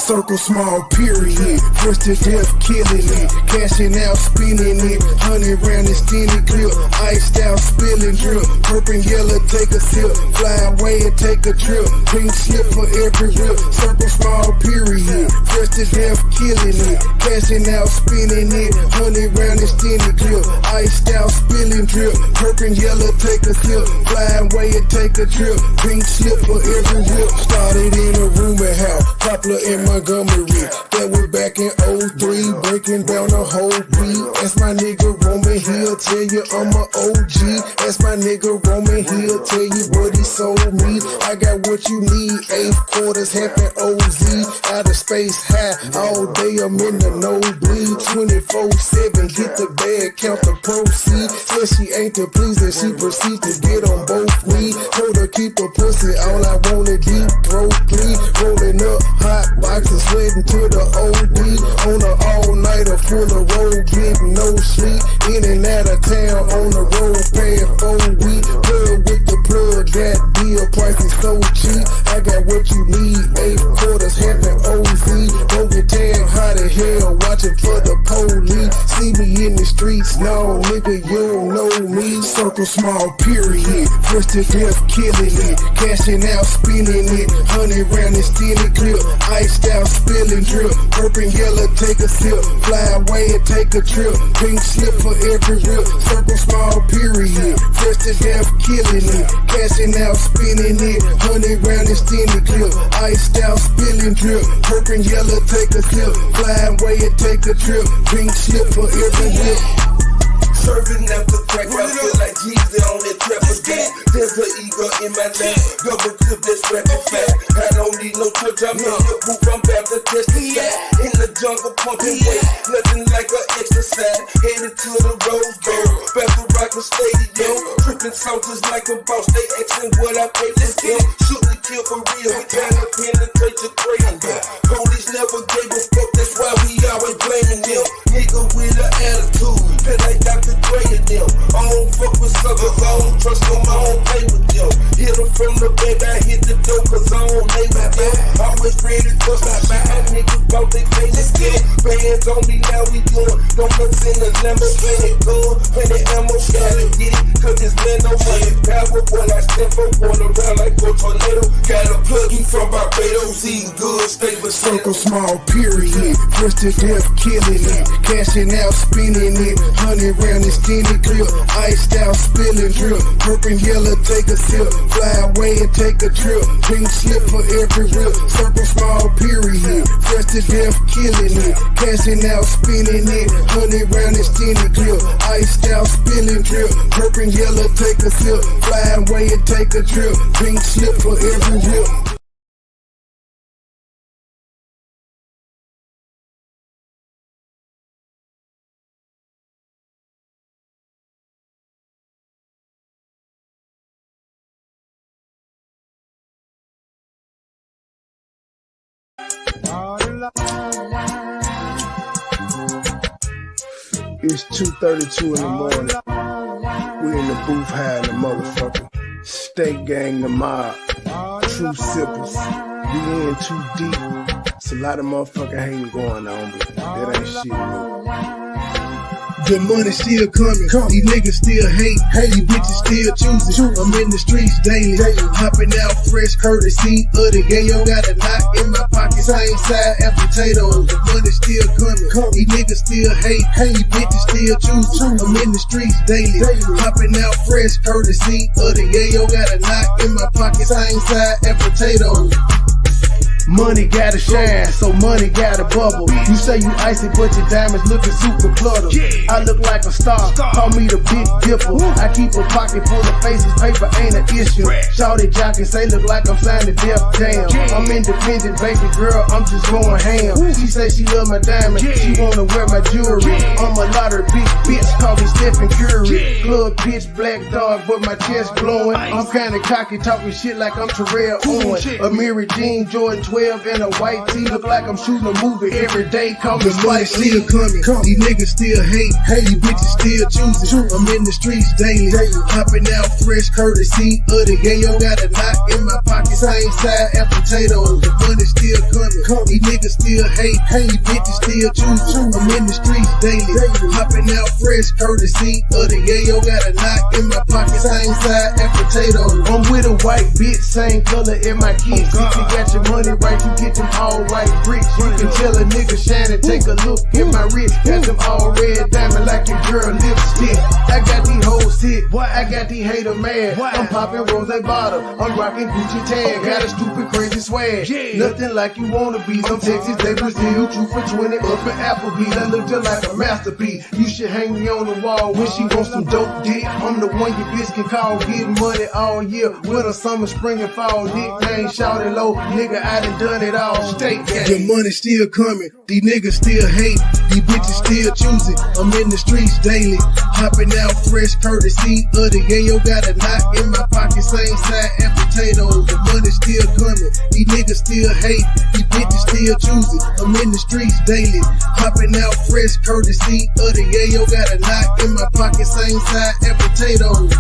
Circle small period, first to death killing it, cashing out spinning it, 100 round extended clip, iced out spilling drip, purple yellow take a sip, fly away and take a trip, pink slip for every rip, circle small period, first to death killing it, cashing out spinning it, 100 round extended clip, iced out spilling drip, purple yellow take a sip, fly away and take a trip, pink slip for every rip, started in a rumor house, popular in Montgomery, that was back in 03, breaking down the whole beat. That's my nigga Roman, he'll tell you I'm a OG. That's my nigga Roman, he'll tell you what he sold me. I got what you need, 8 quarters, half an OZ. Out of space high, all day I'm in the nosebleed. 24/7, get the bag, count the proceeds. Said she ain't to please and she proceeds to get on both knees. Told her keep her pussy, all I want is deep throat, please. Rolling up hot boxes, sweating to the OD. On a all-nighter full of road, getting no sleep. In and out of town, on the road, paying 4 weeks. Plug with the plug, that deal price is so cheap. I got what you need, 8 quarters, half an OZ. Don't get tagged hot as hell, watching for the police. See me in the streets, no nigga, you don't know me. Circle small period, first to death killing it, cashing out spinning it, 100 round extended clip, iced out spilling drip, purple yellow take a sip, fly away and take a trip, pink slip for every rip, circle small period, first to death killing it, cashing out spinning it, 100 round extended clip, iced out spilling drip, purple yellow take a sip, fly away and take a trip, pink slip for every rip. Serving out the crack, I feel like Jesus on that trap again. There's an eagle in my lap, double clip that's rapid fat. I don't need no church, I'm in your booth, I'm about to testify. In the jungle pumping weight, nothing like an exercise. Headed to the Rose Bowl, about to rock the stadium. Tripping soldiers like a boss, they asking what I pay for them. Shoot me, kill for real, we trying to penetrate your brain. Police never gave a fuck, that's why we always blaming them. Nigga with an attitude, feel like Dr. Dre and them. I don't fuck with suckers, I don't trust them, I don't play with them. Hit them from the back, I hit the door cause I don't lay with them. Always ready to stop by, niggas bout they pay the skill. Bands on me, now we doing donuts in the Lambo, plenty gun, plenty ammo, gotta get it, cause this man no money power. When I step up, going around like a tornado, got a plug in from Barbados, eating good, stay with circle small period, first to death killing it, cashing out spinning it, 100 round extended clip, iced out spilling drip, purple yellow take a sip, fly away and take a trip, pink slip for every rip, circle small period, first to death killing it, cashing out spinning it, 100 round extended clip, iced out spilling drip, purple yellow take a sip, fly away and take a trip, pink slip for every rip. It's 2:32 in the morning. We in the booth high in the motherfucker. State gang, the mob. True sippers. We in too deep. It's a lot of motherfucking hating going on, but that ain't shit new. The money still coming, these niggas still hate, these bitches still choosing. I'm in the streets daily, hopping out fresh courtesy of the yayo. Got a knot in my pocket, same side as potatoes. The money still coming, these niggas still hate, these bitches still choosing. I'm in the streets daily, hopping out fresh courtesy of the yayo. Got a knot in my pocket, same side as potatoes. Money gotta shine, so money gotta bubble. You say you icy, but your diamonds looking super cluttered. I look like a star, call me the Big Dipper. I keep a pocket full of faces, paper ain't an issue. Shawty jock and say look like I'm signed to Def Jam. I'm independent, baby girl, I'm just going ham. She say she love my diamonds, she wanna wear my jewelry. I'm a lottery big bitch, call me Stephen Curry. Club pitch black dog, but my chest glowing. I'm kinda cocky, talking shit like I'm Terrell Owens. A Mary Jean, Jordan 12. 12 in a white tee, look like I'm shooting a movie every day. Call me The money still coming, these niggas still hate, these bitches still choosing. I'm in the streets daily, hopping out fresh courtesy of the yayo. Got a knot in my pocket, same side as potatoes. The money still coming, these niggas still hate, these bitches still choosing. I'm in the streets daily, hopping out fresh courtesy of the yayo. Got a knot in my pocket, same side as potatoes. I'm with a white bitch, same color in my kicks. If you got your money right, you get them all white bricks. You can tell a nigga shining, take a look at my wrist. Got them all red diamond like your girl lipstick. I got these hoes sick, I got these hater mad. I'm popping rose bottle, I'm rocking Gucci tag. Got a stupid crazy swag, nothing like you wanna be. Some Texas, they Brazil, 2 for 20 up in Applebee's. I look just like a masterpiece. You should hang me on the wall when she wants some dope dick. I'm the one your bitch can call, getting money all year. Winter, summer, spring, and fall. Nickname, shout it low, nigga, I done it all. State The game. money still coming, these niggas still hate, these bitches still choosing. I'm in the streets daily, hopping out fresh courtesy of the yayo. Got a knot in my pocket, same side as potatoes. The money still coming, these niggas still hate, these bitches still choosing. I'm in the streets daily, hopping out fresh courtesy of the yayo. Got a knot in my pocket, same side as potatoes.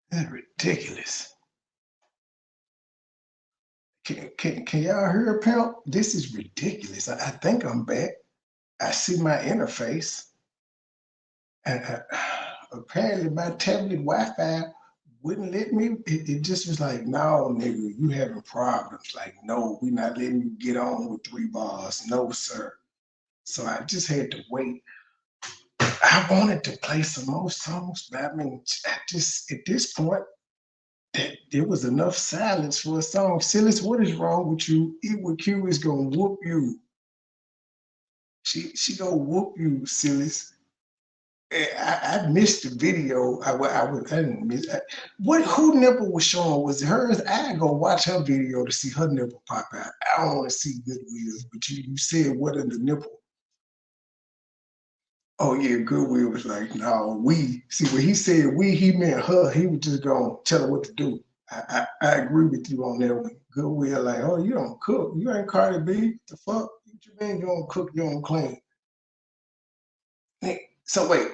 That's ridiculous. Can y'all hear Pimp? This is ridiculous. I think I'm back. I see my interface. And apparently my tablet Wi-Fi wouldn't let me. It just was like, no, nigga, you having problems. Like, no, we not letting you get on with 3 bars. No, sir. So I just had to wait. I wanted to play some more songs, but I mean, I just at this point, there was enough silence for a song. Silas, what is wrong with you? Equal Q is gonna whoop you. She gonna whoop you, Silas. I missed the video. I didn't miss. What? Who nipple was showing? Was it hers? I go watch her video to see her nipple pop out. I don't want to see Goodwill, but you said what in the nipple? Oh yeah, Goodwill was like, no, we. See, when he said we, he meant her. He was just gonna tell her what to do. I agree with you on that one. Goodwill, like, oh, you don't cook. You ain't Cardi B. The fuck? What you mean you don't cook? You don't clean? So wait.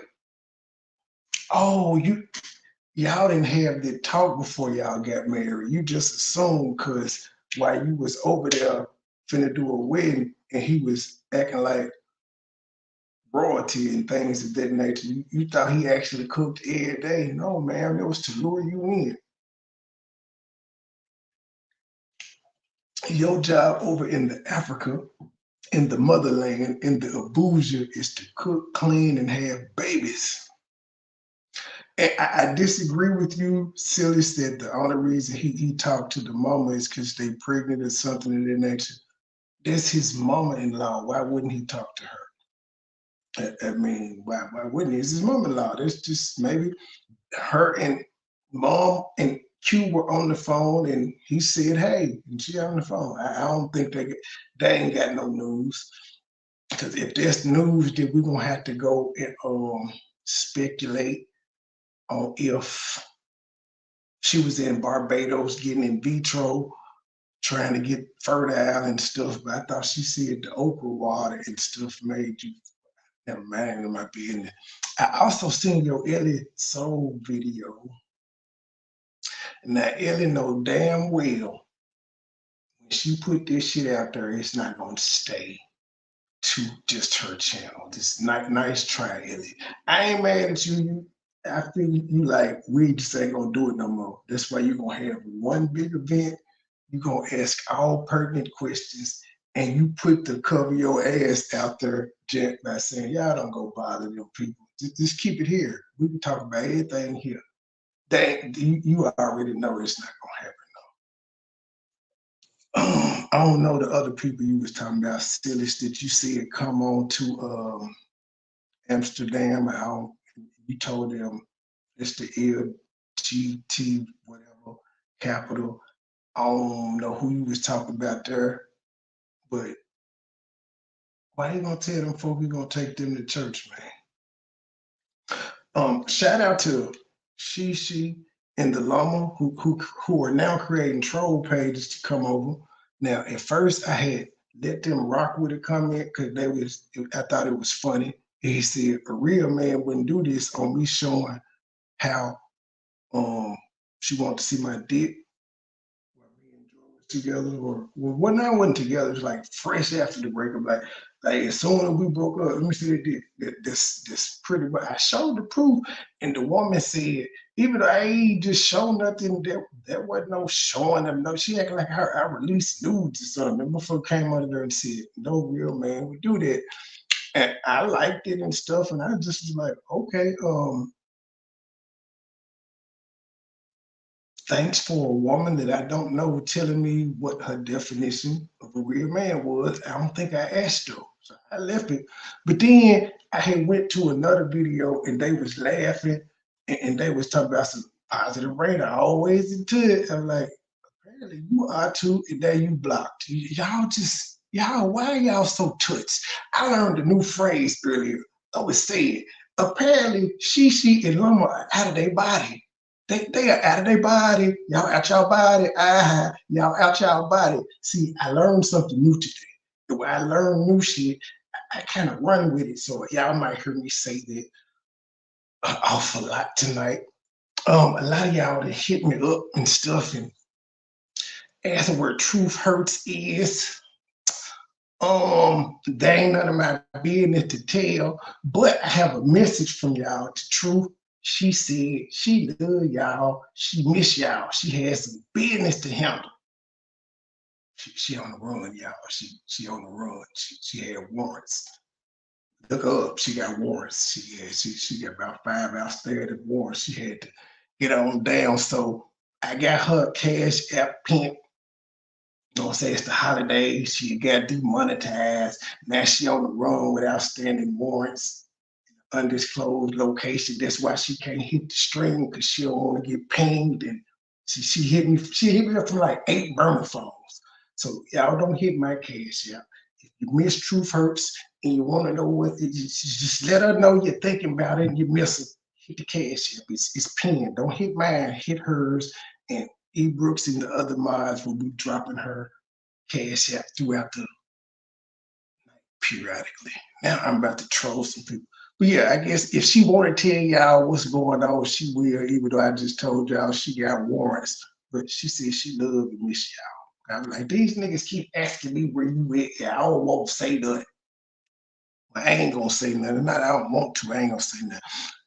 Oh, y'all didn't have the talk before y'all got married. You just assumed because while you was over there finna do a wedding and he was acting like royalty and things of that nature, you thought he actually cooked every day. No, man, it was to lure you in. Your job over in the Africa, in the motherland, in the Abuja is to cook, clean, and have babies. And I disagree with you, Silas, that the only reason he talked to the mama is because they pregnant or something of that nature. That's his mama-in-law. Why wouldn't he talk to her? I mean, why wouldn't he? It's his mama-in-law. That's just maybe her and mom and Q were on the phone and he said, hey, and she on the phone. I don't think they ain't got no news. Because if there's news, then we're going to have to go and speculate on if she was in Barbados getting in vitro, trying to get fertile and stuff. But I thought she said the okra water and stuff made you. Never mind, it might be in there. I also seen your Ellie Soul video. Now Ellie know damn well when she put this shit out there, it's not gonna stay to just her channel. This nice try, Ellie. I ain't mad at you. I feel you like we just ain't gonna do it no more. That's why you're gonna have one big event. You're gonna ask all pertinent questions, and you put the cover your ass out there, Jack, by saying, y'all don't go bother them people. Just keep it here. We can talk about everything here. You already know it's not gonna happen. I don't know the other people you was talking about, Silas, that you said come on to Amsterdam. You told them it's the LGT whatever capital. I don't know who you was talking about there, but why you gonna tell them folks we gonna take them to church, man? Shout out to Shishi and the Llama who are now creating troll pages to come over. Now, at first I had let them rock with a comment because I thought it was funny. He said a real man wouldn't do this on me showing how she wanted to see my dick while me and Joe was together, or when I wasn't together, it was like fresh after the breakup, like as soon as we broke up, let me see that dick. This pretty much I showed the proof, and the woman said, even though I ain't just show nothing, that wasn't no showing them. No, she acted like I released nudes or something. And before came under there and said, no real man would do that. And I liked it and stuff, and I just was like, okay, thanks for a woman that I don't know telling me what her definition of a real man was. I don't think I asked her, so I left it. But then I had went to another video and they was laughing and they was talking about some positive radar. Always into it. I'm like, apparently you are too, and now you blocked. Y'all, why are y'all so touched? I learned a new phrase earlier. I was saying, apparently Shishi and Luma are out of their body. They are out of their body. Y'all out y'all body. Y'all out y'all body. See, I learned something new today. And when I learn new shit, I kind of run with it. So y'all might hear me say that an awful lot tonight. A lot of y'all that hit me up and stuff and asking where truth hurts is. That ain't none of my business to tell, but I have a message from y'all to truth. She said she love y'all, she miss y'all, she has some business to handle. She on the run, y'all. She on the run. She had warrants. Look her up. She got warrants. She got about 5 outstanding warrants. She had to get on down. So I got her cash app pimp. You know what I'm saying? It's the holidays. She got demonetized. Now she on the run with outstanding warrants, undisclosed location. That's why she can't hit the string because she don't want to get pinged. And she hit me. She hit me up from like 8 burner phones. So y'all don't hit my cash, yeah. If you miss Truth Hurts and you want to know what it is, just let her know you're thinking about it and you miss it. Hit the cash app. It's pinned. Don't hit mine, hit hers. And E. Brooks and the other mods will be dropping her cash app throughout the night periodically. Now I'm about to troll some people. But yeah, I guess if she want to tell y'all what's going on, she will, even though I just told y'all she got warrants. But she said she love and miss y'all. I'm like, these niggas keep asking me where you at. Yeah, I don't want to say nothing. I ain't gonna say nothing. Not I don't want to. I ain't gonna say nothing.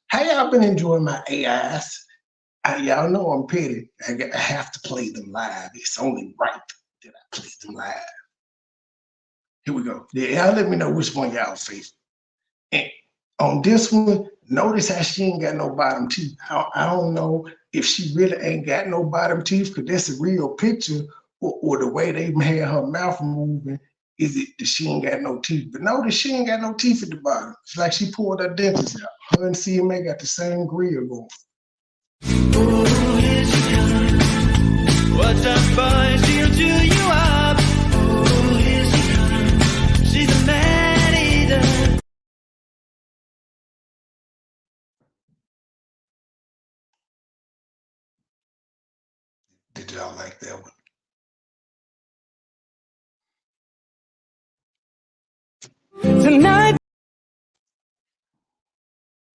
How y'all been enjoying my AIs? Y'all know I'm petty. I have to play them live. It's only right that I play them live. Here we go. Yeah, y'all let me know which one y'all favorite. And on this one, notice how she ain't got no bottom teeth. I don't know if she really ain't got no bottom teeth because that's a real picture, or the way they had her mouth moving, is it that she ain't got no teeth? But notice she ain't got no teeth at the bottom. It's like she pulled her dentist out. Her and CMA got the same grill going. Oh, here she comes. What does boy she'll do you up? Oh, here she comes. She's a man eater. Did y'all like that one? Tonight.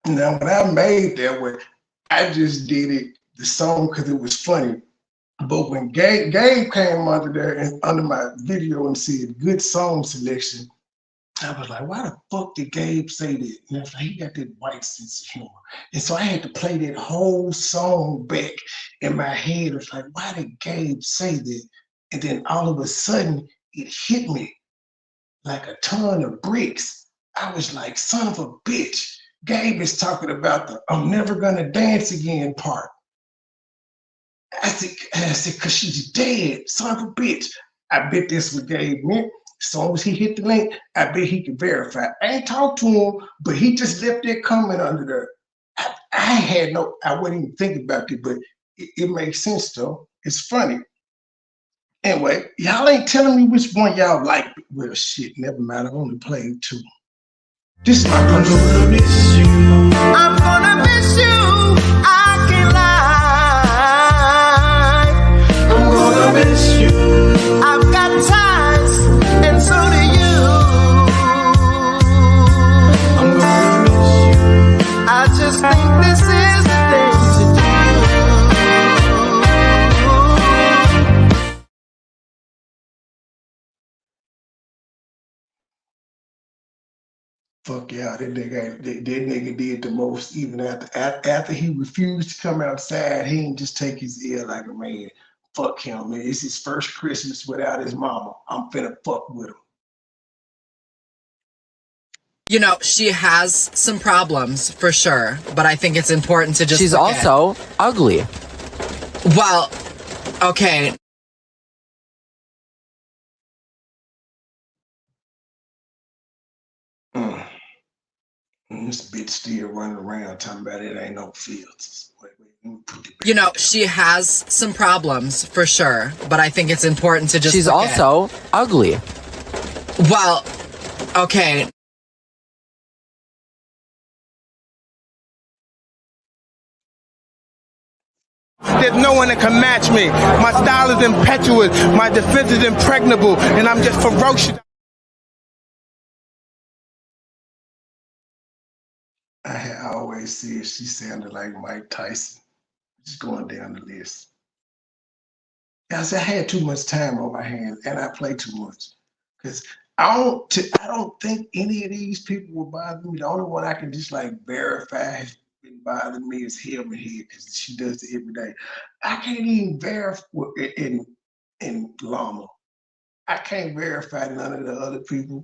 Now, when I made that one, I just did it, the song, because it was funny. But when Gabe came under there and under my video and said good song selection, I was like, why the fuck did Gabe say that? And I was like, he got that white sense of humor. And so I had to play that whole song back in my head. It was like, why did Gabe say that? And then all of a sudden, it hit me like a ton of bricks. I was like, son of a bitch. Gabe is talking about the I'm never gonna dance again part. I said, cause she's dead, son of a bitch. I bet that's what Gabe meant. As soon as he hit the link, I bet he can verify. I ain't talked to him, but he just left that comment under there. I wouldn't even think about it, but it makes sense though. It's funny. Anyway, y'all ain't telling me which one y'all like. Well, shit, never mind. I only played 2. This is my personal. I'm gonna miss you. I'm gonna miss you. I can't lie. I'm gonna miss you. I've got ties, and so do you. I'm gonna miss you. I just think this is the thing to do. Fuck yeah, that nigga did the most. Even after he refused to come outside, he didn't just take his ear like a man. Fuck him, man. It's his first Christmas without his mama. I'm finna fuck with him. You know, she has some problems for sure, but I think it's important to just. She's also ugly. Well, okay. This bitch still running around talking about it ain't no filters. Wait, let me put it back. You know, she has some problems for sure, but I think it's important to just. She's also ugly. Well, okay. There's no one that can match me. My style is impetuous, my defense is impregnable, and I'm just ferocious. I always said she sounded like Mike Tyson. Just going down the list. I said I had too much time on my hands and I play too much. Because I don't think any of these people will bother me. The only one I can just like verify has been bothering me is Hilma here because she does it every day. I can't even verify in Llama. I can't verify none of the other people.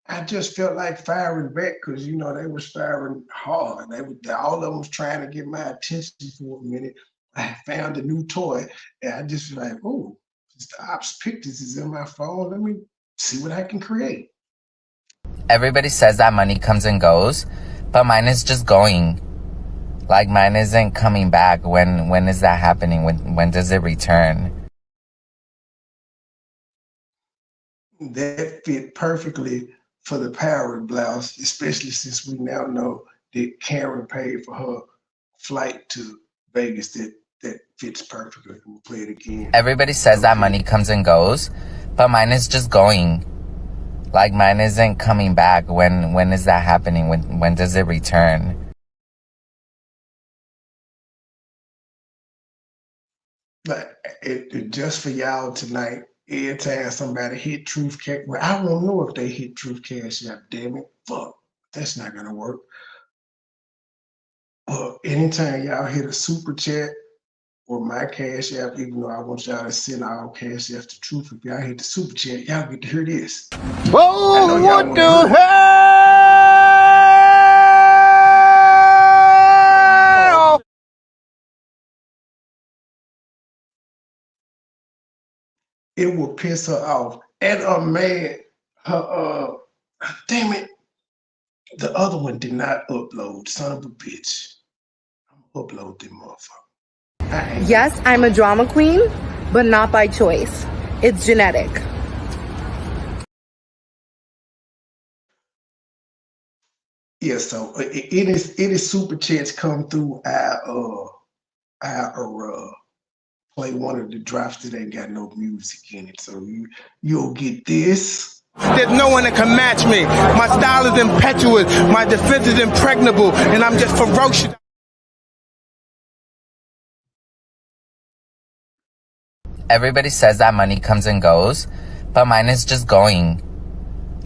I just felt like firing back because you know they was firing hard. All of them was trying to get my attention for a minute. I found a new toy, and I just feel like, oh, the ops pictures is in my phone. Let me see what I can create. Everybody says that money comes and goes, but mine is just going. Like mine isn't coming back. When is that happening? When does it return? That fit perfectly for the pirate blouse, especially since we now know that Karen paid for her flight to Vegas. That fits perfectly. We'll play it again. Everybody says that money comes and goes, but mine is just going. Like mine isn't coming back. When is that happening? When does it return? Like it just for y'all tonight. Every time somebody hit Truth Cash, well, I don't know if they hit Truth Cash App. Damn it, fuck, that's not gonna work. Anytime y'all hit a super chat or my Cash App, even though I want y'all to send all Cash Apps to Truth, if y'all hit the super chat, y'all get to hear this. Whoa, what the hell? It will piss her off. And man, her damn it, the other one did not upload. Son of a bitch. I'm gonna upload them motherfucker. Yes, I'm a drama queen, but not by choice. It's genetic. Yeah, so it is super chats come through. I play one of the drops that ain't got no music in it. So you'll get this. There's no one that can match me. My style is impetuous. My defense is impregnable. And I'm just ferocious. Everybody says that money comes and goes, but mine is just going.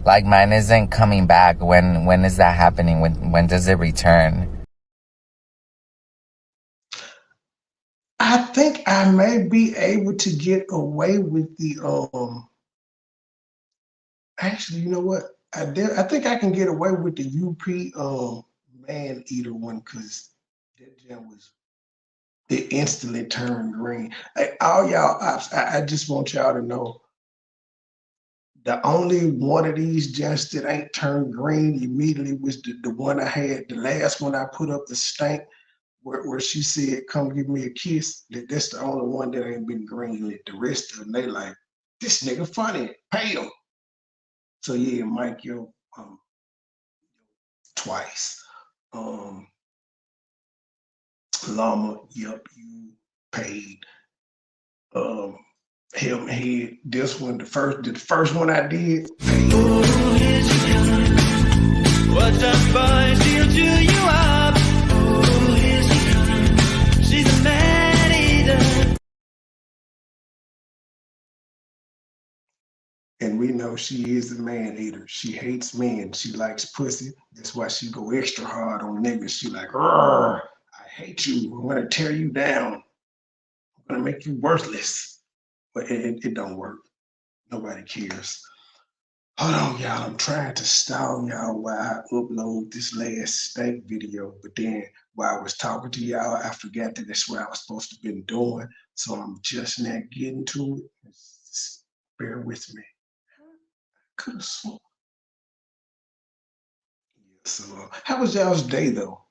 Like mine isn't coming back. When is that happening? When does it return? I think I may be able to get away with the actually, you know what? I think I can get away with the UP man eater one because that jam was it instantly turned green. Like all y'all ops, I just want y'all to know the only one of these gents that ain't turned green immediately was the one I had, the last one I put up the stank where she said, come give me a kiss. That's the only one that ain't been green lit. The rest of them, they like, this nigga funny, pay him. So yeah, Mike, yo, twice. Llama, yep, you paid. Him head, this one, the first one I did. Ooh, here she comes. What's up, boy? She'll chew you up. Ooh, here she comes. She's a man eater. And we know she is a man eater. She hates men. She likes pussy. That's why she go extra hard on niggas. She like, I hate you. I'm gonna tear you down. I'm gonna make you worthless. But it don't work. Nobody cares. Hold on, y'all. I'm trying to stall y'all while I upload this last steak video. But then while I was talking to y'all, I forgot that that's what I was supposed to been doing. So I'm just not getting to it. Just bear with me. Could have sworn. So how was y'all's day though?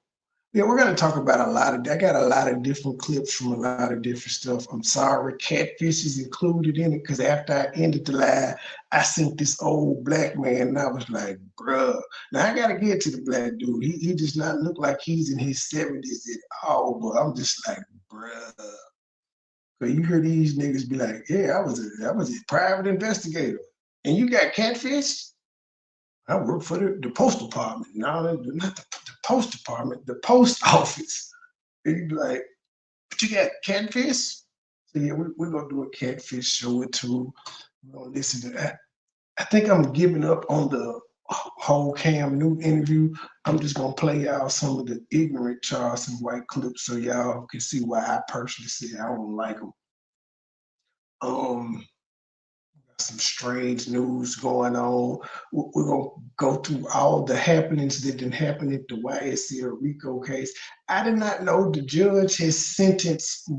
Yeah, we're gonna talk about I got a lot of different clips from a lot of different stuff. I'm sorry, catfish is included in it because after I ended the live, I sent this old black man and I was like, bruh. Now I gotta get to the black dude. He does not look like he's in his 70s at all, but I'm just like, bruh. Cause you hear these niggas be like, yeah, I was a private investigator. And you got catfish? I work for the post department. No, not the post department, the post office. And you be like, But you got catfish. So yeah, we're gonna do a catfish show or two. We're gonna listen to that. I think I'm giving up on the whole Cam Newton interview. I'm just gonna play y'all some of the ignorant Charleston White clips so y'all can see why I personally say I don't like them. Some strange news going on. We're gonna go through all the happenings that didn't happen at the YSL Rico case. I did not know the judge has sentenced a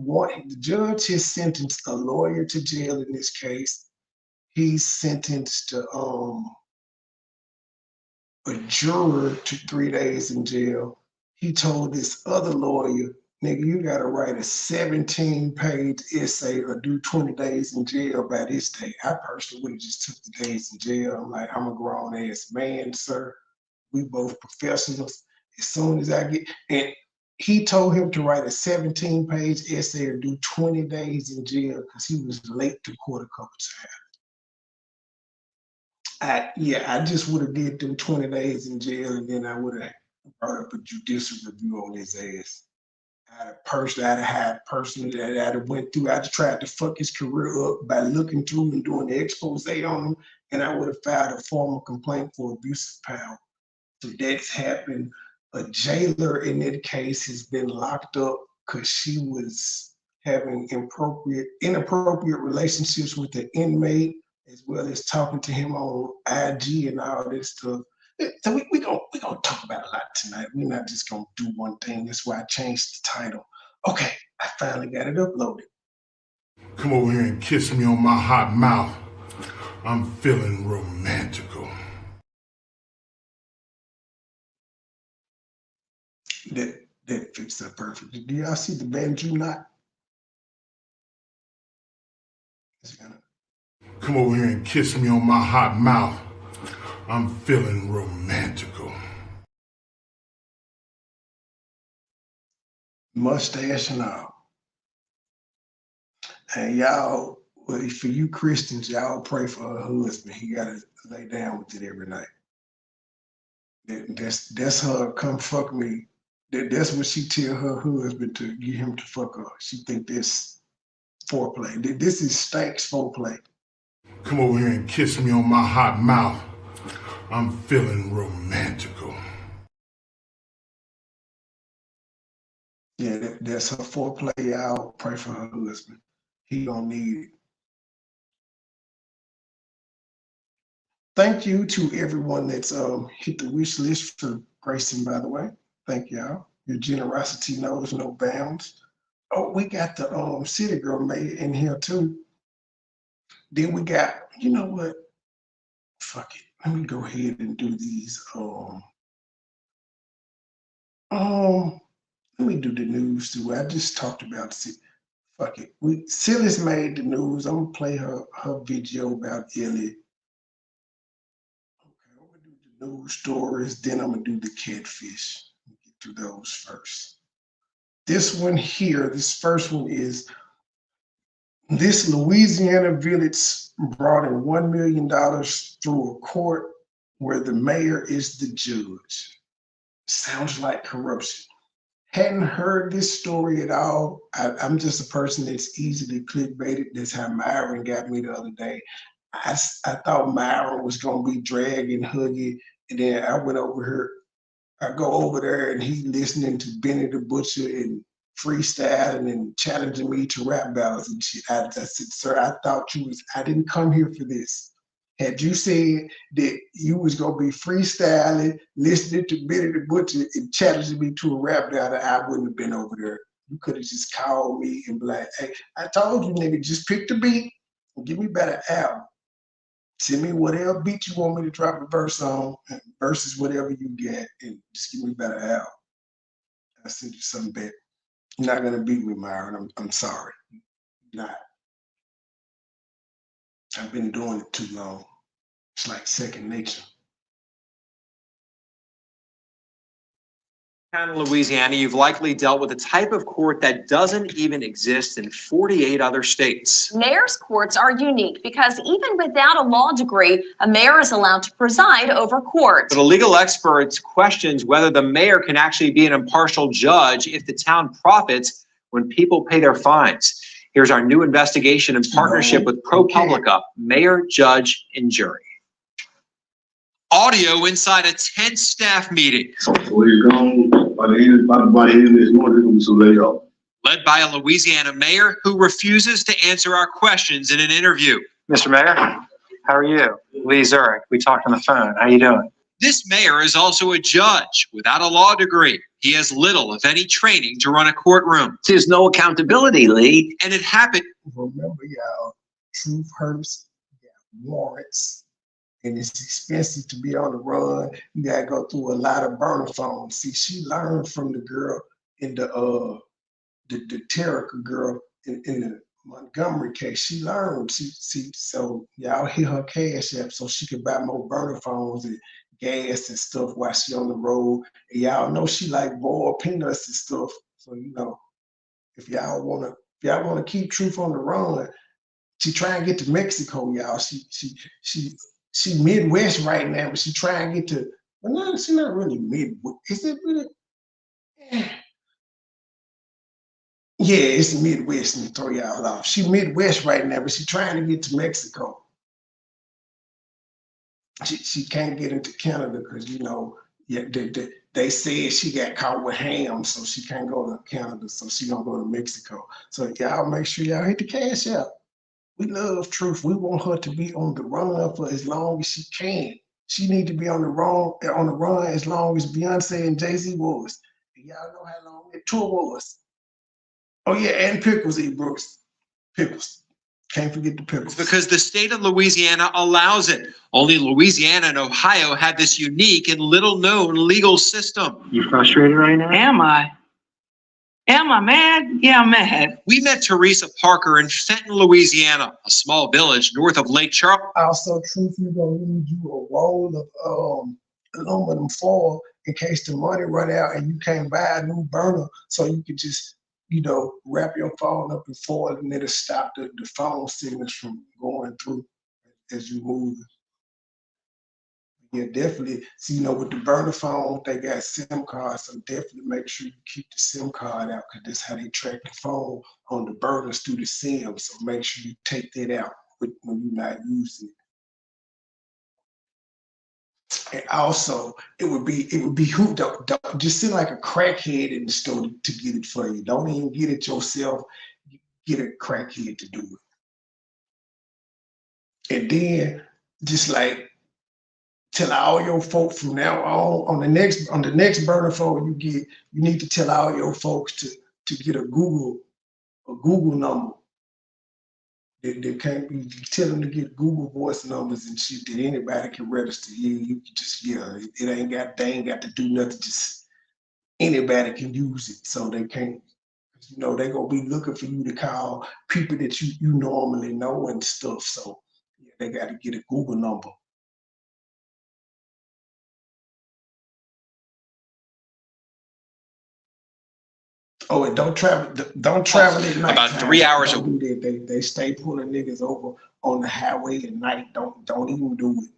lawyer to jail in this case. He's sentenced a juror to 3 days in jail. He told this other lawyer, nigga, you gotta write a 17-page essay or do 20 days in jail by this day. I personally would have just took the days in jail. I'm like, I'm a grown ass man, sir. We both professionals. As soon as I get, and he told him to write a 17-page essay or do 20 days in jail because he was late to court a couple times. I just would have did them 20 days in jail, and then I would have brought up a judicial review on his ass. I'd have had a person that I'd have went through. I'd have tried to fuck his career up by looking through and doing the expose on him, and I would have filed a formal complaint for abuse of power. So that's happened. A jailer in that case has been locked up because she was having inappropriate relationships with the inmate, as well as talking to him on IG and all this stuff. So we're gonna talk about a lot tonight. We're not just gonna do one thing. That's why I changed the title. Okay, I finally got it uploaded. Come over here and kiss me on my hot mouth. I'm feeling romantical. That fits that perfectly. Do y'all see the banjo knot? Come over here and kiss me on my hot mouth. I'm feeling romantical. Mustache and all. And y'all, well, for you Christians, y'all pray for her husband. He gotta lay down with it every night. That's her, come fuck me. That's what she tell her husband to get him to fuck her. She think this foreplay. This is Stanks foreplay. Come over here and kiss me on my hot mouth. I'm feeling romantical. Yeah, that's her foreplay, y'all. Pray for her husband. He don't need it. Thank you to everyone that's hit the wish list for Grayson, by the way. Thank y'all. Your generosity knows no bounds. Oh, we got the City Girl Mayor in here too. Then we got, you know what? Fuck it. Let me go ahead and do these. Let me do the news too. I just talked about it. Fuck it. Silly's made the news. I'm gonna play her video about Ellie. Okay, I'm gonna do the news stories, then I'm gonna do the catfish. Get through those first. This one here, this first one is this Louisiana village brought in $1 million through a court where the mayor is the judge. Sounds like corruption. Hadn't heard this story at all. I'm just a person that's easily clickbaited. That's how Myron got me the other day. I thought Myron was gonna be dragging Huggy, and then I went over here. I go over there and he listening to Benny the Butcher and freestyling and challenging me to rap battles and shit. I said, sir, I didn't come here for this. Had you said that you was gonna be freestyling, listening to Benny the Butcher and challenging me to a rap battle, I wouldn't have been over there. You could have just called me and be like, hey, I told you, nigga, just pick the beat and give me about an album. Send me whatever beat you want me to drop a verse on, versus whatever you get, and just give me about an album. I'll send you something back. You're not gonna beat me, Myron. I'm sorry. Not. I've been doing it too long. It's like second nature. Louisiana, you've likely dealt with a type of court that doesn't even exist in 48 other states. Mayor's courts are unique because even without a law degree, a mayor is allowed to preside over court. But a legal expert questions whether the mayor can actually be an impartial judge if the town profits when people pay their fines. Here's our new investigation in partnership with ProPublica, mayor, judge, and jury. Audio inside a tense staff meeting. Where you going? By the end of this month, there's gonna be some layoff. Led by a Louisiana mayor who refuses to answer our questions in an interview. Mr. Mayor, how are you? Lee Zurich. We talked on the phone. How you doing? This mayor is also a judge without a law degree. He has little, if any, training to run a courtroom. There's no accountability, Lee. And it happened. Remember, y'all, truth hurts, warrants, and it's expensive to be on the run. You gotta go through a lot of burner phones. See, she learned from the girl in the Terrica girl in the Montgomery case. She learned. So y'all hit her cash app so she could buy more burner phones and gas and stuff while she on the road. And y'all know she like boiled peanuts and stuff. So if y'all wanna keep truth on the run, she try and get to Mexico, y'all. She Midwest right now, but she try and get to. Well, no, she's not really Midwest. Is it really? Yeah, it's Midwest, and throw y'all off. She Midwest right now, but she trying to get to Mexico. She can't get into Canada because they said she got caught with ham, so she can't go to Canada. So she gonna go to Mexico. So y'all make sure y'all hit the cash out. We love truth. We want her to be on the run for as long as she can. She need to be on the run as long as Beyonce and Jay-Z was. And y'all know how long that tour was. Oh yeah, and Pickles, E. Brooks. Pickles. Can't forget the pickles. Because the state of Louisiana allows it. Only Louisiana and Ohio have this unique and little-known legal system. You frustrated right now? Am I? Am I mad? Yeah, I'm mad. We met Teresa Parker in Fenton, Louisiana, a small village north of Lake Charles. Also, truthfully, gonna need you a roll of aluminum foil in case the money run out and you can't buy a new burner, so you could just wrap your phone up in foil and it'll stop the phone signals from going through as you move. Yeah, definitely. See, with the burner phone, they got SIM cards, so definitely make sure you keep the SIM card out because that's how they track the phone on the burners through the SIM. So make sure you take that out when you're not using it. And also, it would be who don't just send like a crackhead in the store to get it for you. Don't even get it yourself. Get a crackhead to do it. And then just like tell all your folks from now on the next burner phone you get, you need to tell all your folks to get a Google number. They can't be, tell them to get Google voice numbers and shit that anybody can register. You can just, they ain't got to do nothing. Just anybody can use it. So they can't, they gonna be looking for you to call people that you normally know and stuff. So they got to get a Google number. Oh, and don't travel at night. About 3 hours a week. They stay pulling niggas over on the highway at night. Don't even do it.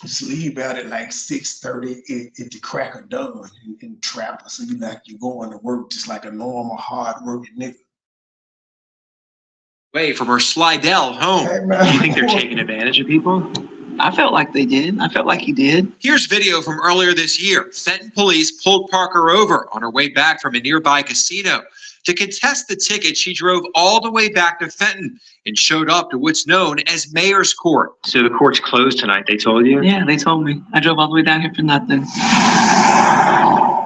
Just leave out at like 6:30 if the crack of dawn and travel. So you're going to work just like a normal hard working nigga. Way from her Slidell home. Hey, man. Do you think they're taking advantage of people? I felt like they did. I felt like he did. Here's video from earlier this year. Fenton police pulled Parker over on her way back from a nearby casino. To contest the ticket, she drove all the way back to Fenton and showed up to what's known as Mayor's Court. So the court's closed tonight, they told you? Yeah, they told me. I drove all the way down here for nothing.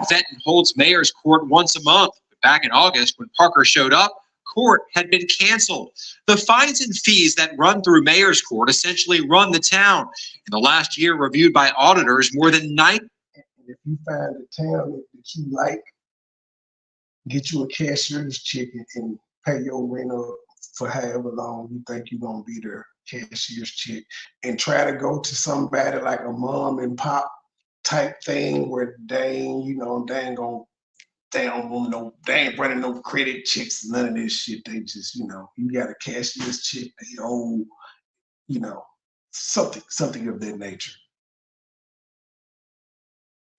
Fenton holds Mayor's Court once a month. But back in August, when Parker showed up, court had been canceled. The fines and fees that run through Mayor's Court essentially run the town. In the last year, reviewed by auditors, more than 9. If you find a town that you like, get you a cashier's check and pay your rent up for however long you think you're gonna be there, cashier's check, and try to go to somebody like a mom and pop type thing where they ain't running no credit checks, none of this shit. They just, you got a cashier's check, they owe, something of that nature.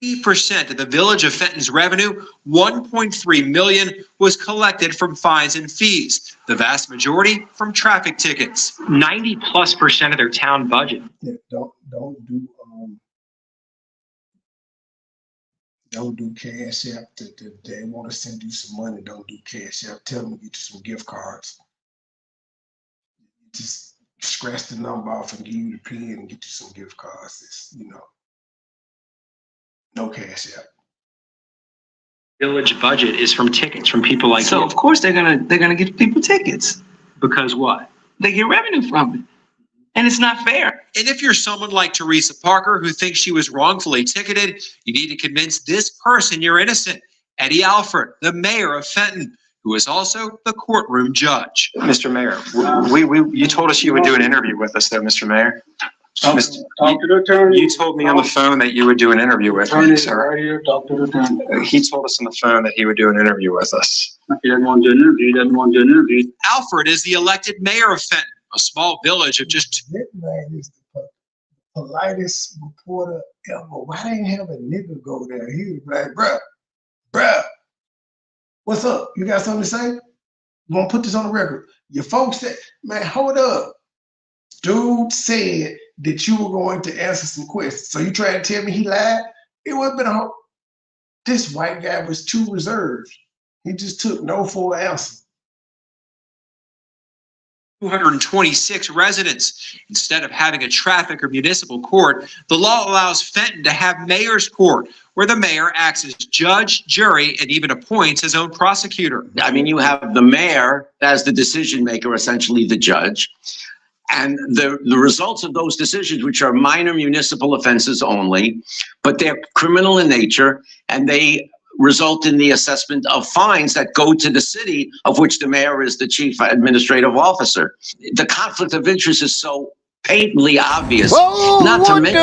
80% of the village of Fenton's revenue, $1.3 million, was collected from fines and fees. The vast majority from traffic tickets. 90+% of their town budget. Yeah, don't do Cash App. They want to send you some money. Don't do Cash App. Tell them to get you some gift cards. Just scratch the number off and give you the pin and get you some gift cards. It's, no Cash App. Village budget is from tickets from people like So you. of course they're gonna give people tickets. Because what? They get revenue from it. And it's not fair. And if you're someone like Teresa Parker who thinks she was wrongfully ticketed, you need to convince this person you're innocent. Eddie Alford, the mayor of Fenton, who is also the courtroom judge. Mr. Mayor, you told us you would do an interview with us, though, Mr. Mayor. Talk to the attorney. You told me on the phone that you would do an interview with me, Attorney sir. right here, talk to the attorney. He told us on the phone that he would do an interview with us. He doesn't want to do an interview. He doesn't want to do an interview. Alford is the elected mayor of Fenton, a small village of just That man is the politest reporter ever. Why they ain't have a nigga go there? He was like, bruh, what's up? You got something to say? You want to put this on the record? Your folks said, man, hold up. Dude said that you were going to answer some questions. So you trying to tell me he lied? It would have been a this white guy was too reserved. He just took no for an answer. 226 residents. Instead of having a traffic or municipal court, the law allows Fenton to have mayor's court, where the mayor acts as judge, jury, and even appoints his own prosecutor. I mean, you have the mayor as the decision maker, essentially the judge. And the results of those decisions, which are minor municipal offenses only, but they're criminal in nature, and they result in the assessment of fines that go to the city, of which the mayor is the chief administrative officer. The conflict of interest is so patently obvious. Not to mention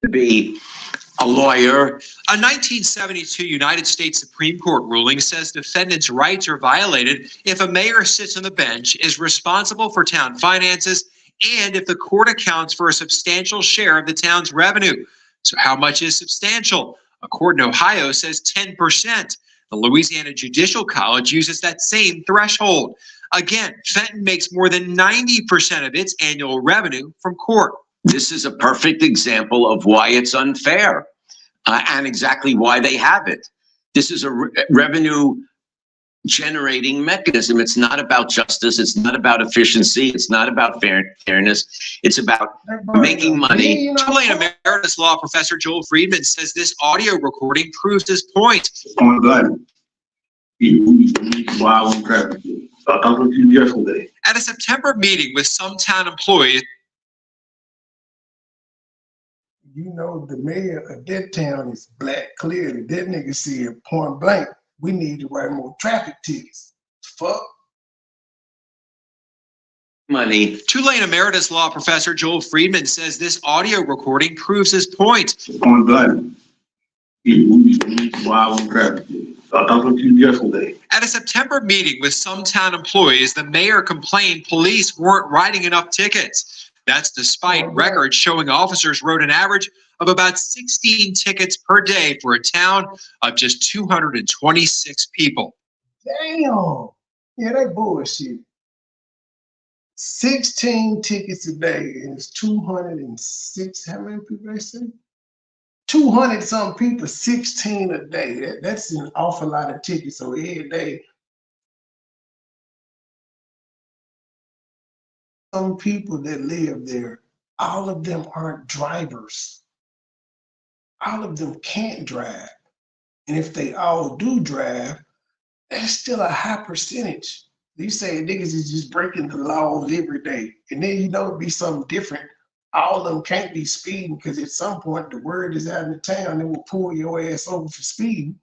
to be a lawyer. A 1972 United States Supreme Court ruling says defendants' rights are violated if a mayor sits on the bench, is responsible for town finances, and if the court accounts for a substantial share of the town's revenue. So how much is substantial? A court in Ohio says 10%. The Louisiana Judicial College uses that same threshold. Again, Fenton makes more than 90% of its annual revenue from court. This is a perfect example of why it's unfair and exactly why they have it. This is a revenue generating mechanism. It's not about justice. It's not about efficiency. It's not about fairness. It's about making money. Tulane Emeritus Law Professor Joel Friedman says this audio recording proves his point. On the Wow, I'm traffic. I talked to you yesterday. At a September meeting with some town employees, You know, the mayor of that town is black, clearly. That nigga said point blank, we need to write more traffic tickets. Fuck. Money. Tulane Emeritus Law Professor Joel Friedman says this audio recording proves his point. On the Wow, I'm traffic. I talked to you yesterday. At a September meeting with some town employees, the mayor complained police weren't writing enough tickets. That's despite records showing officers wrote an average of about 16 tickets per day for a town of just 226 people. Damn. Yeah, they bullshit. 16 tickets a day, and it's 206. How many people they say? 200 some people, 16 a day. That's an awful lot of tickets. So every day, some people that live there, all of them aren't drivers. All of them can't drive. And if they all do drive, that's still a high percentage. You say niggas is just breaking the laws every day. And then you know it'd be something different. All of them can't be speeding because at some point the word is out in the town, they will pull your ass over for speeding.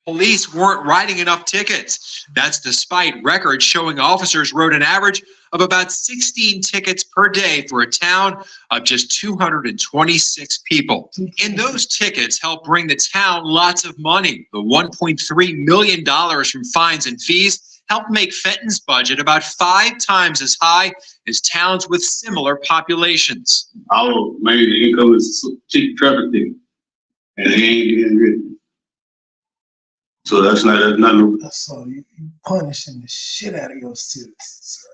Police weren't writing enough tickets. That's despite records showing officers wrote an average of about 16 tickets per day for a town of just 226 people. And those tickets help bring the town lots of money. The $1.3 million from fines and fees helped make Fenton's budget about 5 times as high as towns with similar populations. Our main income is cheap traffic tickets, and they ain't getting written. So that's not no. So you punishing the shit out of your citizens, sir.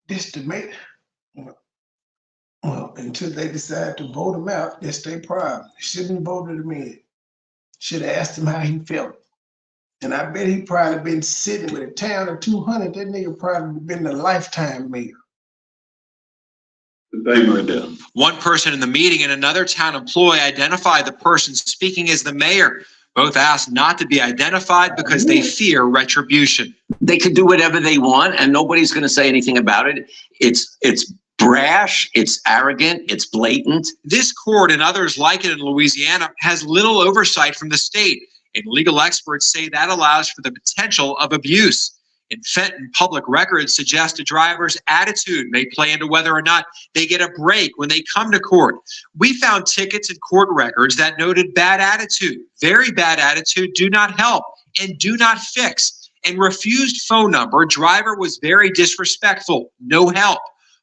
This the mayor. Well, until they decide to vote him out, that's their problem. Shouldn't have voted him in. Should have asked him how he felt. And I bet he probably been sitting with a town of 200. That nigga probably been a lifetime mayor. Right there. One person in the meeting and another town employee identified the person speaking as the mayor. Both asked not to be identified because they fear retribution. They could do whatever they want and nobody's going to say anything about it. It's brash, it's arrogant, it's blatant. This court and others like it in Louisiana has little oversight from the state, and legal experts say that allows for the potential of abuse. In Fenton, public records suggest a driver's attitude may play into whether or not they get a break when they come to court. We found tickets and court records that noted bad attitude, very bad attitude, do not help, and do not fix, and refused phone number, driver was very disrespectful, no help.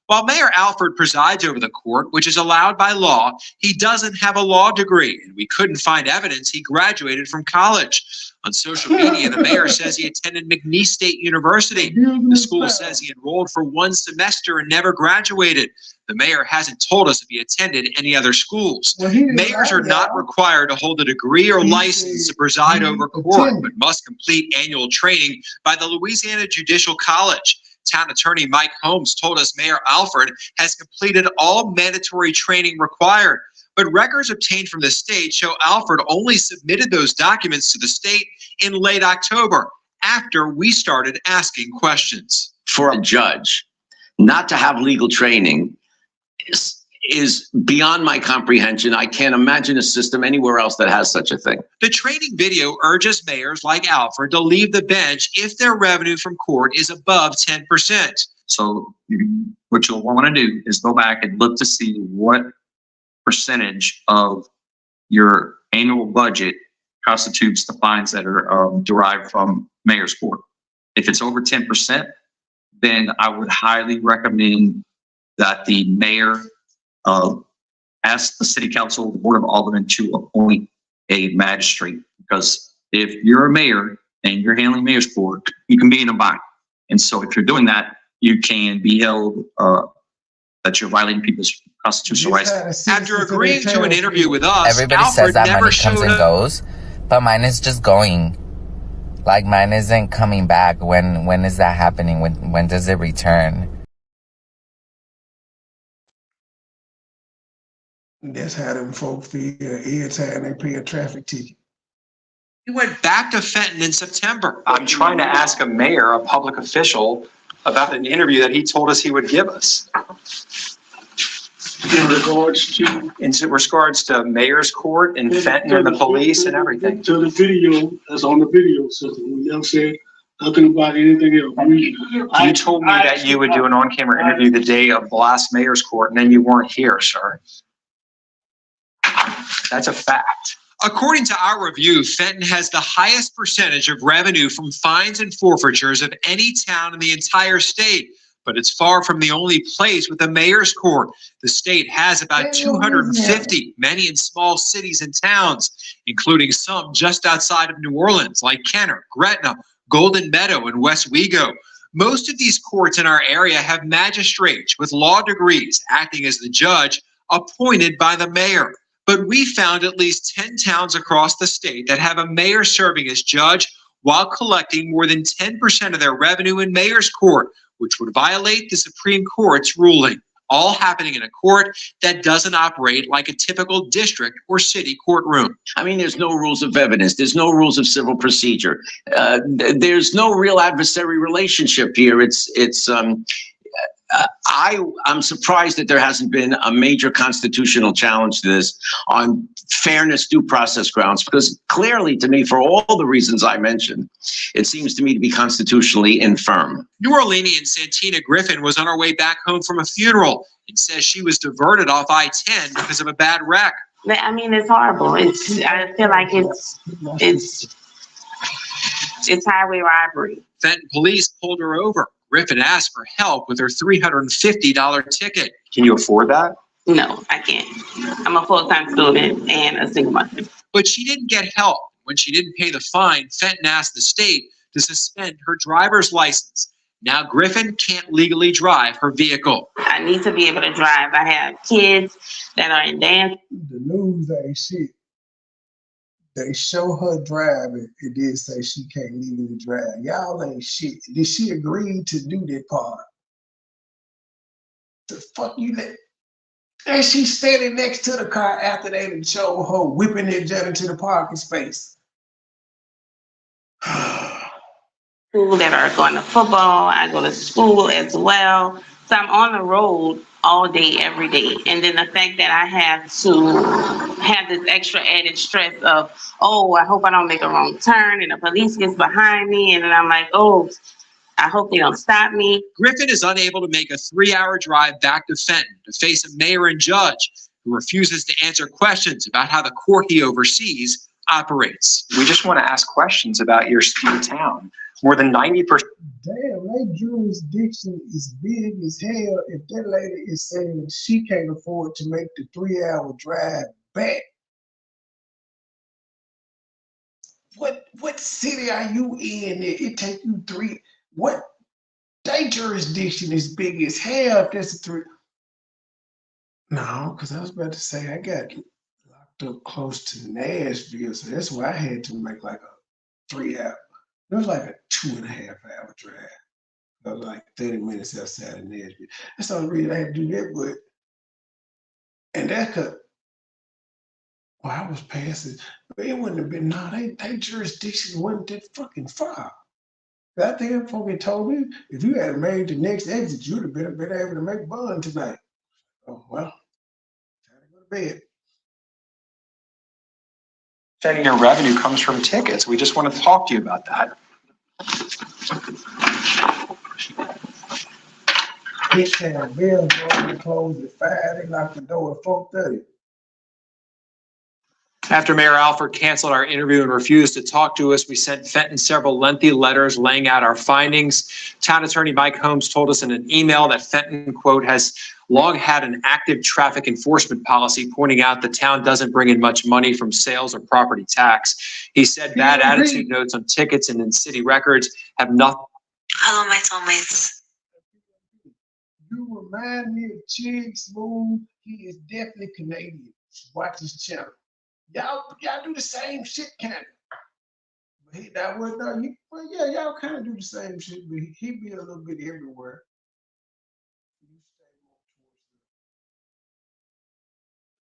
While Mayor Alford presides over the court, which is allowed by law, he doesn't have a law degree, and we couldn't find evidence he graduated from college. On social media, the mayor says he attended McNeese State University. The school says he enrolled for 1 semester and never graduated. The mayor hasn't told us if he attended any other schools. Mayors are not required to hold a degree or license to preside over court, but must complete annual training by the Louisiana Judicial College. Town Attorney Mike Holmes told us Mayor Alford has completed all mandatory training required. But records obtained from the state show Alford only submitted those documents to the state in late October, after we started asking questions. For a judge not to have legal training is beyond my comprehension. I can't imagine a system anywhere else that has such a thing. The training video urges mayors like Alford to leave the bench if their revenue from court is above 10%. So what you'll want to do is go back and look to see what percentage of your annual budget constitutes the fines that are derived from mayor's court. If it's over 10%, then I would highly recommend that the mayor ask the city council, the board of aldermen, to appoint a magistrate. Because if you're a mayor and you're handling mayor's court, you can be in a bind. And so if you're doing that, you can be held that you're violating people's constitutional rights. After agreeing to an interview with us, everybody Alford says that never money comes and goes, but mine is just going. Like, mine isn't coming back. When is that happening? When does it return? That's how them folk feel every time they pay a traffic ticket. He went back to Fenton in September. I'm trying to ask a mayor, a public official, about an interview that he told us he would give us. In regards to mayor's court and Fenton and the police and everything. To the video that's on the video system. We never said nothing about anything else. You told me that you would do an on-camera interview the day of the last mayor's court, and then you weren't here, sir. That's a fact. According to our review, Fenton has the highest percentage of revenue from fines and forfeitures of any town in the entire state, but it's far from the only place with a mayor's court. The state has about 250, many in small cities and towns, including some just outside of New Orleans, like Kenner, Gretna, Golden Meadow, and West Wego. Most of these courts in our area have magistrates with law degrees acting as the judge appointed by the mayor. But we found at least 10 towns across the state that have a mayor serving as judge while collecting more than 10% of their revenue in mayor's court, which would violate the Supreme Court's ruling, all happening in a court that doesn't operate like a typical district or city courtroom. I mean, there's no rules of evidence. There's no rules of civil procedure. There's no real adversary relationship here. I'm surprised that there hasn't been a major constitutional challenge to this on fairness due process grounds, because clearly to me, for all the reasons I mentioned, it seems to me to be constitutionally infirm. New Orleanian Santina Griffin was on her way back home from a funeral and says she was diverted off I-10 because of a bad wreck. I mean, it's horrible. I feel like it's It's highway robbery. Fenton police pulled her over. Griffin asked for help with her $350 ticket. Can you afford that? No, I can't. I'm a full-time student and a single mother. But she didn't get help. When she didn't pay the fine, Fenton asked the state to suspend her driver's license. Now Griffin can't legally drive her vehicle. I need to be able to drive. I have kids that are in dance. The news ain't shit. They show her driving. It did say she can't legally drive. Y'all ain't shit. Did she agree to do that part? The fuck you let? And she's standing next to the car after they done showed her whipping that jet into the parking space. People that are going to football. I go to school as well. So I'm on the road all day, every day. And then the fact that I have to have this extra added stress of, oh, I hope I don't make a wrong turn and the police gets behind me. And then I'm like, oh, I hope they don't stop me. Griffin is unable to make a 3-hour drive back to Fenton to face a mayor and judge who refuses to answer questions about how the court he oversees operates. We just want to ask questions about your town. More than 90%. Damn, that jurisdiction is big as hell. If that lady is saying she can't afford to make the 3-hour drive back, what city are you in? It take you 3. What? That jurisdiction is big as hell. If that's a 3. No, because I was about to say I got locked up close to Nashville, so that's why I had to make like a 3-hour. It was like a 2.5-hour drive. It was like 30 minutes outside of Nashville. That's the only reason I had to do that, but and that could, well, I was passing, but it wouldn't have been, no, they jurisdiction wasn't that fucking far. I think them fucking told me if you had made the next exit, you'd have been able to make bond tonight. Oh, well, time to go to bed. Percent of your revenue comes from tickets. We just want to talk to you about that. Bitch had bills going closed at 5. They locked the door at 4:30. After Mayor Alford canceled our interview and refused to talk to us, we sent Fenton several lengthy letters laying out our findings. Town Attorney Mike Holmes told us in an email that Fenton, quote, has long had an active traffic enforcement policy, pointing out the town doesn't bring in much money from sales or property tax. He said bad attitude notes on tickets and in city records have nothing. Hello, my soulmates. You remind me of Chig Smooth. He is definitely Canadian. Watch his channel. Y'all do the same shit, kind of. But y'all kind of do the same shit, but he be a little bit everywhere.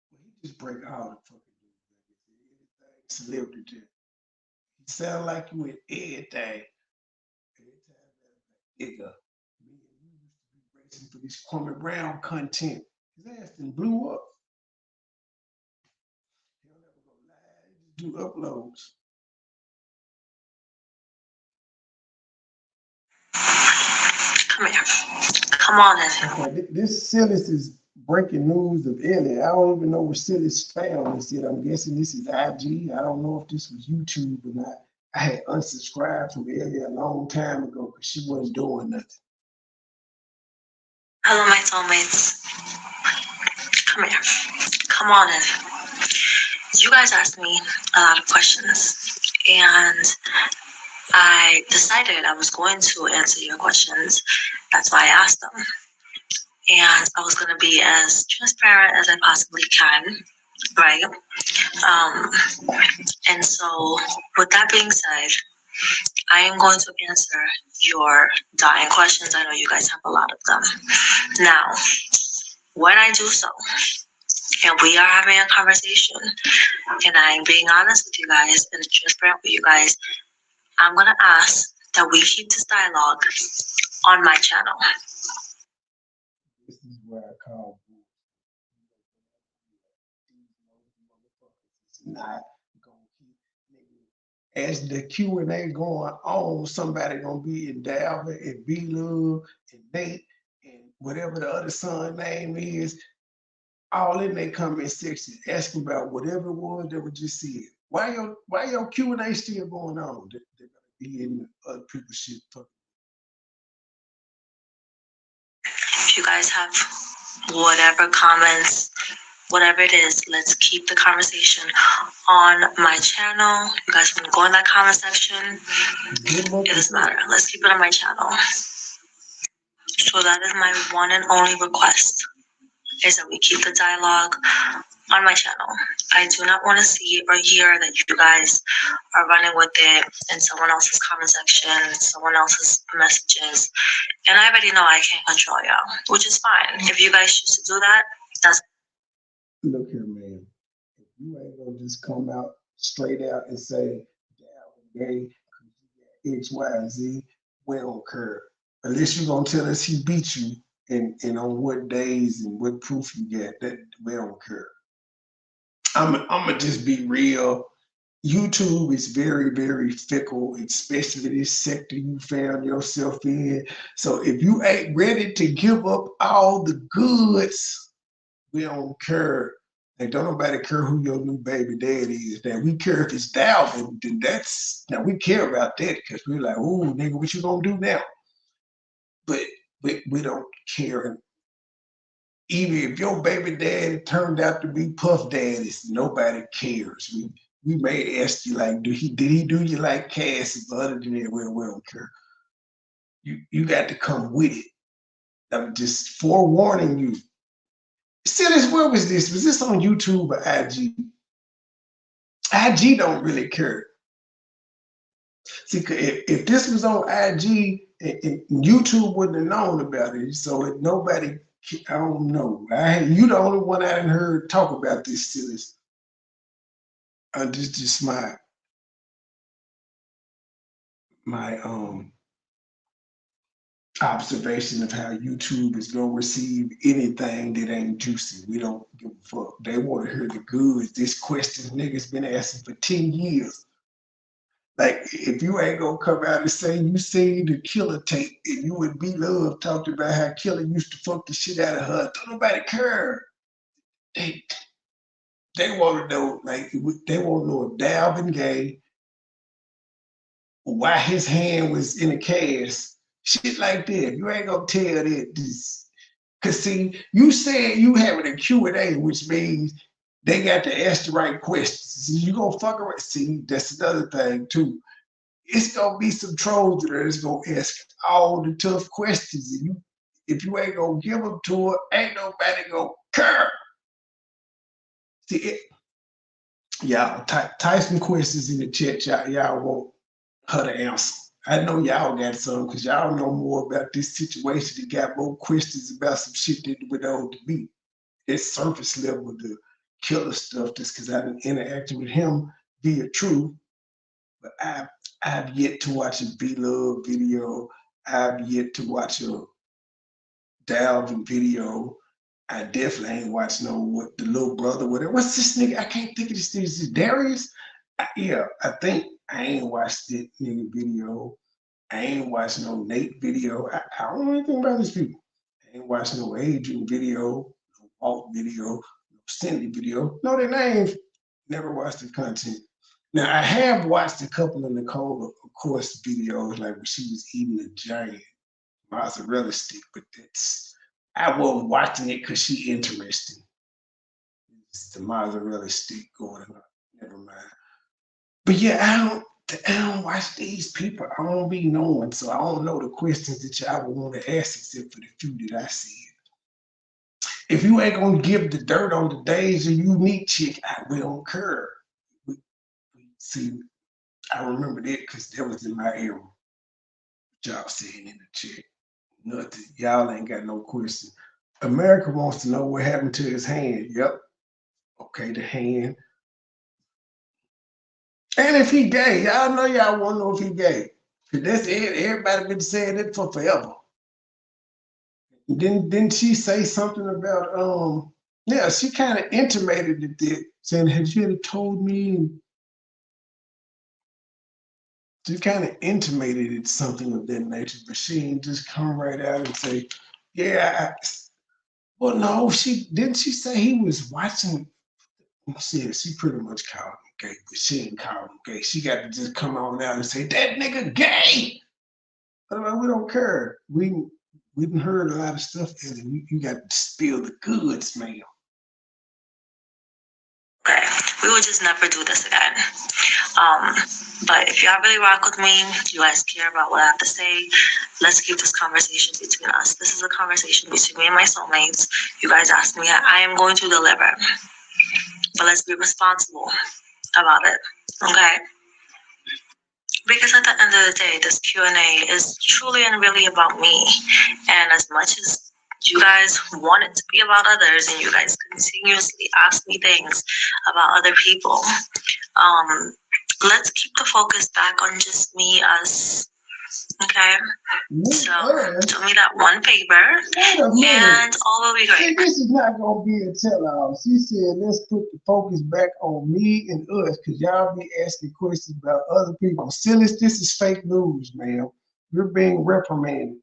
He just break all the fucking celebrity. He sound like you in everything. Nigga, me and you used to be racing for this Kwame Brown content. His ass done blew up. He'll never go live. He just do uploads. Come here. Come on in. Okay, this Silas is breaking news of Ellie. I don't even know where Silas found this yet. I'm guessing this is IG. I don't know if this was YouTube or not. I had unsubscribed from Ellie a long time ago because she wasn't doing nothing. Hello, my soulmates. Come here. Come on in. You guys asked me a lot of questions, and I decided I was going to answer your questions. That's why I asked them. And I was going to be as transparent as I possibly can, right? And so, with that being said, I am going to answer your dying questions. I know you guys have a lot of them. Now, when I do so, and we are having a conversation, and I'm being honest with you guys and transparent with you guys, I'm going to ask that we keep this dialogue on my channel. This is where I call it's not going to keep. As the Q&A going on, somebody going to be in Dalvin and B-Love and Nate and whatever the other son name is, all in their comment section asking about whatever it was that was just said. Why your Q&A still going on? They're going to be in other people's shit. If you guys have whatever comments, whatever it is, let's keep the conversation on my channel. You guys want to go in that comment section? It doesn't matter. Let's keep it on my channel. So that is my one and only request, is that we keep the dialogue on my channel. I do not want to see or hear that you guys are running with it in someone else's comment section, someone else's messages. And I already know I can't control y'all, which is fine. If you guys choose to do that, that's... Look here, man. If you ain't gonna just come out straight out and say, yeah, gay, X, Y, and Z, we don't care. Unless you're gonna tell us he beat you and on what days and what proof you got, that we don't care. I'm gonna just be real. YouTube is very, very fickle, especially this sector you found yourself in. So if you ain't ready to give up all the goods, we don't care. And don't nobody care who your new baby daddy is. Now we care if it's Dalvin, then now we care about that because we're like, ooh, nigga, what you gonna do now? But we don't care. Even if your baby daddy turned out to be Puff Daddy's, nobody cares. We may ask you like, did he do you like Cassie? But other than that, we don't care. You got to come with it. I'm just forewarning you. Silas, where was this? Was this on YouTube or IG? IG don't really care. See, if this was on IG, and YouTube wouldn't have known about it. So nobody, I don't know. You the only one I didn't heard talk about this, Silas. Just my observation of how YouTube is gonna receive anything that ain't juicy. We don't give a fuck. They want to hear the goods. This question niggas been asking for 10 years. Like, if you ain't gonna come out and say you seen the Killer tape and you and B-Love talked about how Killer used to fuck the shit out of her, don't nobody care. They want to know, like, they want to know if Dalvin gay, why his hand was in a cast, shit like that. You ain't gonna tell that this. Cause see, you said you having a Q&A, which means they got to ask the right questions. You gonna fuck around. See, that's another thing too. It's gonna be some trolls that are just gonna ask all the tough questions. And if you ain't gonna give them to her, ain't nobody gonna care. See, y'all type some questions in the chat. Y'all want her to answer. I know y'all got some because y'all know more about this situation. You got more questions about some shit that went on to me. It's surface level, the Killer stuff, just because I've been interacting with him via Truth. But I've yet to watch a B-Love video. I've yet to watch a Dalvin video. I definitely ain't watched the little brother, whatever. What's this nigga? I can't think of this nigga. Is it Darius? Yeah, I think I ain't watched that nigga video. I ain't watched no Nate video. I don't know anything about these people. I ain't watched no Adrian video, no Walt video, no Cindy video. Know their names. Never watched the content. Now, I have watched a couple of Nicole, of course, videos, like when she was eating a giant mozzarella stick, but I wasn't watching it because she interesting. It's the mozzarella stick going on. Never mind. But yeah, I don't watch these people. I don't be knowing, so I don't know the questions that y'all would want to ask except for the few that I see. If you ain't gonna give the dirt on the days of unique chick, we don't care. See, I remember that because that was in my era. Y'all saying in the chat. Nothing. Y'all ain't got no question. America wants to know what happened to his hand. Yep. Okay, the hand. And if he gay, y'all know y'all want to know if he gay. Cause that's it. Everybody been saying it for forever. Didn't she say something about yeah, she kind of intimated it, saying, had you ever told me? She kind of intimated it something of that nature, but she ain't just come right out and say, yeah. Well, no, she say he was watching. She pretty much called me gay, but she ain't call him gay. She got to just come on out and say, that nigga gay. But like, we don't care. We done heard a lot of stuff, and you got to spill the goods, man. Okay, we will just never do this again. But if y'all really rock with me, you guys care about what I have to say, let's keep this conversation between us. This is a conversation between me and my soulmates. You guys asked me, I am going to deliver. But let's be responsible about it, okay? Because at the end of the day, this Q&A is truly and really about me. And as much as you guys want it to be about others and you guys continuously ask me things about other people, let's keep the focus back on just me, us, okay? So, tell me that one paper and all will be great. See, this is not going to be a tell-all. She said, let's put the focus back on me and us, because y'all be asking questions about other people. Sillis, this is fake news, man. You're being reprimanded.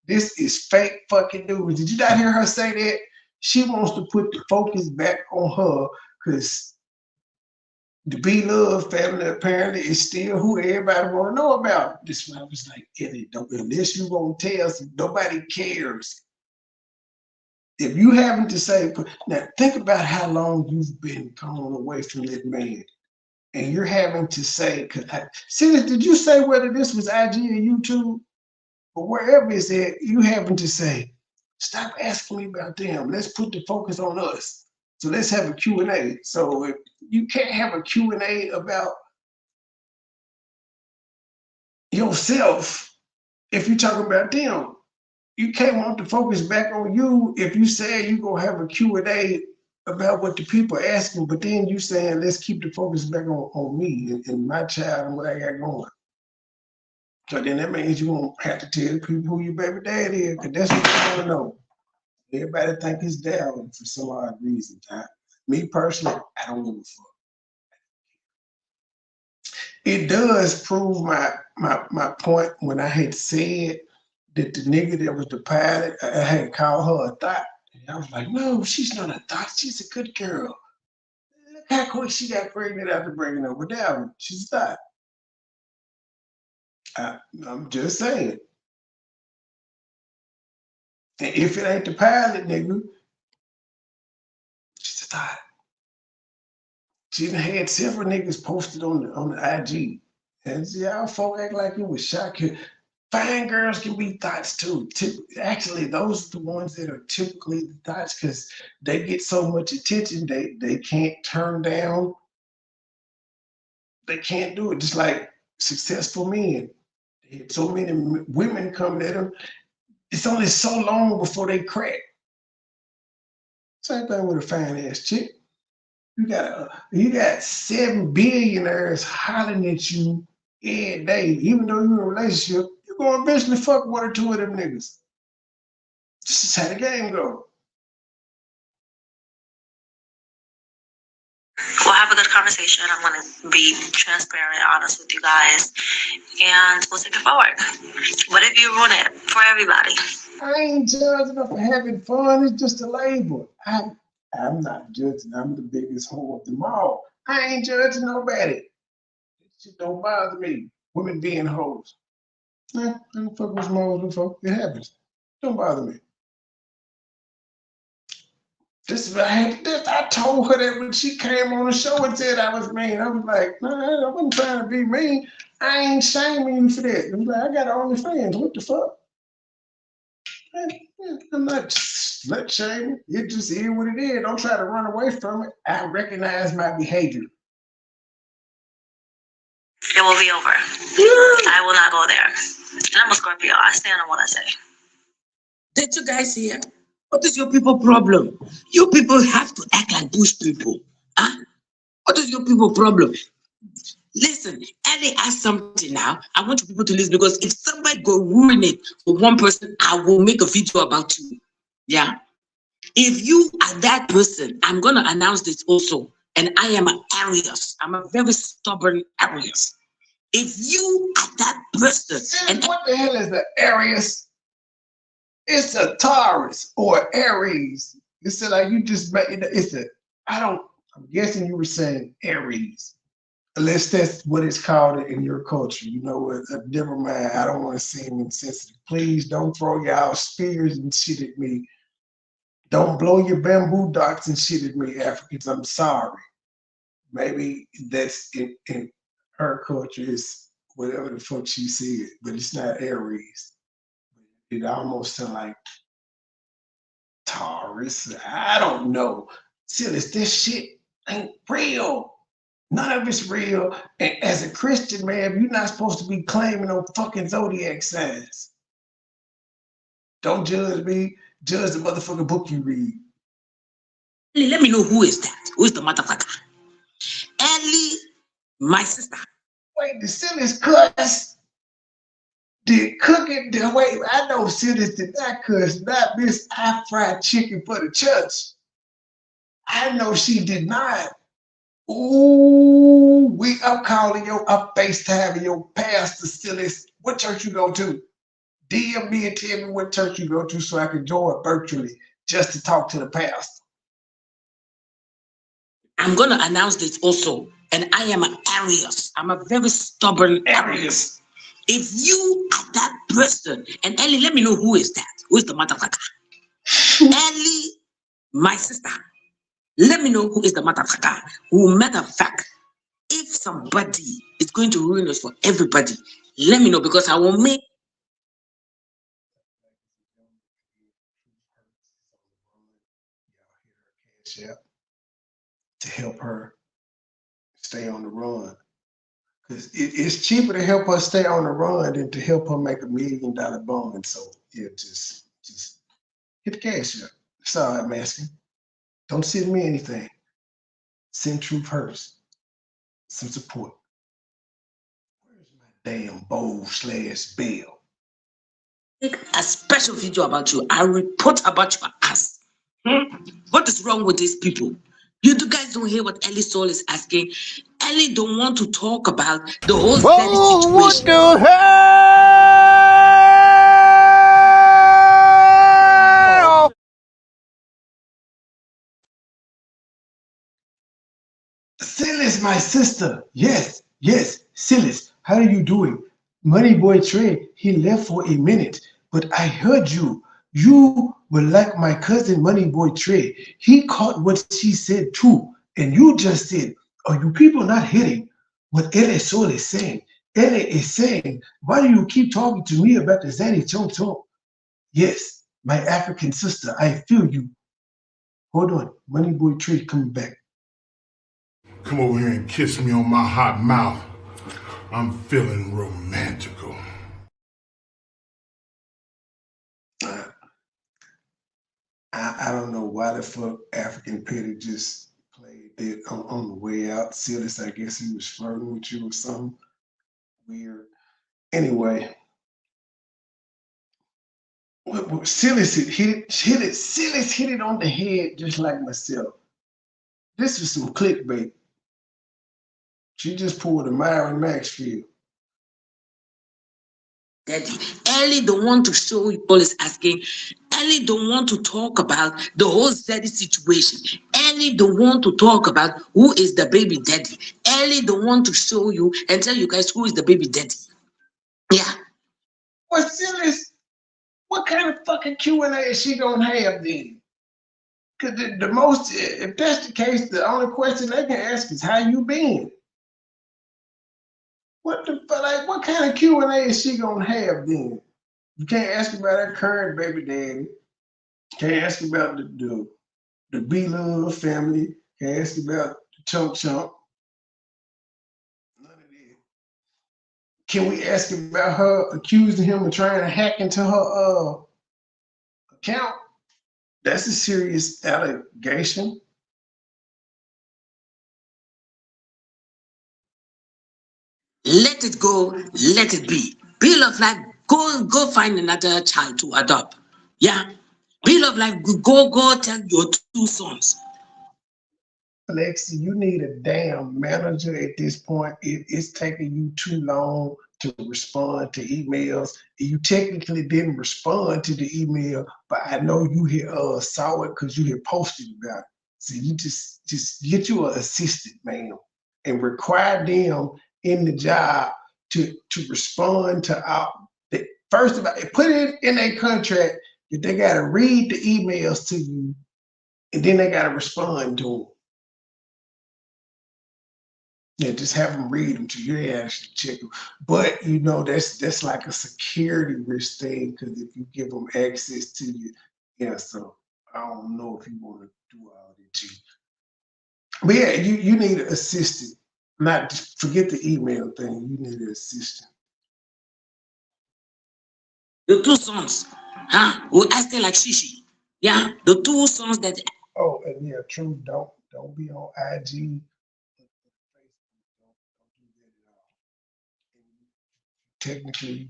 This is fake fucking news. Did you not hear her say that? She wants to put the focus back on her, because the Be Love family apparently is still who everybody want to know about. This one I was like, unless you gonna tell us, nobody cares. If you having to say, now think about how long you've been gone away from that man, and you're having to say, see, did you say whether this was IG or YouTube or wherever it's at? You having to say, stop asking me about them. Let's put the focus on us. So let's have a Q&A. So if you can't have a Q&A about yourself, if you're talking about them, you can't want to focus back on you if you say you're going to have a Q&A about what the people are asking, but then you saying, let's keep the focus back on me and my child and what I got going. So then that means you're going to have to tell people who your baby dad is, because that's what you want to know. Everybody think it's down for some odd reason. Me personally, I don't give a fuck. It does prove my point when I had said that the nigga that was the pilot, I had called her a thought. And I was like, no, she's not a thought. She's a good girl. Look how quick she got pregnant after breaking up with that one. She's a thought. I'm just saying. And if it ain't the pilot, nigga, she's a thought. She done had several niggas posted on the IG. And y'all folk act like it was shock. Fine girls can be thoughts too. Actually, those are the ones that are typically the thoughts, because they get so much attention, they can't turn down. They can't do it. Just like successful men. They had so many women coming at them. It's only so long before they crack. Same thing with a fine ass chick. You got 7 billionaires hollering at you every day. Even though you're in a relationship, you're gonna eventually fuck 1 or 2 of them niggas. This is how the game goes. We'll have a good conversation. I'm going to be transparent and honest with you guys, and we'll take it forward. What if you ruin it for everybody? I ain't judging her for having fun. It's just a label. I'm not judging. I'm the biggest whore of them all. I ain't judging nobody. That shit don't bother me. Women being hoes. I don't fuck with some hoes before. It happens. Don't bother me. I told her that when she came on the show and said I was mean. I was like, nah, I wasn't trying to be mean. I ain't shaming you for that. I'm like, I got OnlyFans. What the fuck? I'm not slut shaming. It just is what it is. Don't try to run away from it. I recognize my behavior. It will be over. I will not go there. And I'm a Scorpio. I stand on what I say. Did you guys hear? What is your people problem? You people have to act like bush people. Huh? What is your people problem? Listen, Ellie asked something now. I want you people to listen, because if somebody go ruin it for one person, I will make a video about you. Yeah. If you are that person, I'm going to announce this also. And I am an Aries. I'm a very stubborn Aries. If you are that person. And what the hell is the Aries? It's a Taurus or Aries. It's like you just, I'm I'm guessing you were saying Aries. Unless that's what it's called in your culture. You know what? Never mind. I don't want to seem insensitive. Please don't throw y'all spears and shit at me. Don't blow your bamboo darts and shit at me, Africans. I'm sorry. Maybe that's in her culture is whatever the fuck she said, but it's not Aries. It almost sounds like Taurus. I don't know. Still, this shit ain't real. None of it's real. And as a Christian, man, you're not supposed to be claiming no fucking zodiac signs. Don't judge me. Judge the motherfucking book you read. Let me know who is that. Who is the motherfucker? Ellie, my sister. Wait, the silliest cuss did cooking. Wait, I know silliest did not cuss. Not Miss I fried chicken for the church. I know she did not. Ooh, I'm calling your up FaceTime your pastor silliest. What church you go to? DM me and tell me what church you go to so I can join virtually just to talk to the pastor. I'm going to announce this also. And I am an Aries. I'm a very stubborn Aries. If you are that person, and Ellie, let me know who is that. Who is the motherfucker? Ellie, my sister. Let me know who is the motherfucker. Who, matter of fact, if somebody is going to ruin us for everybody, let me know because I will make. To help her stay on the run. Because it's cheaper to help her stay on the run than to help her make $1 million bond. So yeah, just hit the cash up. That's all I'm asking. Don't send me anything. Send Truth Hurts some support. Where's my damn bowl/bell? Make a special video about you. I report about your ass. What is wrong with these people? You guys don't hear what Ellie Soul is asking. Ellie don't want to talk about the whole situation. What the hell? Silas, my sister. Yes, Silas. How are you doing? MoneyBoy Trey, he left for a minute, but I heard you. You were like my cousin MoneyBoy Trey. He caught what she said too. And you just said, are you people not hitting what Ellie Soul is saying? Ellie is saying, why do you keep talking to me about the Zanny Chong Chong? Yes, my African sister, I feel you. Hold on, MoneyBoy Trey coming back. Come over here and kiss me on my hot mouth. I'm feeling romantical. I don't know why the fuck African Petty just played it on the way out. Silas, I guess he was flirting with you or something weird. Anyway, Silas hit it on the head just like myself. This is some clickbait. She just pulled a Myron Maxfield. Daddy, Ellie don't want to show you all is asking. Ellie don't want to talk about the whole Zeddy situation. Ellie don't want to talk about who is the baby daddy. Ellie don't want to show you and tell you guys who is the baby daddy. Yeah. Well, Silas, what kind of fucking Q&A is she gonna have then? Because the most, if that's the case, the only question they can ask is how you been? What the fuck, like, what kind of Q&A is she gonna have then? You can't ask about her current baby daddy. Can't ask about the B-Love family. Can't ask about the Chunk Chunk. None of that. Can we ask about her accusing him of trying to hack into her account? That's a serious allegation. Let it go, let it be. Bill of Life, go find another child to adopt. Yeah. Bill of Life, go tell your 2 sons. Alexi, you need a damn manager at this point. It's taking you too long to respond to emails. You technically didn't respond to the email, but I know you had saw it because you had posted about it. So you just get you an assistant, man, and require them in the job to respond to first of all, put it in a contract that they got to read the emails to you, and then they got to respond to them. Yeah, just have them read them to you and actually check them. But you know, that's like a security risk thing, because if you give them access to you, yeah. So I don't know if you want to do all that to you. But yeah, you need an assistant. Not forget the email thing. You need an assistant. The two sons, who acting like shishi. Yeah, the two sons that. Oh, and yeah, true. Don't be on IG. Technically,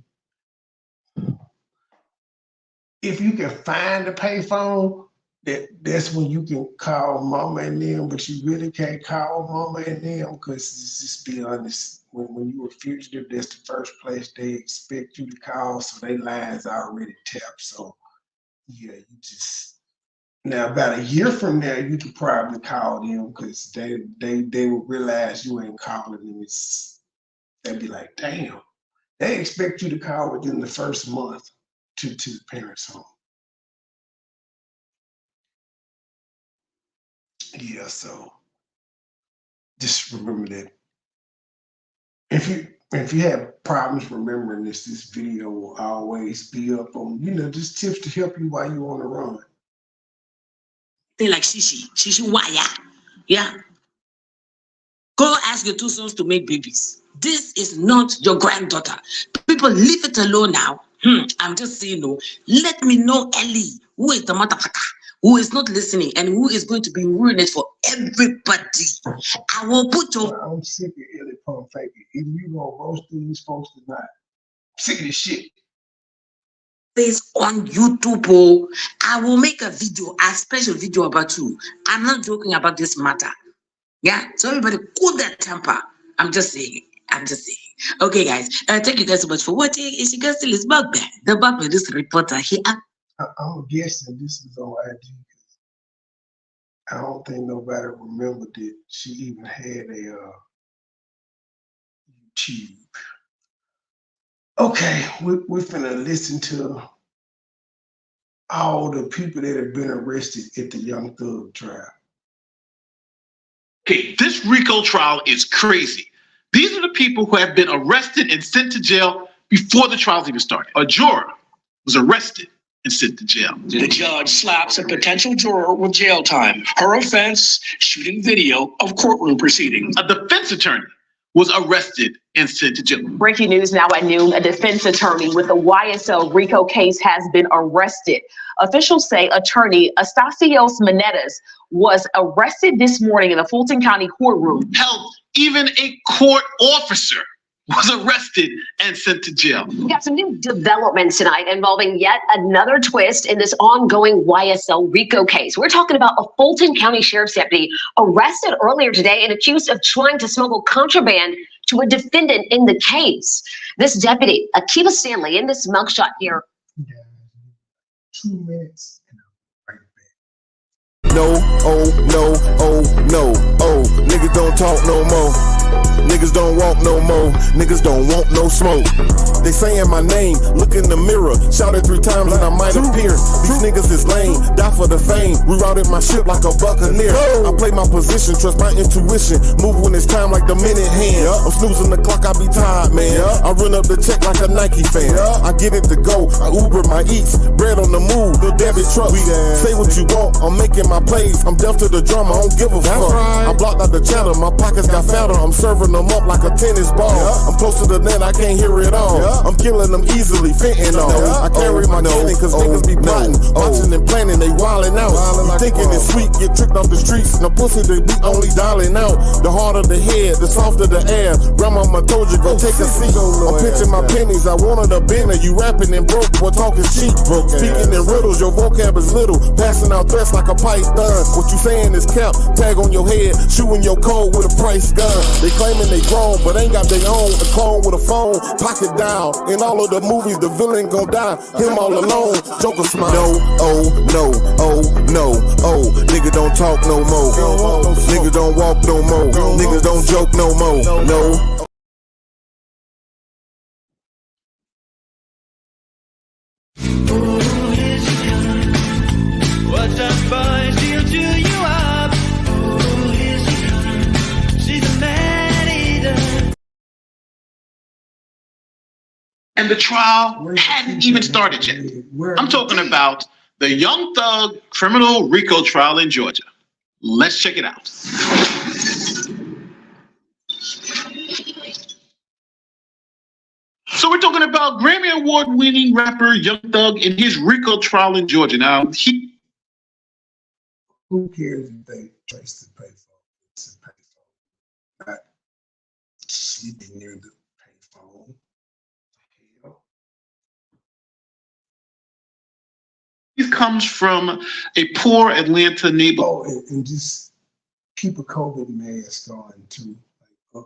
if you can find a payphone, that's when you can call mama and them, but you really can't call mama and them, because just be honest, when you're a fugitive, that's the first place they expect you to call, so their line's already tapped. So yeah, you just, now about a year from now, you could probably call them, because they will realize you ain't calling them. They'd be like, damn. They expect you to call within the first month to the parents' home. Yeah, so just remember that. If you have problems remembering this video will always be up on, just tips to help you while you're on the run. They like shishi wire. Yeah. Go ask your two sons to make babies. This is not your granddaughter. People, leave it alone now. I'm just saying, no. Let me know early who is the motherfucker, who is not listening, and who is going to be ruining it for everybody. I will put your. I'm sick of Ellie Pump faking. If you gonna roast these folks tonight, I'm sick of this shit. This on YouTube. Oh, I will make a special video about you. I'm not joking about this matter. Yeah, so everybody cool their temper. I'm just saying. Okay, guys. Thank you guys so much for watching. Is you guys still is back there? The back with this reporter here. I'm guessing this is on IG. I don't think nobody remembered that she even had a YouTube. Okay, we're finna listen to all the people that have been arrested at the Young Thug trial. Okay, this RICO trial is crazy. These are the people who have been arrested and sent to jail before the trials even started. A juror was arrested and sent to jail. The judge slaps a potential juror with jail time. Her offense, shooting video of courtroom proceedings. A defense attorney was arrested and sent to jail. Breaking news now at noon. A defense attorney with the YSL RICO case has been arrested. Officials say attorney Astasios Menetas was arrested this morning in the Fulton County courtroom. Hell, even a court officer was arrested and sent to jail. We got some new developments tonight involving yet another twist in this ongoing YSL RICO case. We're talking about a Fulton County Sheriff's deputy arrested earlier today and accused of trying to smuggle contraband to a defendant in the case. This deputy, Akiva Stanley, in this mugshot here. 2 minutes. No, niggas don't talk no more. Niggas don't walk no more. Niggas don't want no smoke. They saying my name, look in the mirror, shout it 3 times and I might appear. These niggas is lame, die for the fame. Rerouted my ship like a buccaneer. I play my position, trust my intuition. Move when it's time like the minute hand. I'm snoozing the clock, I be tired, man. I run up the check like a Nike fan. I get it to go, I Uber my eats. Bread on the move, the debit truck. Say what you want, I'm making my plays. I'm deaf to the drama, I don't give a fuck. I blocked out the chatter, my pockets got fatter. I'm serving them up like a tennis ball. I'm close to the net, I can't hear it all. I'm killing them easily, fentanyl. I carry my cannon cause niggas be plotting. Watching and planning, they wildin' out. You thinking it's sweet, get tricked off the streets. No pussy, they be only dialing out. The harder the head, the softer the air. Grandmama told you, go take a seat. I'm pitching my pennies, I wanted a bender. You rapping and broke, boy talking cheap. Speaking in riddles, your vocab is little. Passing out threats like a python. What you saying is cap, tag on your head. Shooting your code with a price gun. They claiming they they grown, but ain't got their own. A clone with a phone, pocket down. In all of the movies, the villain gon' die. Him all alone, Joker smile. No, oh, no, oh, no, oh. Nigga don't talk no more. Niggas don't walk no more. Niggas don't joke no more. No. Watch out, boys, she'll chew you up. Oh, here she comes. She's a man eater. And the trial hadn't even started yet. I'm talking about the Young Thug criminal RICO trial in Georgia. Let's check it out. So we're talking about Grammy Award-winning rapper Young Thug in his RICO trial in Georgia. Now, who cares if they trace the payphone? It's a payphone, not sleeping near the payphone. he comes from a poor Atlanta neighborhood. Oh, and just keep a COVID mask on too, like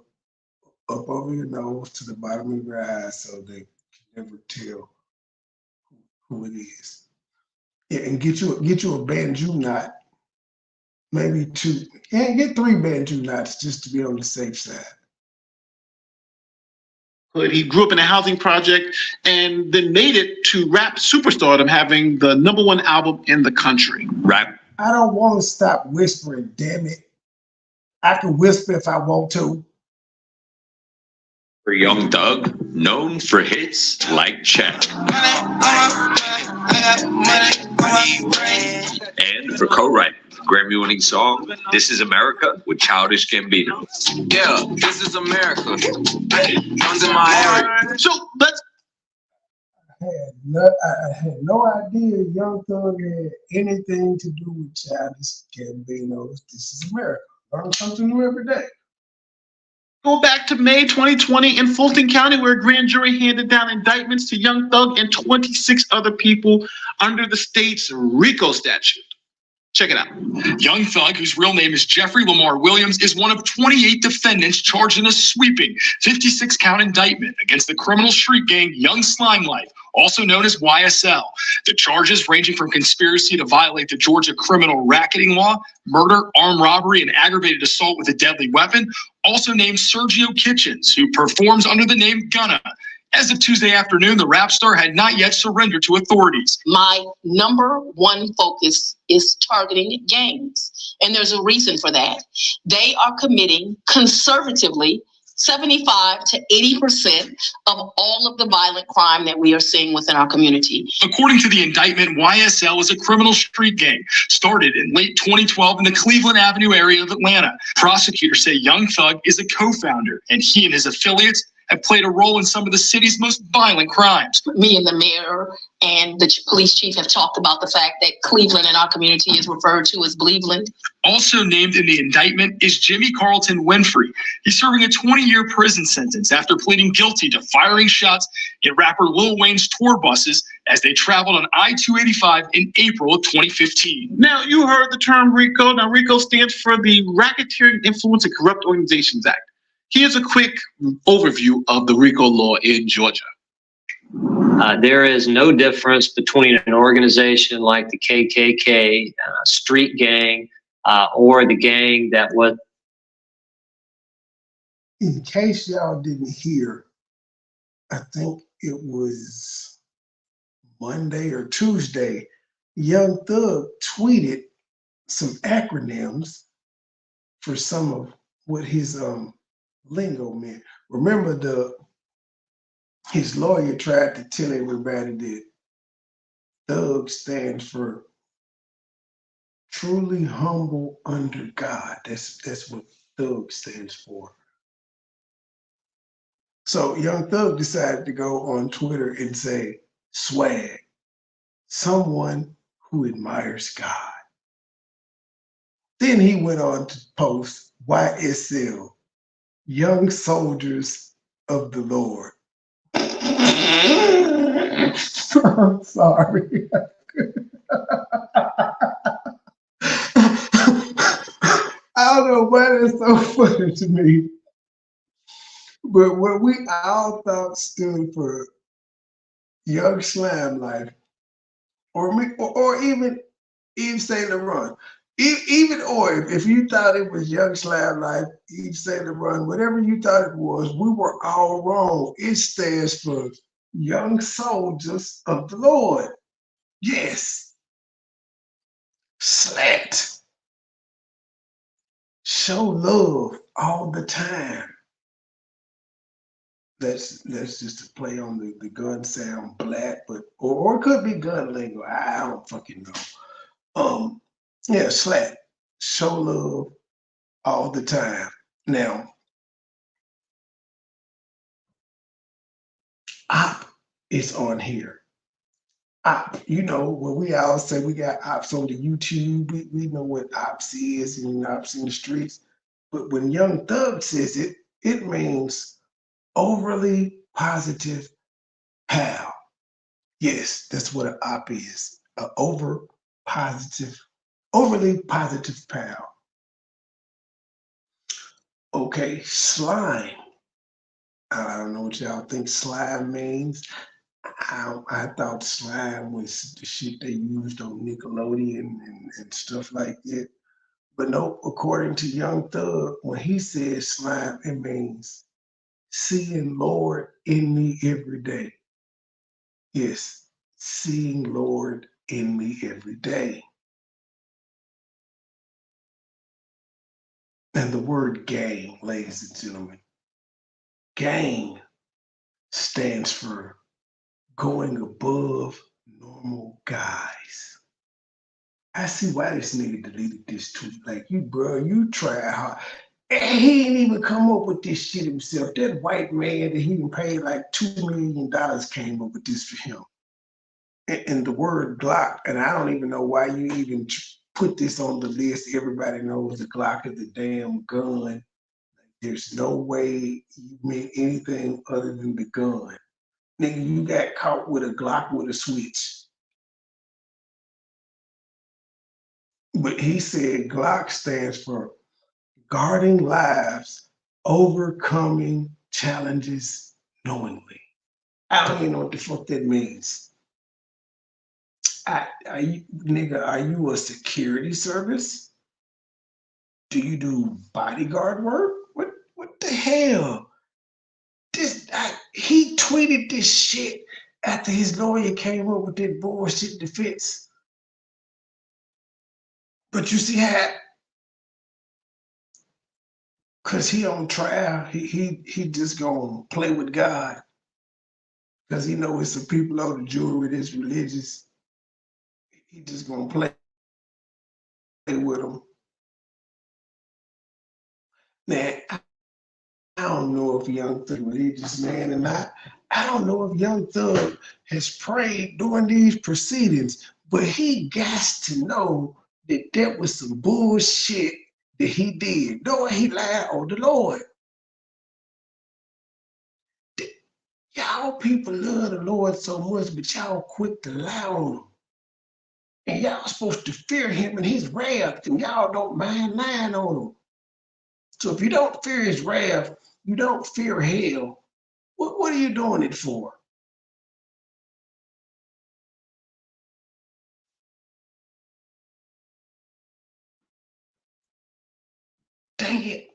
up over your nose to the bottom of your eyes, so they can never tell who it is. Yeah, and get you a banjo knot. Maybe 2, and get 3 banjo knots just to be on the safe side. He grew up in a housing project and then made it to rap superstardom, having the #1 album in the country. Rap. I don't want to stop whispering, damn it. I can whisper if I want to. For Young Thug, known for hits like Chet. And for co-writing Grammy-winning song, This Is America with Childish Gambino. Yeah, this is America. Guns in my area. So let's. I had no idea Young Thug had anything to do with Childish Gambino's This Is America. Learn something new every day. Go back to May 2020 in Fulton County, where a grand jury handed down indictments to Young Thug and 26 other people under the state's RICO statute. Check it out. Young Thug, whose real name is Jeffrey Lamar Williams, is one of 28 defendants charged in a sweeping 56-count indictment against the criminal street gang Young Slime Life, also known as YSL. The charges, ranging from conspiracy to violate the Georgia criminal racketing law, murder, armed robbery, and aggravated assault with a deadly weapon, also named Sergio Kitchens, who performs under the name Gunna. As of Tuesday afternoon, the rap star had not yet surrendered to authorities. My #1 focus is targeting gangs, and there's a reason for that. They are committing conservatively 75 to 80% of all of the violent crime that we are seeing within our community. According to the indictment, YSL is a criminal street gang started in late 2012 in the Cleveland Avenue area of Atlanta. Prosecutors say Young Thug is a co-founder, and he and his affiliates have played a role in some of the city's most violent crimes. Me and the mayor and the police chief have talked about the fact that Cleveland in our community is referred to as Bleveland. Also named in the indictment is Jimmy Carlton Winfrey. He's serving a 20-year prison sentence after pleading guilty to firing shots in rapper Lil Wayne's tour buses as they traveled on I-285 in April of 2015. Now, you heard the term RICO. Now, RICO stands for the Racketeering Influence and Corrupt Organizations Act. Here's a quick overview of the RICO law in Georgia. There is no difference between an organization like the KKK, street gang, or the gang that was. In case y'all didn't hear, I think it was Monday or Tuesday, Young Thug tweeted some acronyms for some of what his lingo meant. Remember, his lawyer tried to tell everybody that Thug stands for truly humble under God. That's what Thug stands for. So Young Thug decided to go on Twitter and say, swag, someone who admires God. Then he went on to post YSL, Young Soldiers of the Lord. I'm sorry. I don't know why that's so funny to me. But what we all thought stood for Young Slime Life, or even Yves Saint Laurent. Even or if you thought it was Young Slime Life, Yves Saint Laurent, whatever you thought it was, we were all wrong. It stands for Young Soldiers of the Lord. Yes. Slat. Show love all the time. That's just a play on the gun sound black, but or it could be gun lingo. I don't fucking know. Yeah, slat. Show love all the time. Now, op is on here. Op, you know, when we all say we got ops on the YouTube, we know what ops is and ops in the streets. But when Young Thug says it, it means overly positive pal. Yes, that's what an op is. An overly positive pal. Okay, slime. I don't know what y'all think slime means. I thought slime was the shit they used on Nickelodeon and stuff like that. But no, according to Young Thug, when he says slime, it means seeing Lord in me every day. Yes, seeing Lord in me every day. And the word gang, ladies and gentlemen, gang stands for going above normal guys. I see why this nigga deleted this tweet. Like, you, bro, you try hard. And he ain't even come up with this shit himself. That white man that he paid like $2 million came up with this for him. And the word Glock, and I don't even know why you even put this on the list. Everybody knows the Glock is the damn gun. There's no way you meant anything other than the gun. Nigga, you got caught with a Glock with a switch. But he said Glock stands for guarding lives, overcoming challenges knowingly. I don't even know what the fuck that means. Are you a security service? Do you do bodyguard work? What the hell? He tweeted this shit after his lawyer came up with that bullshit defense. But you see how, cause he on trial, he just gonna play with God. Cause he know it's some people on the jury that's religious. He just gonna play with them. Now, I don't know if Young Thug is religious man or not. I don't know if Young Thug has prayed during these proceedings, but he got to know that there was some bullshit that he did. Knowing he lied on the Lord. Y'all people love the Lord so much, but y'all quick to lie on him. And y'all supposed to fear him and his wrath, and y'all don't mind lying on him. So if you don't fear his wrath, you don't fear hell, what are you doing it for? Dang it.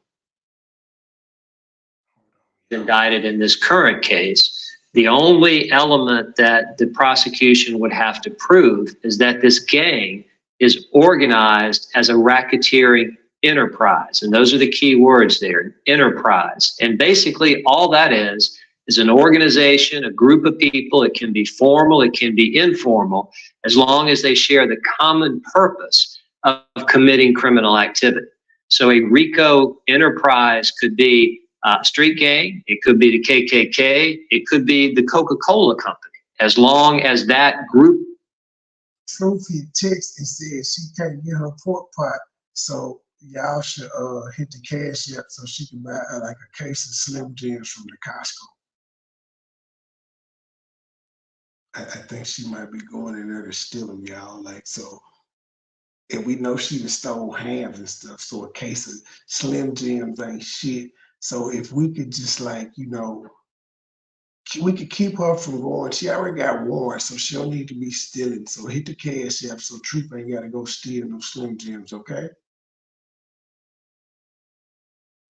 Indicted in this current case, the only element that the prosecution would have to prove is that this gang is organized as a racketeering enterprise. And those are the key words there, enterprise. And basically all that is an organization, a group of people. It can be formal, it can be informal, as long as they share the common purpose of committing criminal activity. So a RICO enterprise could be street gang, it could be the KKK, it could be the Coca-Cola company, as long as that group. Truthie texted and said she can't get her pork pot, so y'all should hit the cash app so she can buy like a case of Slim Jims from the Costco. I think she might be going in there to steal them, y'all. Like, so, and we know she stole hams and stuff, so a case of Slim Jims ain't shit. So if we could just like, you know, we could keep her from going. She already got warrants, so she don't need to be stealing. So hit the cash app so Truth ain't got to go steal no Slim Jims, okay?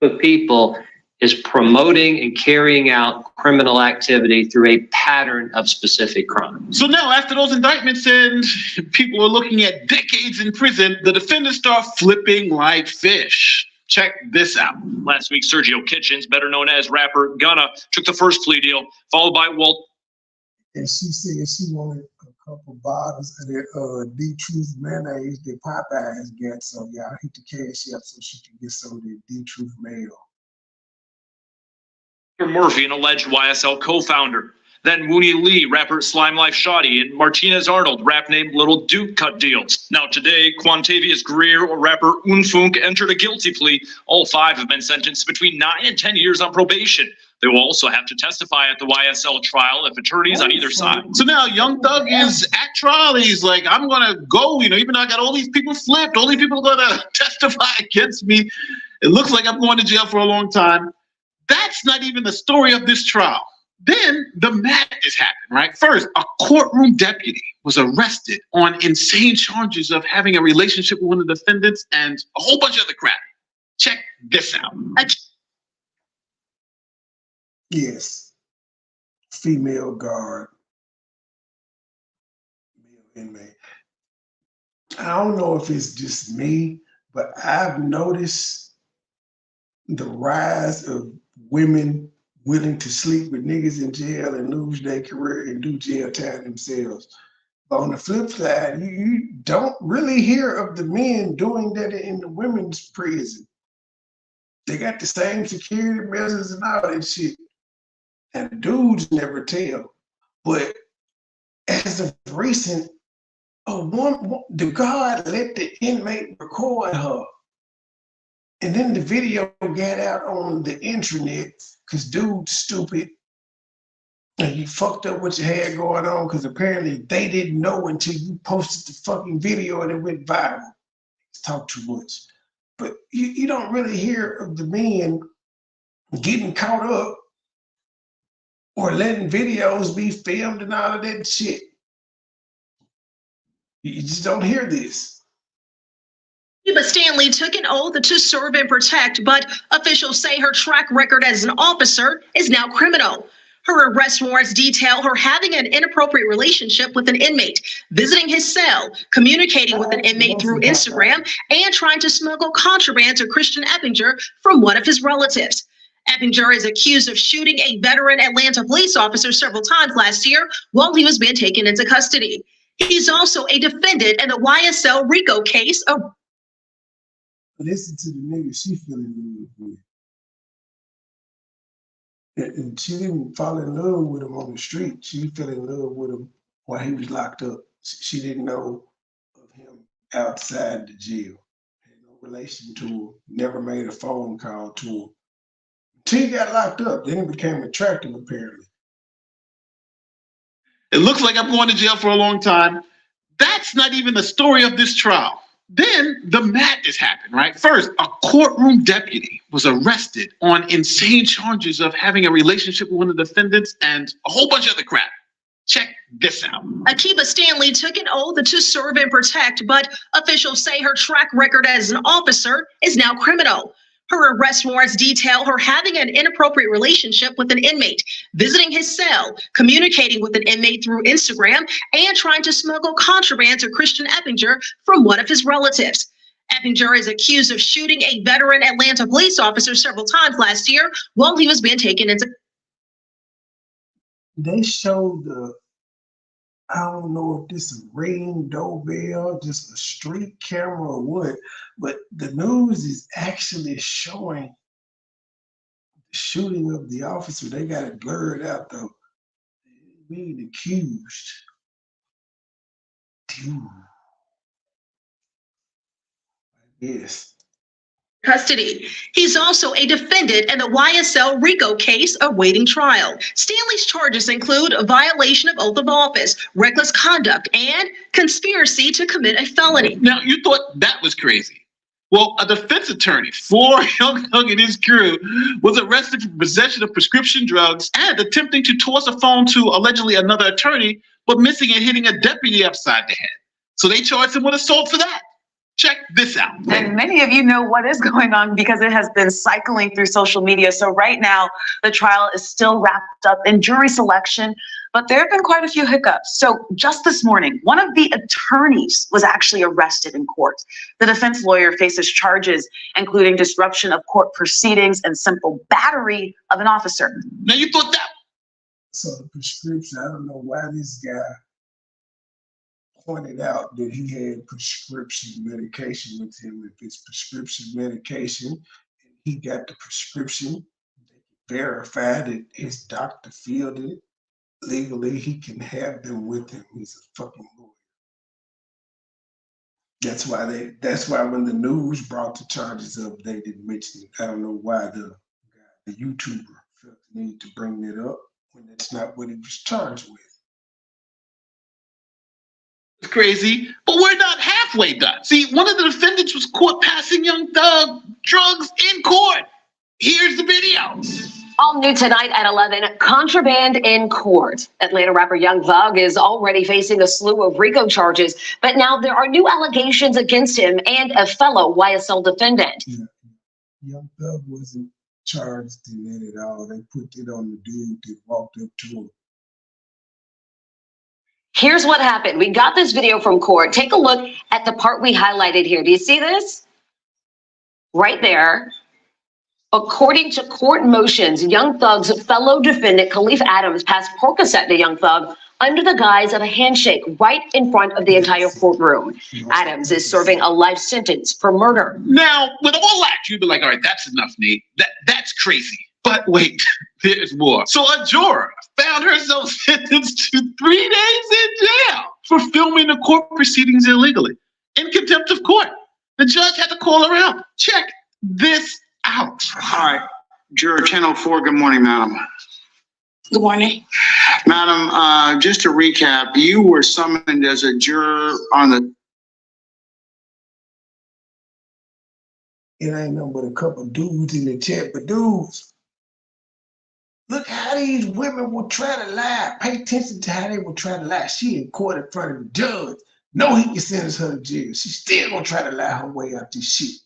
Of people is promoting and carrying out criminal activity through a pattern of specific crime. So now, after those indictments and people are looking at decades in prison, the defendants start flipping like fish. Check this out. Last week, Sergio Kitchens, better known as rapper Gunna, took the first plea deal, followed by Walt. And she said she wanted a couple bottles of that D-Truth mayonnaise that Popeyes got. So y'all hit the cash app so she can get some of the D-Truth mayo. Murphy, an alleged YSL co-founder. Then Wooney Lee, rapper Slime Life Shoddy, and Martinez Arnold, rap name Little Duke, cut deals. Now today, Quantavious Greer or rapper Unfunk entered a guilty plea. All five have been sentenced between 9 and 10 years on probation. They will also have to testify at the YSL trial if attorneys on either side. So now Young Thug is at trial. He's like, I'm going to go, even though I got all these people flipped, all these people are going to testify against me. It looks like I'm going to jail for a long time. That's not even the story of this trial. Then the madness happened, right? First, a courtroom deputy was arrested on insane charges of having a relationship with one of the defendants and a whole bunch of other crap. Check this out. Yes. Female guard. Male inmate. I don't know if it's just me, but I've noticed the rise of women willing to sleep with niggas in jail and lose their career and do jail time themselves. But on the flip side, you don't really hear of the men doing that in the women's prison. They got the same security measures and all that shit. And the dudes never tell. But as of recent, the guard let the inmate record her. And then the video got out on the intranet because dude's stupid. And you fucked up what you had going on because apparently they didn't know until you posted the fucking video and it went viral. Talk too much. But you don't really hear of the men getting caught up or letting videos be filmed and all of that shit. You just don't hear this. But Stanley took an oath to serve and protect, but officials say her track record as an officer is now criminal. Her arrest warrants detail her having an inappropriate relationship with an inmate, visiting his cell, communicating with an inmate through Instagram, and trying to smuggle contraband to Christian Eppinger from one of his relatives. Eppinger is accused of shooting a veteran Atlanta police officer several times last year while he was being taken into custody. He's also a defendant in the YSL RICO case. Listen to the nigga she fell in love with. And she didn't fall in love with him on the street. She fell in love with him while he was locked up. She didn't know of him outside the jail. Had no relation to him, never made a phone call to him. Until he got locked up, then he became attractive apparently. It looks like I'm going to jail for a long time. That's not even the story of this trial. Then the madness happened, right? First, a courtroom deputy was arrested on insane charges of having a relationship with one of the defendants and a whole bunch of other crap. Check this out. Akiba Stanley took an oath to serve and protect, but officials say her track record as an officer is now criminal. Her arrest warrants detail her having an inappropriate relationship with an inmate, visiting his cell, communicating with an inmate through Instagram, and trying to smuggle contraband to Christian Eppinger from one of his relatives. Eppinger is accused of shooting a veteran Atlanta police officer several times last year while he was being taken into. They showed I don't know if this is a Ring doorbell, just a street camera or what, but the news is actually showing the shooting of the officer. They got it blurred out though. Being accused. Dude. Yes. Custody. He's also a defendant in the YSL RICO case awaiting trial. Stanley's charges include a violation of oath of office, reckless conduct, and conspiracy to commit a felony. Now, you thought that was crazy. Well, a defense attorney for Young Thug and his crew was arrested for possession of prescription drugs and attempting to toss a phone to allegedly another attorney, but missing and hitting a deputy upside the head. So they charged him with assault for that. Check this out. And many of you know what is going on because it has been cycling through social media. So right now, the trial is still wrapped up in jury selection, but there have been quite a few hiccups. So just this morning, one of the attorneys was actually arrested in court. The defense lawyer faces charges, including disruption of court proceedings and simple battery of an officer. Now you thought that. So the prescription, I don't know why this guy pointed out that he had prescription medication with him. If it's prescription medication, and he got the prescription, they verify that his doctor filled it legally, he can have them with him. He's a fucking lawyer. That's why when the news brought the charges up, they didn't mention it. I don't know why the YouTuber felt the need to bring it up when that's not what he was charged with. It's crazy, but we're not halfway done. See, one of the defendants was caught passing Young Thug drugs in court. Here's the video. All new tonight at 11, contraband in court. Atlanta rapper Young Thug is already facing a slew of RICO charges, but now there are new allegations against him and a fellow YSL defendant. Yeah. Young Thug wasn't charged in that at all. They put it on the dude that walked up to him. Here's what happened. We got this video from court. Take a look at the part we highlighted here. Do you see this? Right there. According to court motions, Young Thug's fellow defendant, Khalif Adams, passed Percocet to Young Thug under the guise of a handshake right in front of the entire courtroom. Adams is serving a life sentence for murder. Now, with all that, you'd be like, all right, that's enough, Nate. That's crazy. But wait, there's more. So a juror found herself sentenced to 3 days in jail for filming the court proceedings illegally in contempt of court. The judge had to call her out. Check this out. All right, juror 1004, good morning, madam. Good morning. Madam, just to recap, you were summoned as a juror on the... It ain't nothing but a couple dudes in the chat, but dudes, look how these women will try to lie. Pay attention to how they will try to lie. She in court in front of the judge. No, he can sentence her to jail. She's still gonna try to lie her way out this shit.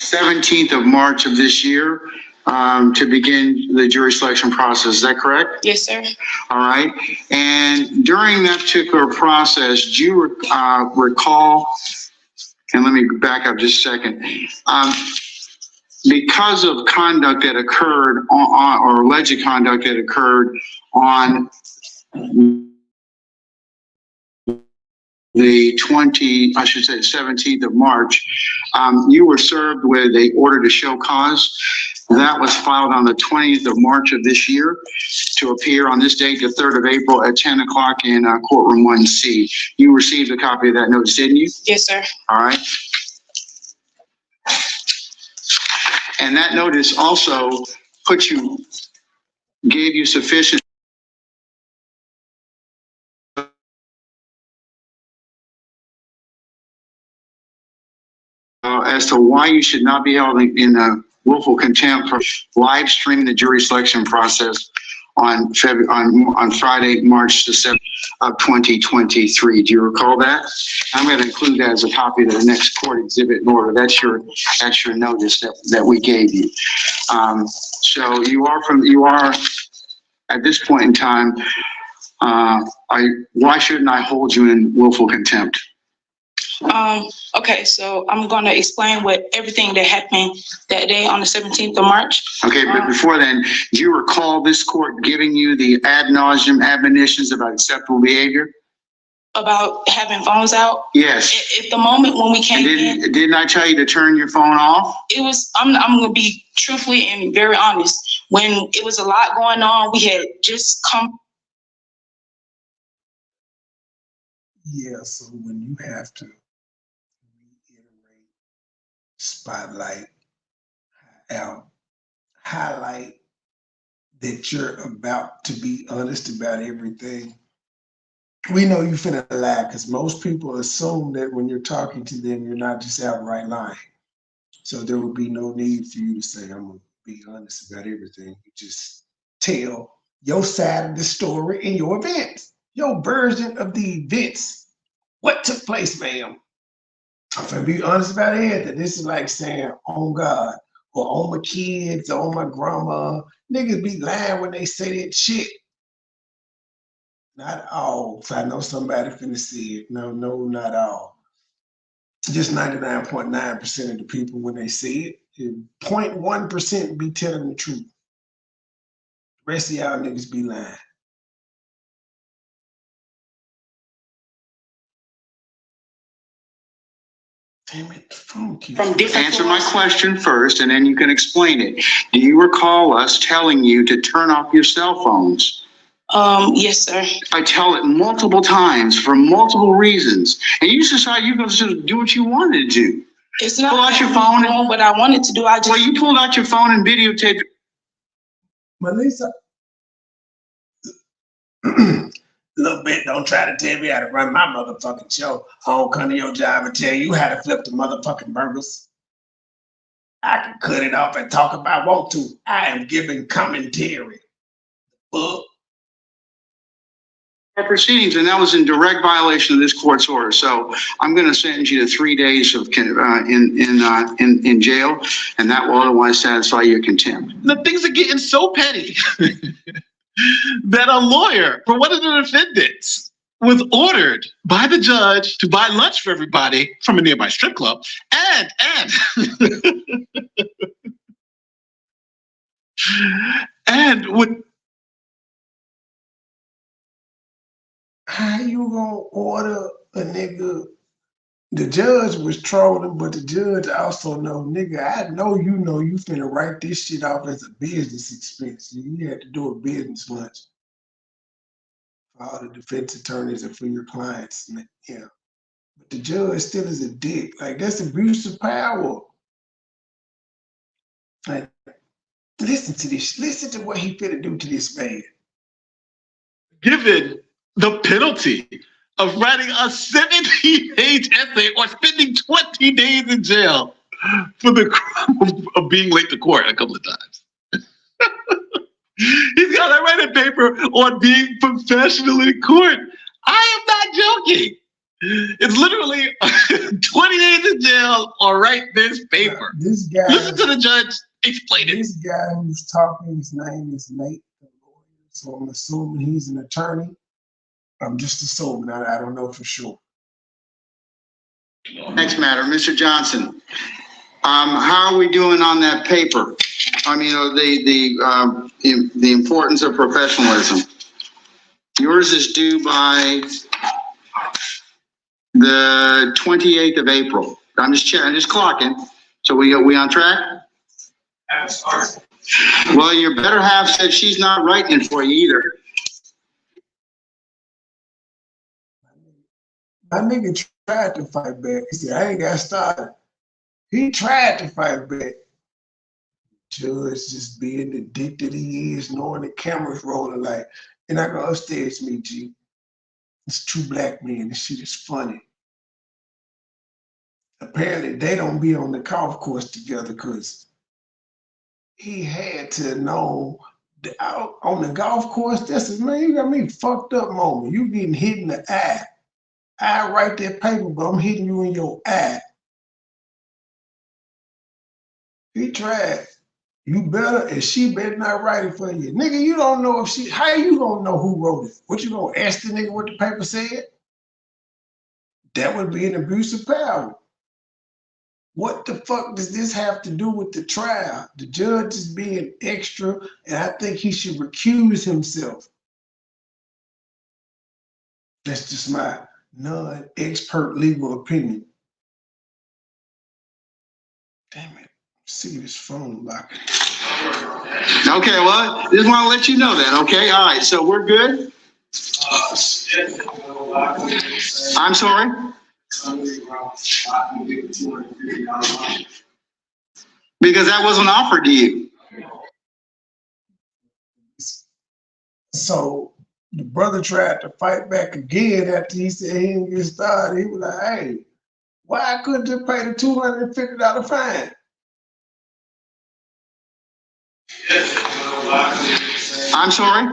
17th of March of this year to begin the jury selection process. Is that correct? Yes, sir. All right. And during that particular process, do you recall, and let me back up just a second, because of conduct that occurred or alleged conduct that occurred on the 17th of March, you were served with a order to show cause. That was filed on the 20th of March of this year to appear on this date, the 3rd of April at 10 o'clock in courtroom 1C. You received a copy of that notice, didn't you? Yes, sir. All right. And that notice also gave you sufficient as to why you should not be held in a willful contempt for live streaming the jury selection process on Friday, March the 7th of 2023. Do you recall that? I'm going to include that as a copy of the next court exhibit in order. That's your notice that we gave you. So you are at this point in time. Why shouldn't I hold you in willful contempt? Okay, so I'm going to explain everything that happened that day on the 17th of March. Okay, but before then, do you recall this court giving you the ad nauseum admonitions about acceptable behavior? About having phones out? Yes. At the moment when we came in. Didn't I tell you to turn your phone off? It was, I'm going to be truthfully and very honest. When it was a lot going on, we had just come. Yeah, so when you have to reiterate, spotlight, highlight that you're about to be honest about everything, we know you finna lie because most people assume that when you're talking to them, you're not just outright lying. So there would be no need for you to say, I'm gonna be honest about everything. You just tell your side of the story in your events, your version of the events. What took place, ma'am? I'm gonna be honest about everything. This is like saying, on God, or on my kids, or on my grandma. Niggas be lying when they say that shit. Not all. If I know somebody finna see it. No, not all. Just 99.9% of the people when they see it. 0.1% be telling the truth. The rest of y'all niggas be lying. Damn it, the phone keeps. Answer my question first, and then you can explain it. Do you recall us telling you to turn off your cell phones? Yes, sir. I tell it multiple times for multiple reasons, and you decide you're going to just do what you wanted to do. It's not pull out your phone and what I wanted to do. I just. Well, you pulled out your phone and videotaped. Melissa, little bit, don't try to tell me how to run my motherfucking show. I don't come to your job and tell you how to flip the motherfucking burgers. I can cut it off and talk if I want to. I am giving commentary. Proceedings, and that was in direct violation of this court's order. So I'm going to sentence you to 3 days of in jail, and that will otherwise satisfy your contempt. The things are getting so petty that a lawyer for one of the defendants was ordered by the judge to buy lunch for everybody from a nearby strip club, and would. How you gonna order a nigga? The judge was trolling, but the judge also know, nigga, I know you finna write this shit off as a business expense. You had to do a business lunch for all the defense attorneys and for your clients. Yeah. But the judge still is a dick. Like, that's abuse of power. Like, listen to this. Listen to what he finna do to this man. Given the penalty of writing a 70-page essay or spending 20 days in jail for the crime of being late to court a couple of times. He's got to write a paper on being professional in court. I am not joking. It's literally 20 days in jail or write this paper. This guy, listen to the judge explain it. This guy who's talking, his name is Nate, the lawyer. So I'm assuming he's an attorney. I'm just assuming. I don't know for sure. Next matter, Mr. Johnson. How are we doing on that paper? I mean, the importance of professionalism. Yours is due by the 28th of April. I'm just checking, just clocking. So we on track? Well, your better half said she's not writing it for you either. My nigga tried to fight back. He said, I ain't got started. He tried to fight back. Judge just being the dick that he is, knowing the camera's rolling like, and I go upstairs, me, G. It's two black men. This shit is funny. Apparently, they don't be on the golf course together because he had to know on the golf course, that's his man. You got me fucked up moment. You getting hit in the eye. I write that paper, but I'm hitting you in your eye. He tried. You better, and she better not write it for you. Nigga, you don't know if she, how you gonna know who wrote it? What you gonna ask the nigga what the paper said? That would be an abuse of power. What the fuck does this have to do with the trial? The judge is being extra, and I think he should recuse himself. That's just my non-expert legal opinion. Damn it. See this phone locking. Okay, well, just want to let you know that, okay? All right, so we're good? I'm sorry? Because that wasn't offered to you. So the brother tried to fight back again after he said he didn't get started. He was like, hey, why I couldn't just pay the $250 fine? I'm sorry?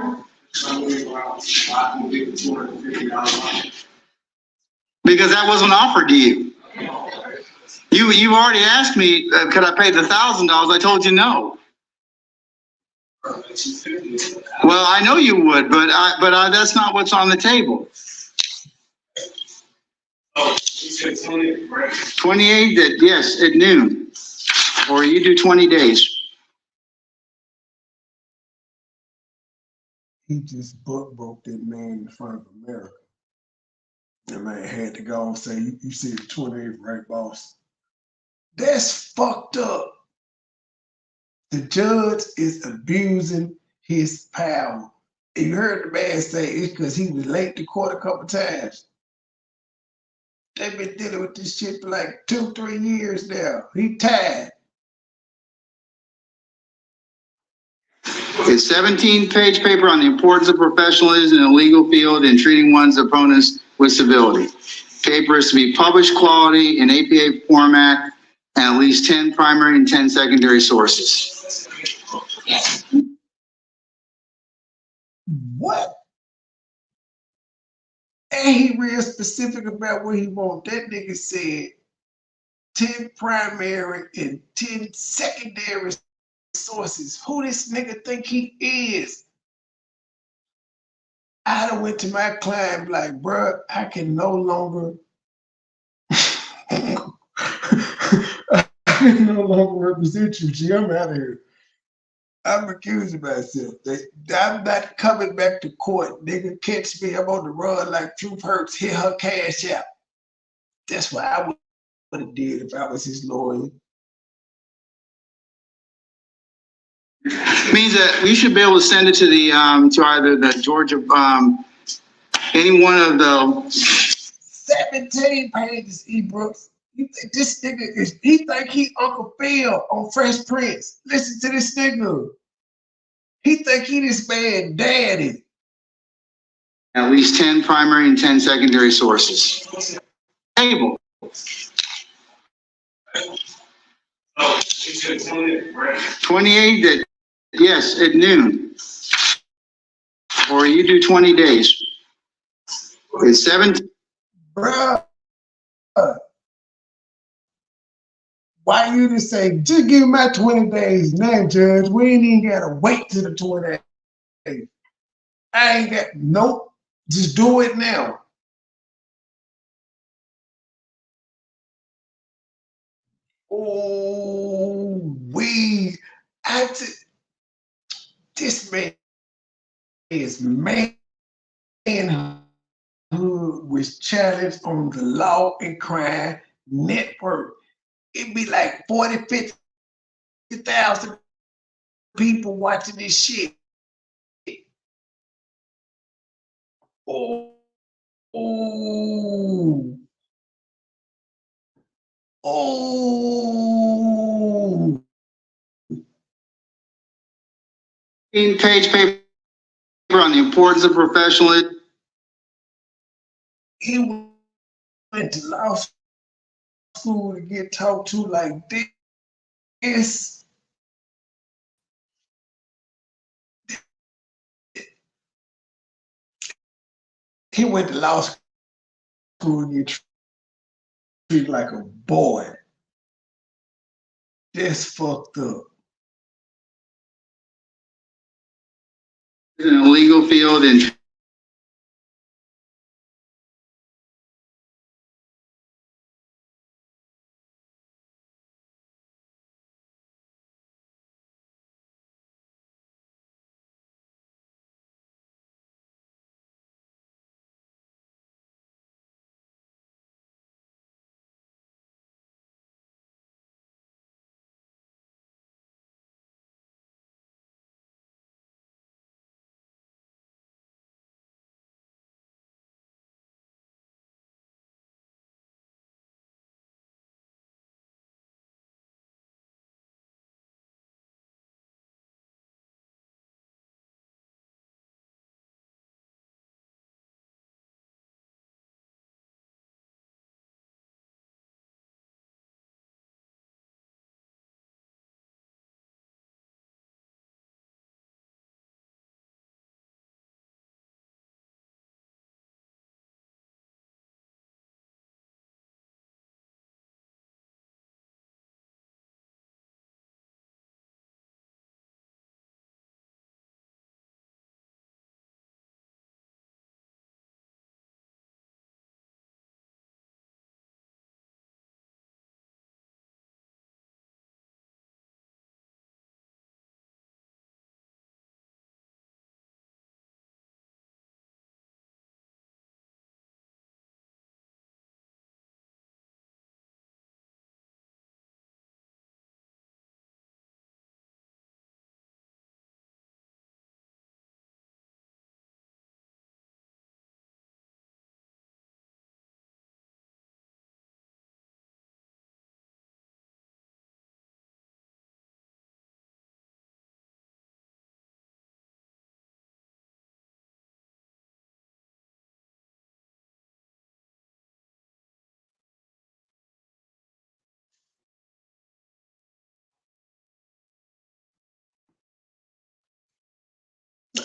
Because that wasn't offered to you. You already asked me, could I pay the $1,000? I told you no. Well, I know you would, but that's not what's on the table. 28, that yes, at noon, or you do 20 days. He just broke that man in front of America. That man had to go and say, you said 28, right, boss? That's fucked up. The judge is abusing his power. And you heard the man say it's because he was late to court a couple times. They've been dealing with this shit for like 2-3 years now. He tired. It's 17-page paper on the importance of professionalism in the legal field and treating one's opponents with civility. Paper is to be published quality in APA format and at least 10 primary and 10 secondary sources. What? And he real specific about what he want. That nigga said 10 primary and 10 secondary sources. Who this nigga think he is? I done went to my client like, bruh, I can no longer I can no longer represent you. G, I'm out of here. I'm accusing myself. I'm not coming back to court. Nigga, catch me. I'm on the run like Truth Hurts. Hit her cash out. That's what I would have did if I was his lawyer. Means that we should be able to send it to the to either the Georgia any one of the 17 pages, E. Brooks. You think this nigga is, he think he Uncle Phil on Fresh Prince. Listen to this nigga. He think he this man daddy. at least 10 primary and 10 secondary sources. Table. 28 that yes, at noon. Or you do 20 days. It's 17. Bruh. Why you just say, just give me my 20 days now, Judge? We ain't even gotta wait till the 20 days. I ain't got, nope. Just do it now. Oh, this man is manhood was challenged on the Law and Crime Network. It'd be like 40, 50,000 people watching this shit. Oh, oh, oh. 15-page paper on the importance of professionalism. He went to law school to get talked to like this. He went to law school to get treated like a boy. That's fucked up. In the legal field and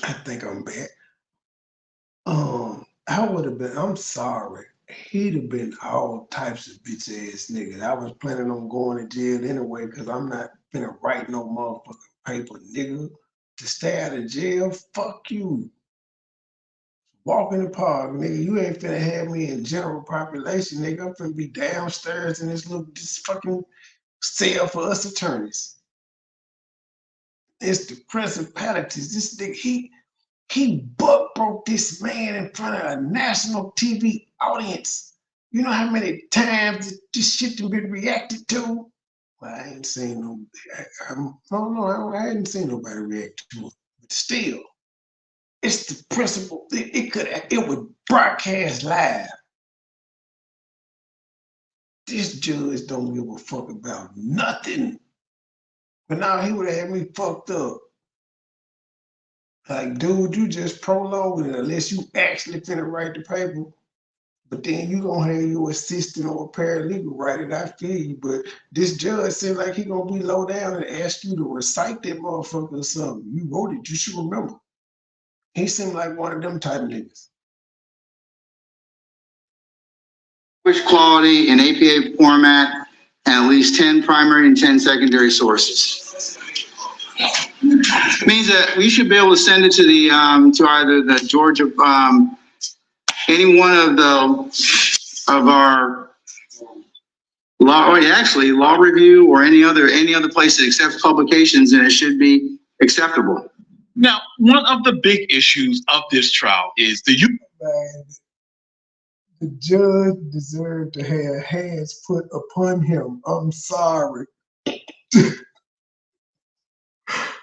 I think I'm back. I would have been, I'm sorry. He'd have been all types of bitch ass niggas. I was planning on going to jail anyway, because I'm not finna write no motherfucking paper, nigga. To stay out of jail, fuck you. Walk in the park, nigga. You ain't finna have me in general population, nigga. I'm finna be downstairs in this fucking cell for us attorneys. It's the principalities. This nigga, he buck broke this man in front of a national TV audience. You know how many times this shit has been reacted to? Well, I ain't seen no. I hadn't seen nobody react to it. But still, it's the principle. It would broadcast live. This judge don't give a fuck about nothing. But now he would have had me fucked up. Like, dude, you just prolonging it unless you actually finna write the paper. But then you gonna have your assistant or a paralegal write it. I feel you, but this judge seems like he gonna be low down and ask you to recite that motherfucker or something. You wrote it, you should remember. He seemed like one of them type of niggas. Quality in APA format and at least 10 primary and 10 secondary sources. Means that we should be able to send it to the to either the Georgia any one of our law, or actually law review, or any other place that accepts publications, and it should be acceptable. Now, one of the big issues of this trial is the judge deserved to have hands put upon him. I'm sorry.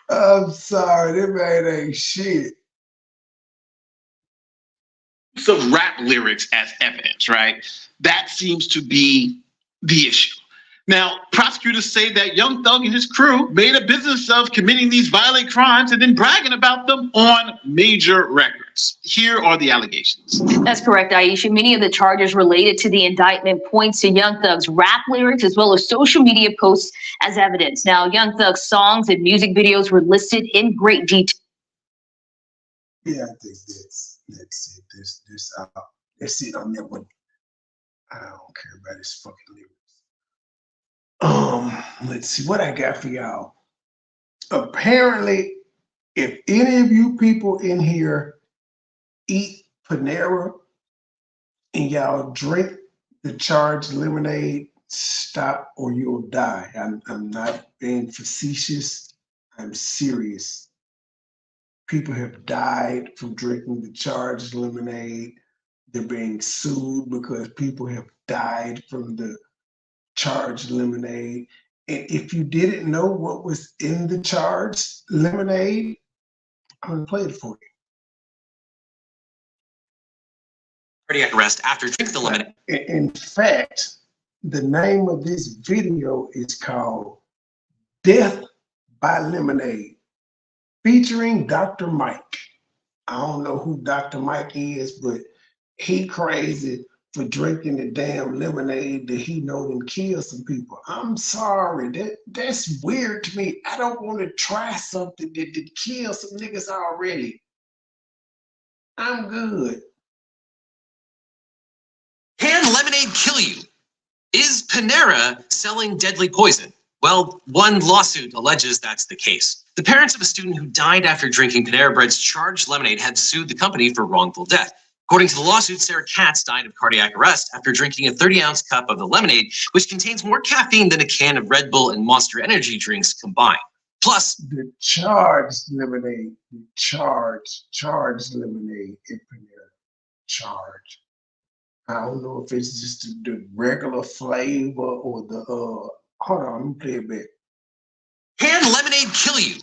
I'm sorry, that man ain't shit. Of rap lyrics as evidence, right? That seems to be the issue. Now, prosecutors say that Young Thug and his crew made a business of committing these violent crimes and then bragging about them on major records. Here are the allegations. That's correct, Aisha. Many of the charges related to the indictment points to Young Thug's rap lyrics as well as social media posts as evidence. Now, Young Thug's songs and music videos were listed in great detail. Yeah, I think that's it. That's it on that one. I don't care about his fucking lyrics. Let's see what I got for y'all. Apparently, if any of you people in here eat Panera and y'all drink the charged lemonade, stop or you'll die. I'm not being facetious. I'm serious. People have died from drinking the charged lemonade. They're being sued because people have died from the charged lemonade. And if you didn't know what was in the charged lemonade, I'm gonna play it for you. Cardiac arrest after drinking the lemonade. In fact, the name of this video is called Death by Lemonade, featuring Dr. Mike. I don't know who Dr. Mike is, but he crazy for drinking the damn lemonade that he know them kill some people. I'm sorry, that's weird to me. I don't want to try something that did kill some niggas already. I'm good. Can lemonade kill you? Is Panera selling deadly poison? Well, one lawsuit alleges that's the case. The parents of a student who died after drinking Panera Bread's charged lemonade have sued the company for wrongful death. According to the lawsuit, Sarah Katz died of cardiac arrest after drinking a 30-ounce cup of the lemonade, which contains more caffeine than a can of Red Bull and Monster energy drinks combined. Plus, the charged lemonade, the charged lemonade in Panera, charged. I don't know if it's just the regular flavor or the hold on, let me play it back. Can lemonade kill you?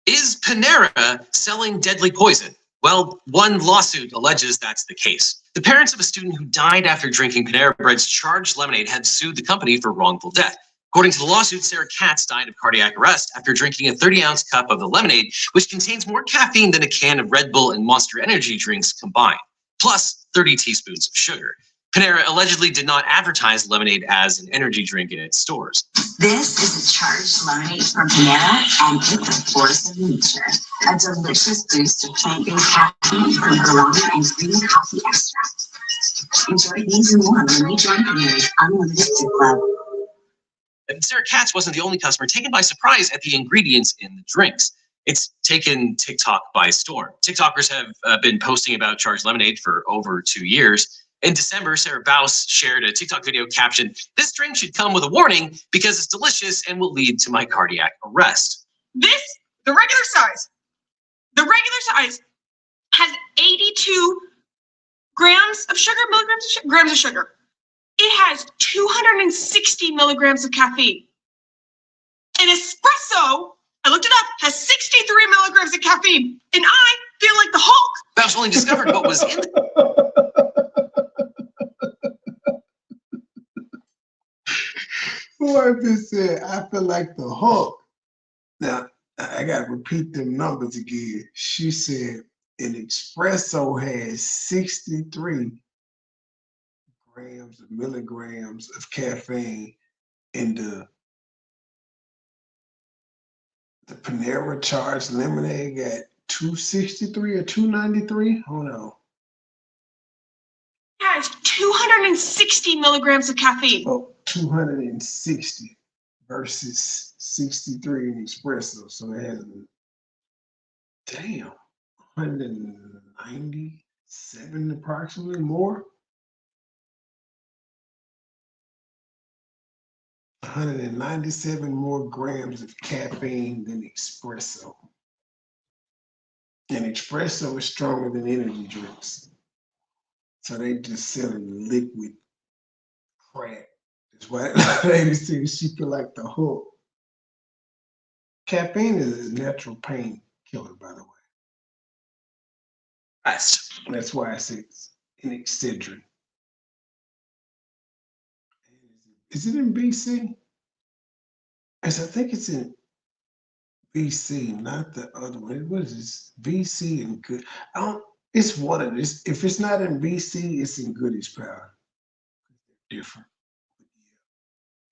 Is Panera selling deadly poison? Well, one lawsuit alleges that's the case. The parents of a student who died after drinking Panera Bread's charged lemonade have sued the company for wrongful death. According to the lawsuit, Sarah Katz died of cardiac arrest after drinking a 30-ounce cup of the lemonade, which contains more caffeine than a can of Red Bull and Monster energy drinks combined, plus 30 teaspoons of sugar. Panera allegedly did not advertise lemonade as an energy drink in its stores. This is a charged lemonade from Panera and it's a force of nature. A delicious boost of plant-based caffeine from bergamot and green coffee extract. Enjoy these and more when you join Panera's Unlimited Soup Club. And Sarah Katz wasn't the only customer taken by surprise at the ingredients in the drinks. It's taken TikTok by storm. TikTokers have been posting about charged lemonade for over 2 years. In December, Sarah Baus shared a TikTok video captioned, "This drink should come with a warning because it's delicious and will lead to my cardiac arrest." The regular size has 82 grams of sugar, grams of sugar. It has 260 milligrams of caffeine. An espresso, I looked it up, has 63 milligrams of caffeine. And I feel like the Hulk. Baus only discovered what was in Boy, this said, I feel like the Hulk. Now, I got to repeat them numbers again. She said an espresso has 63 grams of milligrams of caffeine, and the Panera charged lemonade got 263 or 293. Hold on. It has 260 milligrams of caffeine. Oh, 260 versus 63 in espresso. So it has, damn, 197 approximately more. 197 more grams of caffeine than espresso. And espresso is stronger than energy drinks. So they just selling liquid crap. That's why that lady said she feel like the Hulk. Caffeine is a natural pain killer, by the way. That's why I say it's an Excedrin. Is it in BC? I think it's in BC, not the other one. What is this? BC and good. It's one of this. If it's not in BC, it's in Goodies powder. Different.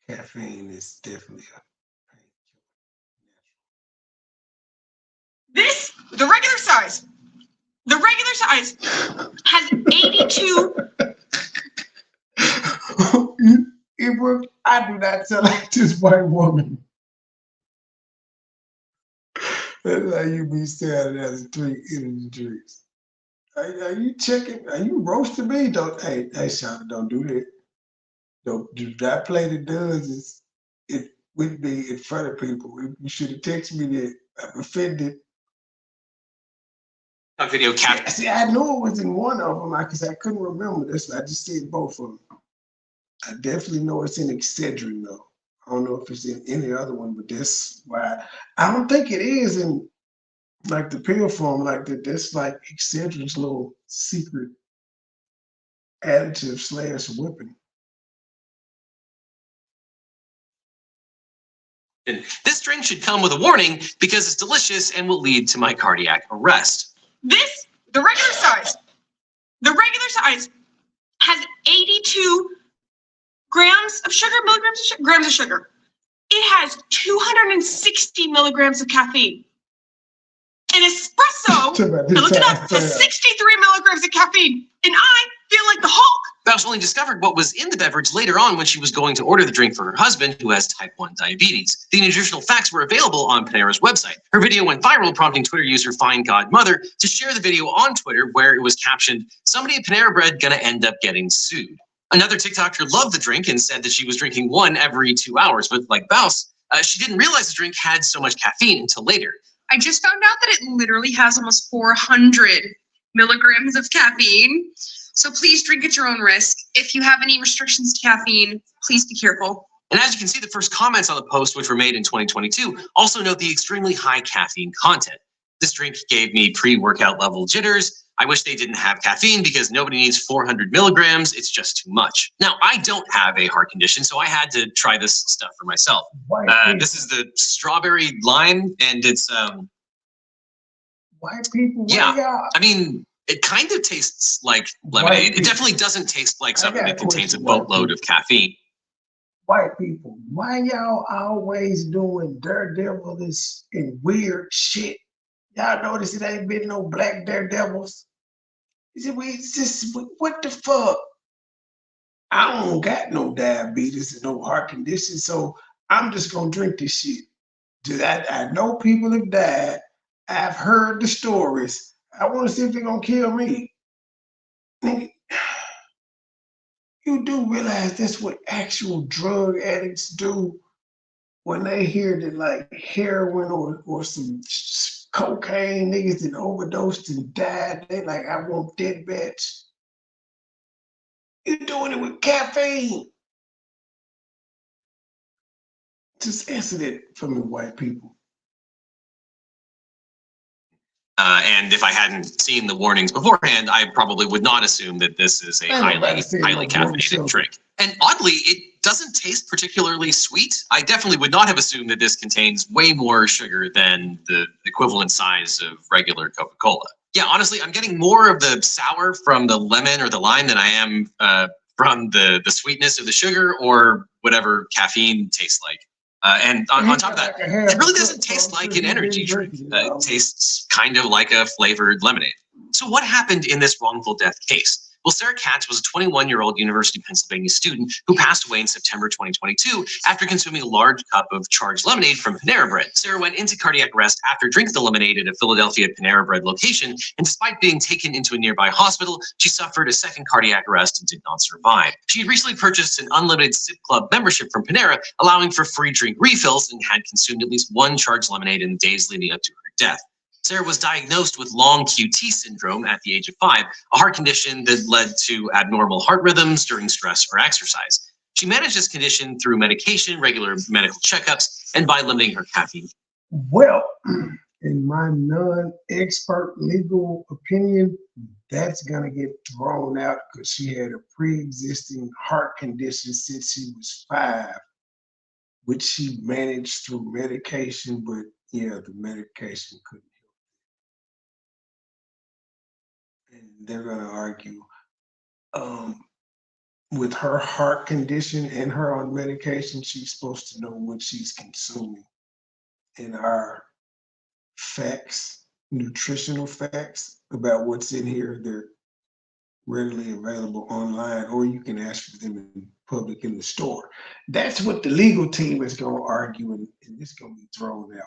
Yeah. Caffeine is definitely a pain The regular size has 82. I do not sound like this white woman. That's how you be saying as a drink energy drinks. Are you checking? Are you roasting me? Hey, Shonda, don't do that. Don't do that. Play the does it with me in front of people. You should have texted me that. I'm offended. Video caption. See, I knew it was in one of them because I couldn't remember this. I just said both of them. I definitely know it's in Excedrin though. I don't know if it's in any other one, but that's why I don't think it is in like the pill form like that. That's like Excedrin's little secret additive / whipping. This drink should come with a warning because it's delicious and will lead to my cardiac arrest. The regular size has 82 grams of sugar, grams of sugar. It has 260 milligrams of caffeine. An espresso, I looked it up, has 63 milligrams of caffeine. And I feel like the Hulk. Baus only discovered what was in the beverage later on when she was going to order the drink for her husband, who has type 1 diabetes. The nutritional facts were available on Panera's website. Her video went viral, prompting Twitter user FindGodMother to share the video on Twitter, where it was captioned, "Somebody at Panera Bread gonna end up getting sued." Another TikToker loved the drink and said that she was drinking one every 2 hours, but like Baus, she didn't realize the drink had so much caffeine until later. I just found out that it literally has almost 400 milligrams of caffeine. So please drink at your own risk. If you have any restrictions to caffeine, please be careful. And as you can see, the first comments on the post, which were made in 2022, also note the extremely high caffeine content. This drink gave me pre-workout level jitters. I wish they didn't have caffeine because nobody needs 400 milligrams. It's just too much. Now, I don't have a heart condition, so I had to try this stuff for myself. This is the strawberry lime, and it's white people. Yeah, I mean, it kind of tastes like lemonade. It definitely doesn't taste like something that contains a boatload of caffeine. white people, why y'all always doing daredevil and weird shit? Y'all notice it ain't been no black daredevils? What the fuck? I don't got no diabetes and no heart condition, so I'm just gonna drink this shit. I know people have died. I've heard the stories. I want to see if they're gonna kill me. Nigga, you do realize that's what actual drug addicts do when they hear that like heroin or some cocaine niggas that overdosed and died. They like, I want that bitch. You're doing it with caffeine. Just answer that for me, white people. And if I hadn't seen the warnings beforehand, I probably would not assume that this is a highly caffeinated drink. And oddly, it doesn't taste particularly sweet. I definitely would not have assumed that this contains way more sugar than the equivalent size of regular Coca-Cola. Yeah, honestly, I'm getting more of the sour from the lemon or the lime than I am from the sweetness of the sugar or whatever caffeine tastes like. And on top of that, it really doesn't taste like an energy drink. It tastes kind of like a flavored lemonade. So what happened in this wrongful death case? Well, Sarah Katz was a 21-year-old University of Pennsylvania student who passed away in September 2022 after consuming a large cup of charged lemonade from Panera Bread. Sarah went into cardiac arrest after drinking the lemonade at a Philadelphia Panera Bread location, and despite being taken into a nearby hospital, she suffered a second cardiac arrest and did not survive. She had recently purchased an unlimited Sip Club membership from Panera, allowing for free drink refills, and had consumed at least one charged lemonade in the days leading up to her death. Sarah was diagnosed with long QT syndrome at the age of 5, a heart condition that led to abnormal heart rhythms during stress or exercise. She managed this condition through medication, regular medical checkups, and by limiting her caffeine. Well, in my non-expert legal opinion, that's gonna get thrown out because she had a pre-existing heart condition since she was 5, which she managed through medication, but yeah, the medication couldn't. And they're going to argue with her heart condition and her on medication, she's supposed to know what she's consuming. And our facts, nutritional facts about what's in here, they're readily available online, or you can ask for them in public in the store. That's what the legal team is going to argue, and it's going to be thrown out.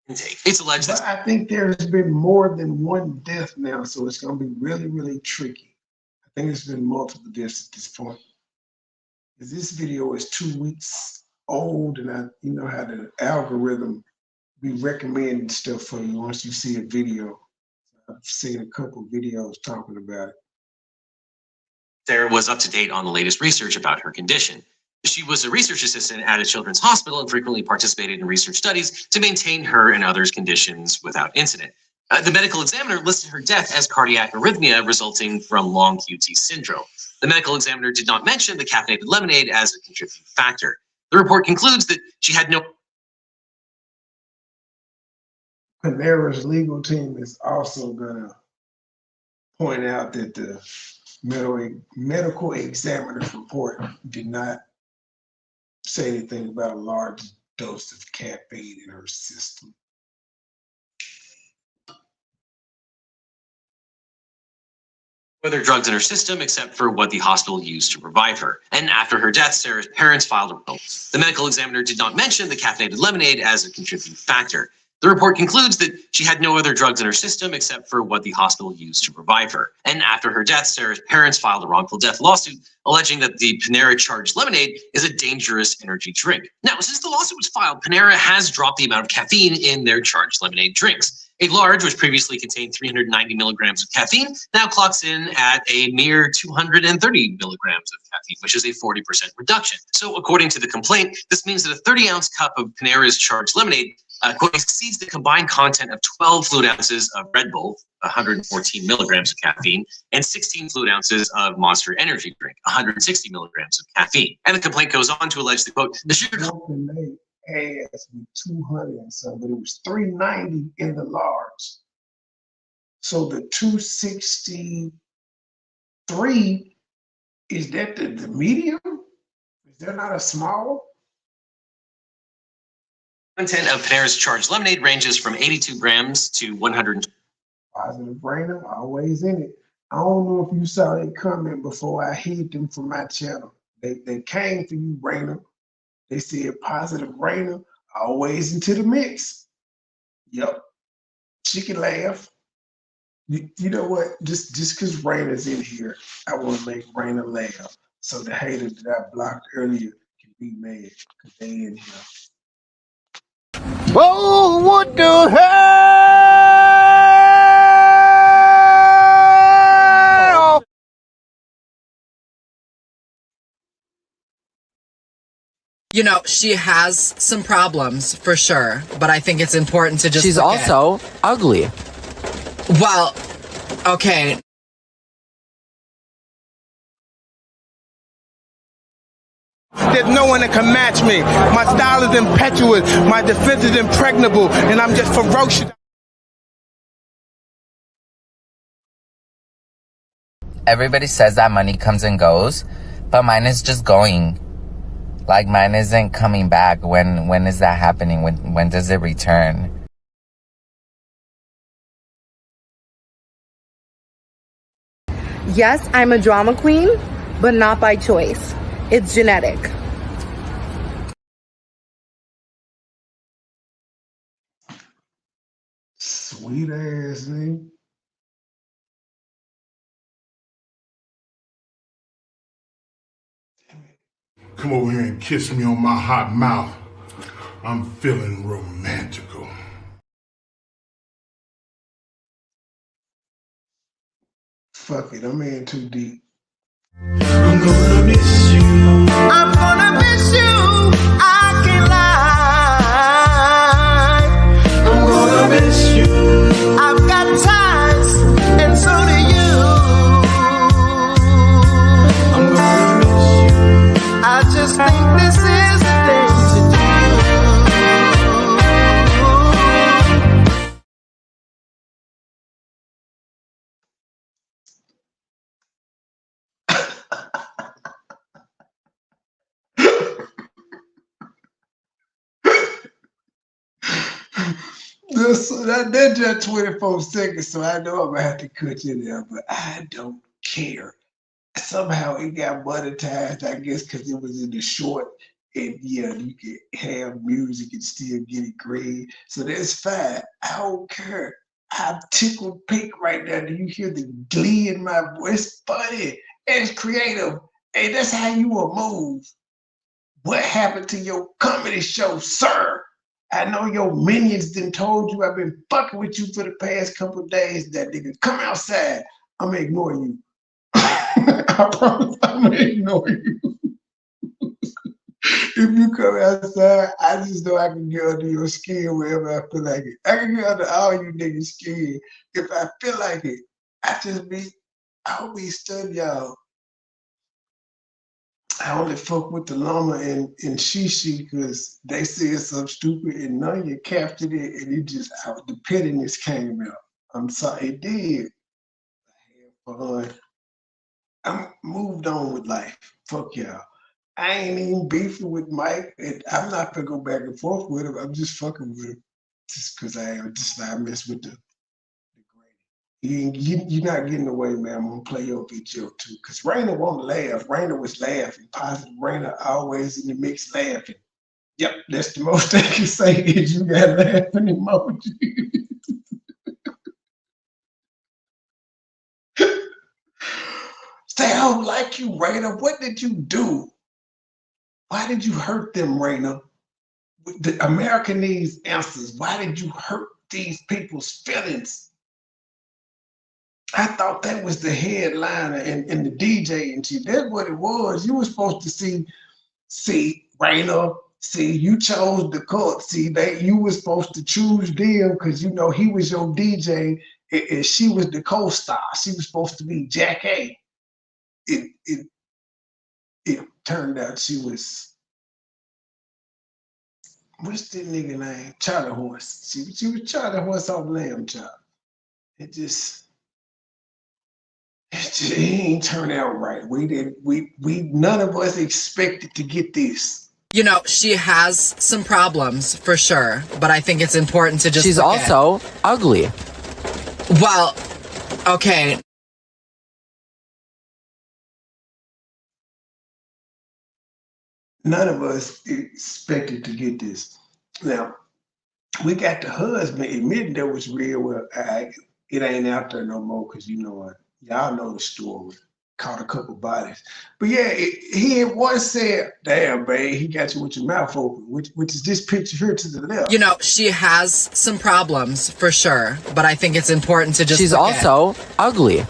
It's alleged but I think there's been more than one death now, so it's going to be really, really tricky. I think there's been multiple deaths at this point. Because this video is 2 weeks old, and you know how the algorithm be recommending stuff for you once you see a video. I've seen a couple videos talking about it. Sarah was up to date on the latest research about her condition. She was a research assistant at a children's hospital and frequently participated in research studies to maintain her and others' conditions without incident. The medical examiner listed her death as cardiac arrhythmia resulting from long QT syndrome. The medical examiner did not mention the caffeinated lemonade as a contributing factor. The report concludes that she had no... Panera's legal team is also going to point out that the medical examiner's report did not say anything about a large dose of caffeine in her system. Other drugs in her system except for what the hospital used to revive her. And after her death, Sarah's parents filed a report. The medical examiner did not mention the caffeinated lemonade as a contributing factor. The report concludes that she had no other drugs in her system except for what the hospital used to revive her. And after her death, Sarah's parents filed a wrongful death lawsuit alleging that the Panera charged lemonade is a dangerous energy drink. Now, since the lawsuit was filed, Panera has dropped the amount of caffeine in their charged lemonade drinks. A large, which previously contained 390 milligrams of caffeine, now clocks in at a mere 230 milligrams of caffeine, which is a 40% reduction. So according to the complaint, this means that a 30-ounce cup of Panera's charged lemonade quote, exceeds the combined content of 12 fluid ounces of Red Bull, 114 milligrams of caffeine, and 16 fluid ounces of Monster Energy drink, 160 milligrams of caffeine. And the complaint goes on to allege the quote, the sugar... Ass with 200 and something, but it was 390 in the large. So the 263 Is that the medium? Is there not a small? Content of Panera's charged lemonade ranges from 82 grams to 100. Positive brainer, always in it. I don't know if you saw that comment before I hid them from my channel. They came for you, Brainer. They said positive brainer, always into the mix. Yep. She can laugh. You know what? Just because Rainer's in here, I want to make Rainer laugh. So the haters that I blocked earlier can be mad because they in here. Oh, what the hell? You know, she has some problems for sure, but I think it's important to just. She's also ugly. Well, okay. There's no one that can match me. My style is impetuous, my defense is impregnable, and I'm just ferocious. Everybody says that money comes and goes, but mine is just going. Like, mine isn't coming back. When is that happening? When does it return? Yes, I'm a drama queen, but not by choice. It's genetic. Sweet ass nigga. Come over here and kiss me on my hot mouth. I'm feeling romantical. Fuck it, I'm in too deep. I'm gonna miss you. I'm gonna miss you. I can't lie. I'm gonna miss you. I've got ties, and so do you. I'm gonna miss you. I just think this is the thing to do. That's just 24 seconds, so I know I'm gonna have to cut you there, but I don't care. Somehow it got monetized, I guess, because it was in the short. And yeah, you can have music and still get it grade. So that's fine. I don't care. I'm tickled pink right now. Do you hear the glee in my voice? Funny. It's creative. Hey, that's how you will move. What happened to your comedy show, sir? I know your minions done told you I've been fucking with you for the past couple of days. That nigga, come outside. I'm gonna ignore you. I promise I'm gonna ignore you. If you come outside, I just know I can get under your skin wherever I feel like it. I can get under all you niggas' skin if I feel like it. I'll be stunned, y'all. I only fuck with the llama and Shishi because they said something stupid and none of you captured it and it just out the pettiness came out. I'm sorry, it did. I had fun. I'm moved on with life. Fuck y'all. I ain't even beefing with Mike, and I'm not gonna go back and forth with him. I'm just fucking with him just because I mess with the you're not getting away, man. I'm gonna play your video too. Cause Rainer won't laugh. Rainer was laughing. Positive Rainer always in the mix laughing. Yep, that's the most they can say is you got laughing emoji. Say, I don't like you, Rainer. What did you do? Why did you hurt them, Rainer? The America needs answers. Why did you hurt these people's feelings? I thought that was the headliner and the DJ and shit. That's what it was. You were supposed to see Rainer. See, you chose the court. See, you were supposed to choose them because you know he was your DJ and she was the co-star. She was supposed to be Jack A. It turned out she was, what's that nigga name? Charlie Horse. She was Charlie Horse off Lamb Chop. It just, It ain't turned out right. None of us expected to get this. You know, she has some problems for sure, but I think it's important to just She's look at- also ugly. Well, okay. None of us expected to get this. Now, we got the husband admitting that was real. Well, it ain't out there no more because you know what? Y'all know the story. Caught a couple bodies. But yeah, he had once said, damn, babe, he got you with your mouth open, which is this picture here to the left. You know, she has some problems for sure, but I think it's important to just She's look also ugly.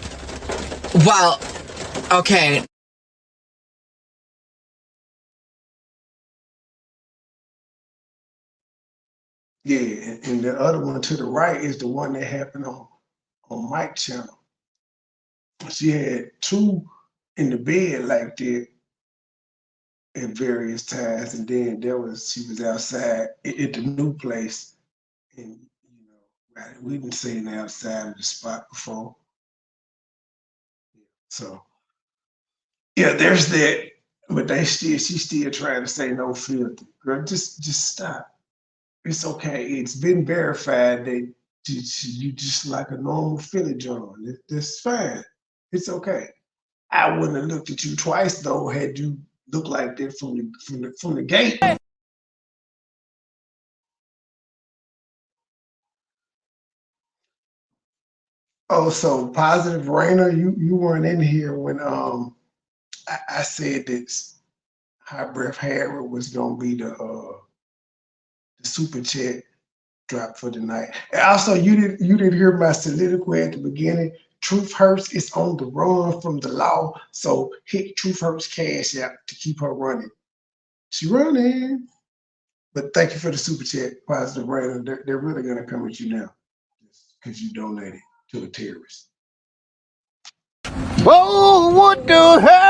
Well, okay. Yeah, and the other one to the right is the one that happened on Mike's channel. She had two in the bed like that at various times, and then she was outside at the new place, and you know, we didn't see the outside of the spot before. So yeah, there's that. But she's still trying to say no filter. Girl, just stop. It's okay. It's been verified that you just like a normal Philly John. That's fine. It's okay. I wouldn't have looked at you twice though had you looked like that from the gate. Oh, so positive Rainer, you weren't in here when I said that High Breath Harry was gonna be the super chat drop for tonight. And also, you didn't hear my soliloquy at the beginning. Truth Hurts is on the run from the law, so hit Truth Hurts cash out to keep her running. She running. But thank you for the super chat, Positive Rainer. They're really gonna come at you now because you donated to a terrorist. Oh, what the hell?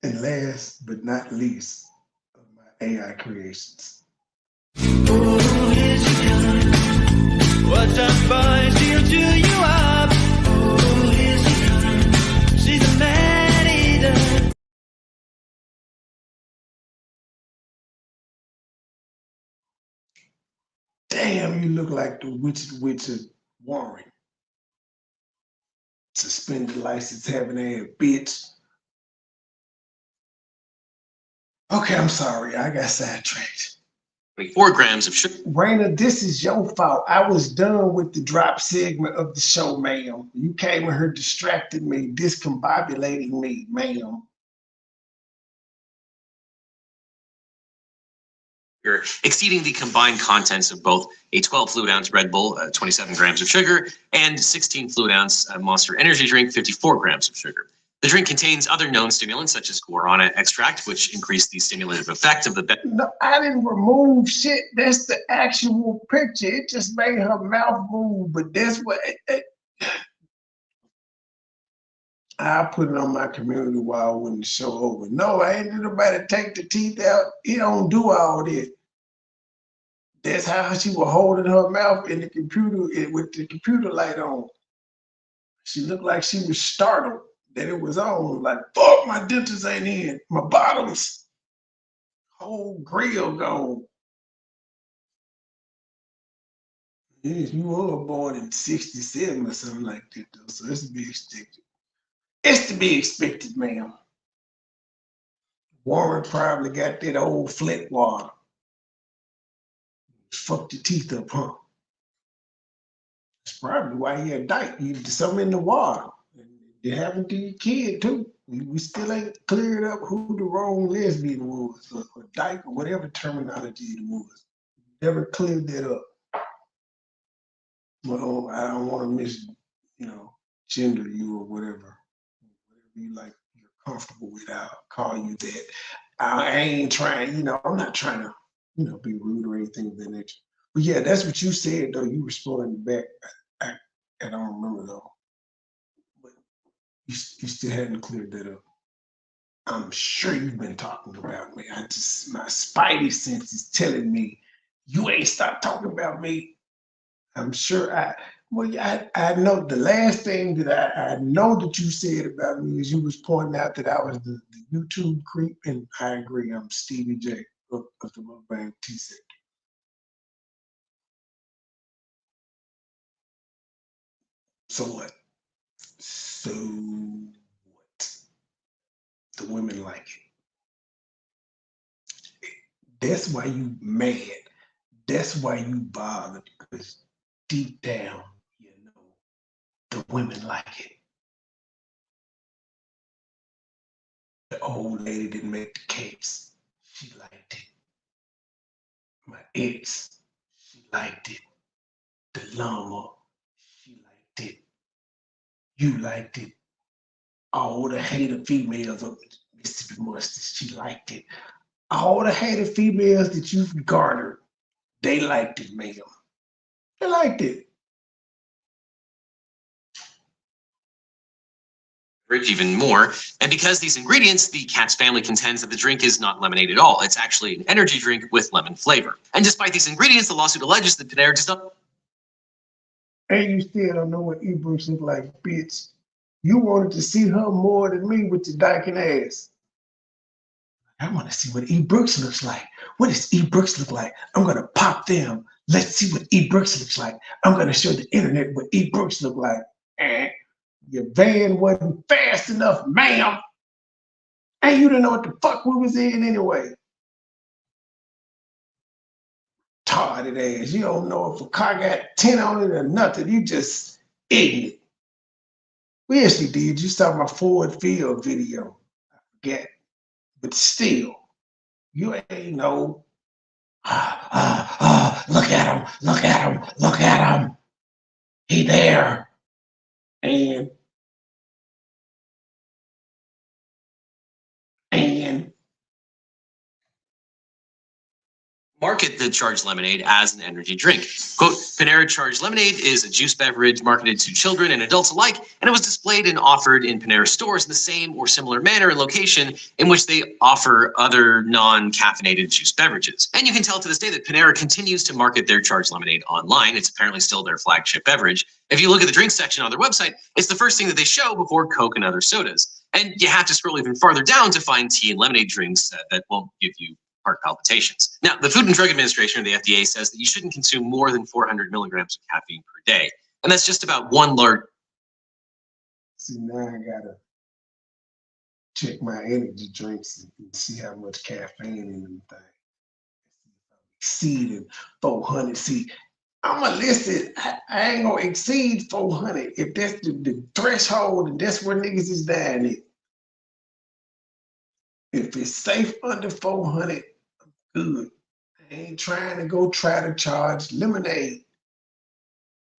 And last but not least of my AI creations. What time boy, she'll chew you up. Oh, here she comes. She's a man eater. Damn, you look like the witch of Warren. Suspended license having a bitch. Okay, I'm sorry. I got sidetracked. 4 grams of sugar. Raina, this is your fault. I was done with the drop segment of the show, ma'am. You came in here distracting me, discombobulating me, ma'am. Exceeding the combined contents of both a 12 fluid ounce Red Bull, 27 grams of sugar, and 16 fluid ounce Monster Energy drink, 54 grams of sugar. The drink contains other known stimulants such as guarana extract, which increase the stimulative effect of the No, I didn't remove shit. That's the actual picture. It just made her mouth move, but that's what I put it on my community wall when the show over. No, I ain't nobody take the teeth out. He don't do all that. That's how she was holding her mouth in the computer with the computer light on. She looked like she was startled that it was on. Like, fuck, my dentures ain't in. My bottoms, whole grill gone. Yes, you were born in 67 or something like that, though, so it's to be expected. It's to be expected, ma'am. Warren probably got that old Flint water. Fucked your teeth up, huh? That's probably why he had dyke. You something in the water. It happened to your kid too. We still ain't cleared up who the wrong lesbian was, or dyke, or whatever terminology it was. Never cleared that up. Well, I don't want to gender you or whatever. Whatever you like, you're comfortable with, I'll call you that. I ain't trying, I'm not trying to, be rude or anything of that nature. But yeah, that's what you said though. You responded back. I don't remember though. But you still hadn't cleared that up. I'm sure you've been talking about me. My spidey sense is telling me you ain't stopped talking about me. I'm sure I know the last thing that I know that you said about me is you was pointing out that I was the YouTube creep, and I agree. I'm Stevie J of the Mukbang T-Set. So what? So what? The women like it. That's why you mad. That's why you bothered, because deep down, you know, the women like it. The old lady didn't make the cakes. She liked it. My ex, she liked it. The llama, she liked it. You liked it. All the hater females of Mississippi Mustard, she liked it. All the hater females that you've garnered, they liked it, ma'am. They liked it. Even more. And because these ingredients, the Katz family contends that the drink is not lemonade at all. It's actually an energy drink with lemon flavor. And despite these ingredients, the lawsuit alleges that Panera does not. And you still don't know what E-Brooks look like, bitch. You wanted to see her more than me with your dyking ass. I want to see what E-Brooks looks like. What does E-Brooks look like? I'm going to pop them. Let's see what E-Brooks looks like. I'm going to show the internet what E-Brooks look like. Your van wasn't fast enough, ma'am. And you didn't know what the fuck we was in anyway. Tarded ass. You don't know if a car got 10 on it or nothing. You just ignorant. We actually did. You saw my Ford Field video. I forget. But still, you ain't know. Look at him. Look at him. Look at him. He there. And market the Charged Lemonade as an energy drink. Quote, Panera Charged Lemonade is a juice beverage marketed to children and adults alike, and it was displayed and offered in Panera stores in the same or similar manner and location in which they offer other non-caffeinated juice beverages. And you can tell to this day that Panera continues to market their Charged Lemonade online. It's apparently still their flagship beverage. If you look at the drink section on their website, it's the first thing that they show before Coke and other sodas. And you have to scroll even farther down to find tea and lemonade drinks that won't give you heart palpitations. Now, the Food and Drug Administration, or the FDA, says that you shouldn't consume more than 400 milligrams of caffeine per day. And that's just about one large. See, now I gotta check my energy drinks and see how much caffeine in them things. Exceeding 400. See, I'm gonna list it. I ain't gonna exceed 400. If that's the threshold, and that's where niggas is dying at. If it's safe under 400, I'm good. I ain't trying to go try to charge lemonade.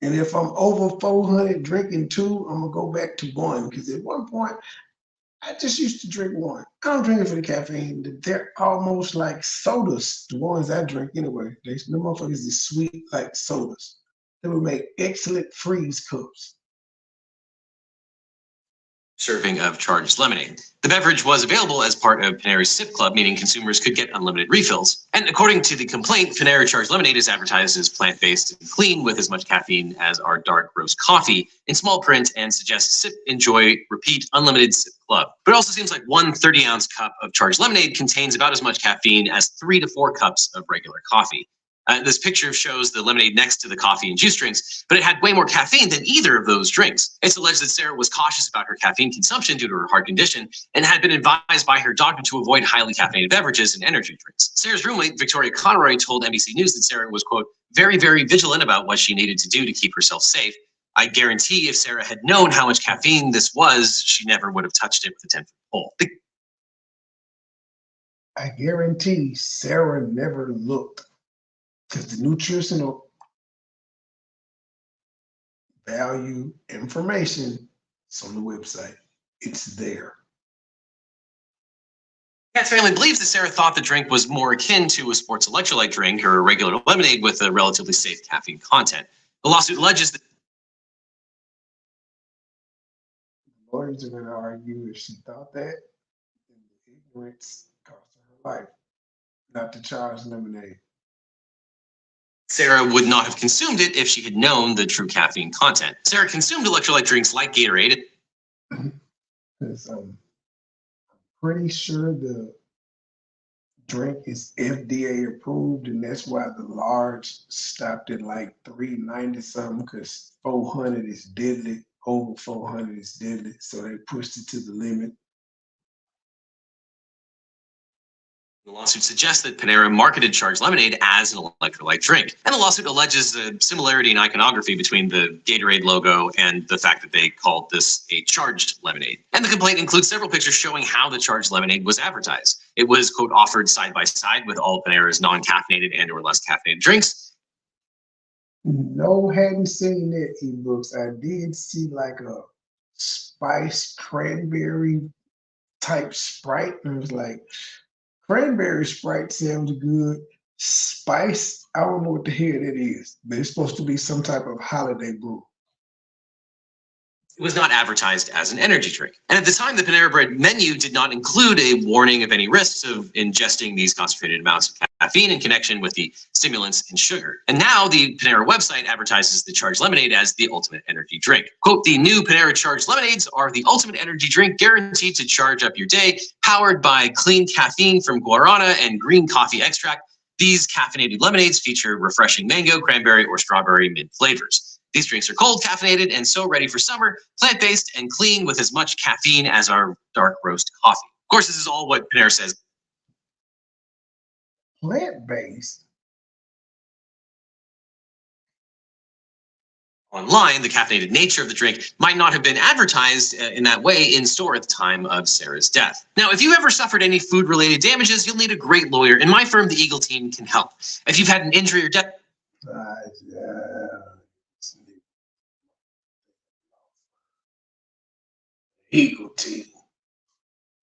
And if I'm over 400 drinking two, I'm gonna go back to one. Because at one point, I just used to drink one. I don't drink it for the caffeine. They're almost like sodas, the ones I drink anyway. The motherfuckers is sweet like sodas. They would make excellent freeze cups. Serving of Charged Lemonade. The beverage was available as part of Panera's Sip Club, meaning consumers could get unlimited refills. And according to the complaint, Panera Charged Lemonade is advertised as plant-based and clean with as much caffeine as our dark roast coffee in small print and suggests sip, enjoy, repeat, unlimited Sip Club. But it also seems like one 30-ounce cup of Charged Lemonade contains about as much caffeine as 3 to 4 cups of regular coffee. This picture shows the lemonade next to the coffee and juice drinks, but it had way more caffeine than either of those drinks. It's alleged that Sarah was cautious about her caffeine consumption due to her heart condition and had been advised by her doctor to avoid highly caffeinated beverages and energy drinks. Sarah's roommate, Victoria Conroy, told NBC News that Sarah was, quote, very, very vigilant about what she needed to do to keep herself safe. I guarantee if Sarah had known how much caffeine this was, she never would have touched it with a 10-foot pole. I guarantee Sarah never looked. Because the nutritional value information is on the website. It's there. Katz family believes that Sarah thought the drink was more akin to a sports electrolyte drink or a regular lemonade with a relatively safe caffeine content. The lawsuit alleges that Lawyers are going to argue if she thought that. regrets costing her life, not the charged lemonade. Sarah would not have consumed it if she had known the true caffeine content. Sarah consumed electrolyte drinks like Gatorade. Because I'm pretty sure the drink is FDA approved, and that's why the large stopped at like $3.90 something, because 400 is deadly. Over 400 is deadly, so they pushed it to the limit. The lawsuit suggests that Panera marketed charged lemonade as an electrolyte drink. And the lawsuit alleges a similarity in iconography between the Gatorade logo and the fact that they called this a charged lemonade. And the complaint includes several pictures showing how the charged lemonade was advertised. It was, quote, offered side by side with all Panera's non-caffeinated and or less caffeinated drinks. No, hadn't seen that ebooks. I did see like a spiced cranberry type Sprite, and it was like, cranberry Sprite sounds good. Spice, I don't know what the hell it is, but it's supposed to be some type of holiday brew. It was not advertised as an energy drink. And at the time, the Panera Bread menu did not include a warning of any risks of ingesting these concentrated amounts of caffeine in connection with the stimulants and sugar. And now the Panera website advertises the charged lemonade as the ultimate energy drink. Quote, the new Panera charged lemonades are the ultimate energy drink guaranteed to charge up your day, powered by clean caffeine from guarana and green coffee extract. These caffeinated lemonades feature refreshing mango, cranberry, or strawberry mint flavors. These drinks are cold, caffeinated, and so ready for summer, plant-based, and clean with as much caffeine as our dark roast coffee. Of course, this is all what Panera says. Plant-based? Online, the caffeinated nature of the drink might not have been advertised in that way in store at the time of Sarah's death. Now, if you ever suffered any food-related damages, you'll need a great lawyer, and my firm, the Eagle Team, can help. If you've had an injury or death, Eagle Team.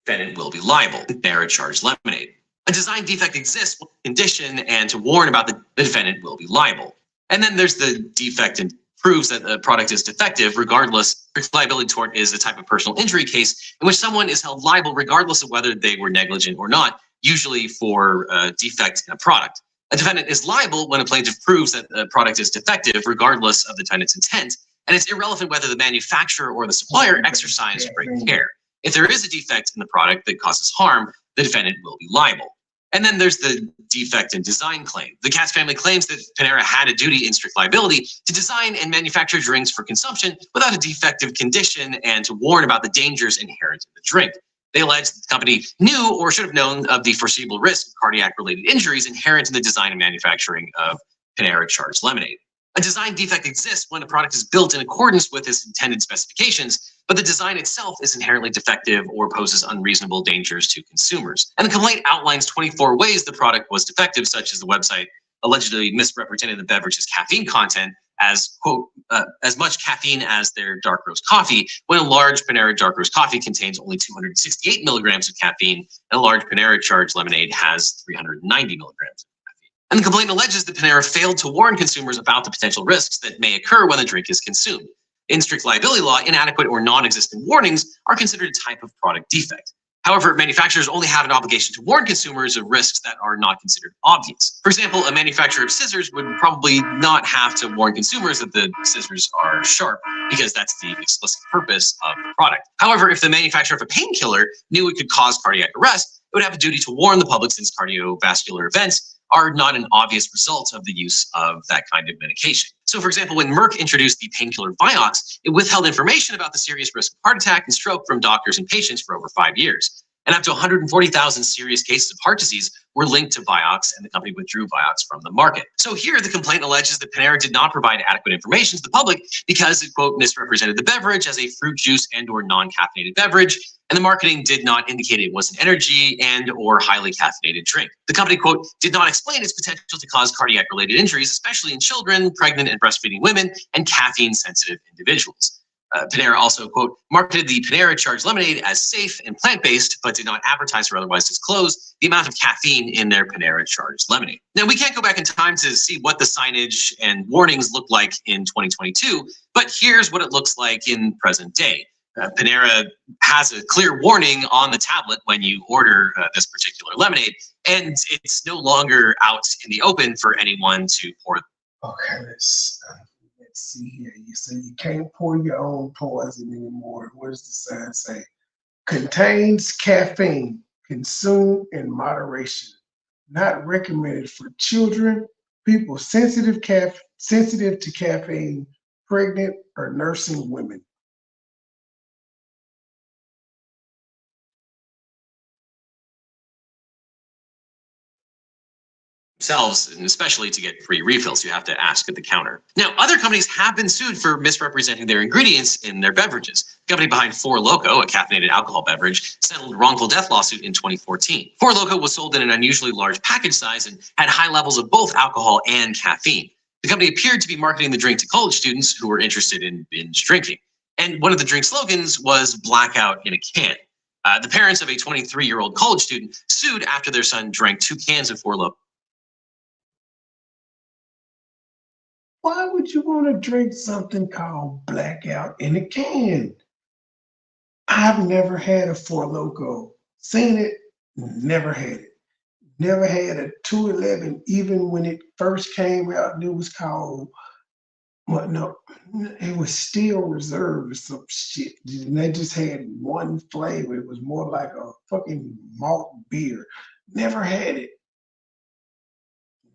defendant will be liable. Panera charged lemonade. A design defect exists with condition and to warn about the defendant will be liable. And then there's the defect and proves that the product is defective regardless. Liability tort is a type of personal injury case in which someone is held liable regardless of whether they were negligent or not, usually for a defect in a product. A defendant is liable when a plaintiff proves that the product is defective regardless of the defendant's intent, and it's irrelevant whether the manufacturer or the supplier exercised great care. If there is a defect in the product that causes harm, the defendant will be liable. And then there's the defect in design claim. The Katz family claims that Panera had a duty in strict liability to design and manufacture drinks for consumption without a defective condition and to warn about the dangers inherent in the drink. They allege that the company knew or should have known of the foreseeable risk of cardiac-related injuries inherent in the design and manufacturing of Panera charged lemonade. A design defect exists when a product is built in accordance with its intended specifications, but the design itself is inherently defective or poses unreasonable dangers to consumers. And the complaint outlines 24 ways the product was defective, such as the website allegedly misrepresented the beverage's caffeine content as, quote, as much caffeine as their dark roast coffee, when a large Panera dark roast coffee contains only 268 milligrams of caffeine, and a large Panera charged lemonade has 390 milligrams. And the complaint alleges that Panera failed to warn consumers about the potential risks that may occur when the drink is consumed. In strict liability law, inadequate or non-existent warnings are considered a type of product defect. However, manufacturers only have an obligation to warn consumers of risks that are not considered obvious. For example, a manufacturer of scissors would probably not have to warn consumers that the scissors are sharp because that's the explicit purpose of the product. However, if the manufacturer of a painkiller knew it could cause cardiac arrest, it would have a duty to warn the public since cardiovascular events are not an obvious result of the use of that kind of medication. So for example, when Merck introduced the painkiller Vioxx, it withheld information about the serious risk of heart attack and stroke from doctors and patients for over 5 years. And up to 140,000 serious cases of heart disease were linked to Vioxx, and the company withdrew Vioxx from the market. So here, the complaint alleges that Panera did not provide adequate information to the public because it, quote, misrepresented the beverage as a fruit juice and or non-caffeinated beverage, and the marketing did not indicate it was an energy and or highly caffeinated drink. The company, quote, did not explain its potential to cause cardiac-related injuries, especially in children, pregnant and breastfeeding women, and caffeine-sensitive individuals. Panera also, quote, marketed the Panera charged lemonade as safe and plant-based, but did not advertise or otherwise disclose the amount of caffeine in their Panera charged lemonade. Now, we can't go back in time to see what the signage and warnings look like in 2022, but here's what it looks like in present day. Panera has a clear warning on the tablet when you order this particular lemonade, and it's no longer out in the open for anyone to pour. Okay, let's see here. You say you can't pour your own poison anymore. What does the sign say? Contains caffeine. Consume in moderation. Not recommended for children, people sensitive to caffeine, pregnant or nursing women. Themselves, and especially to get free refills, you have to ask at the counter. Now, other companies have been sued for misrepresenting their ingredients in their beverages. The company behind Four Loko, a caffeinated alcohol beverage, settled a wrongful death lawsuit in 2014. Four Loko was sold in an unusually large package size and had high levels of both alcohol and caffeine. The company appeared to be marketing the drink to college students who were interested in binge drinking. And one of the drink slogans was blackout in a can. The parents of a 23-year-old college student sued after their son drank 2 cans of Four Loko. Why would you want to drink something called blackout in a can? I've never had a Four Loko. Seen it, never had it. Never had a 211, even when it first came out and it was called, what, no, it was Steel Reserve or some shit. And they just had one flavor. It was more like a fucking malt beer. Never had it.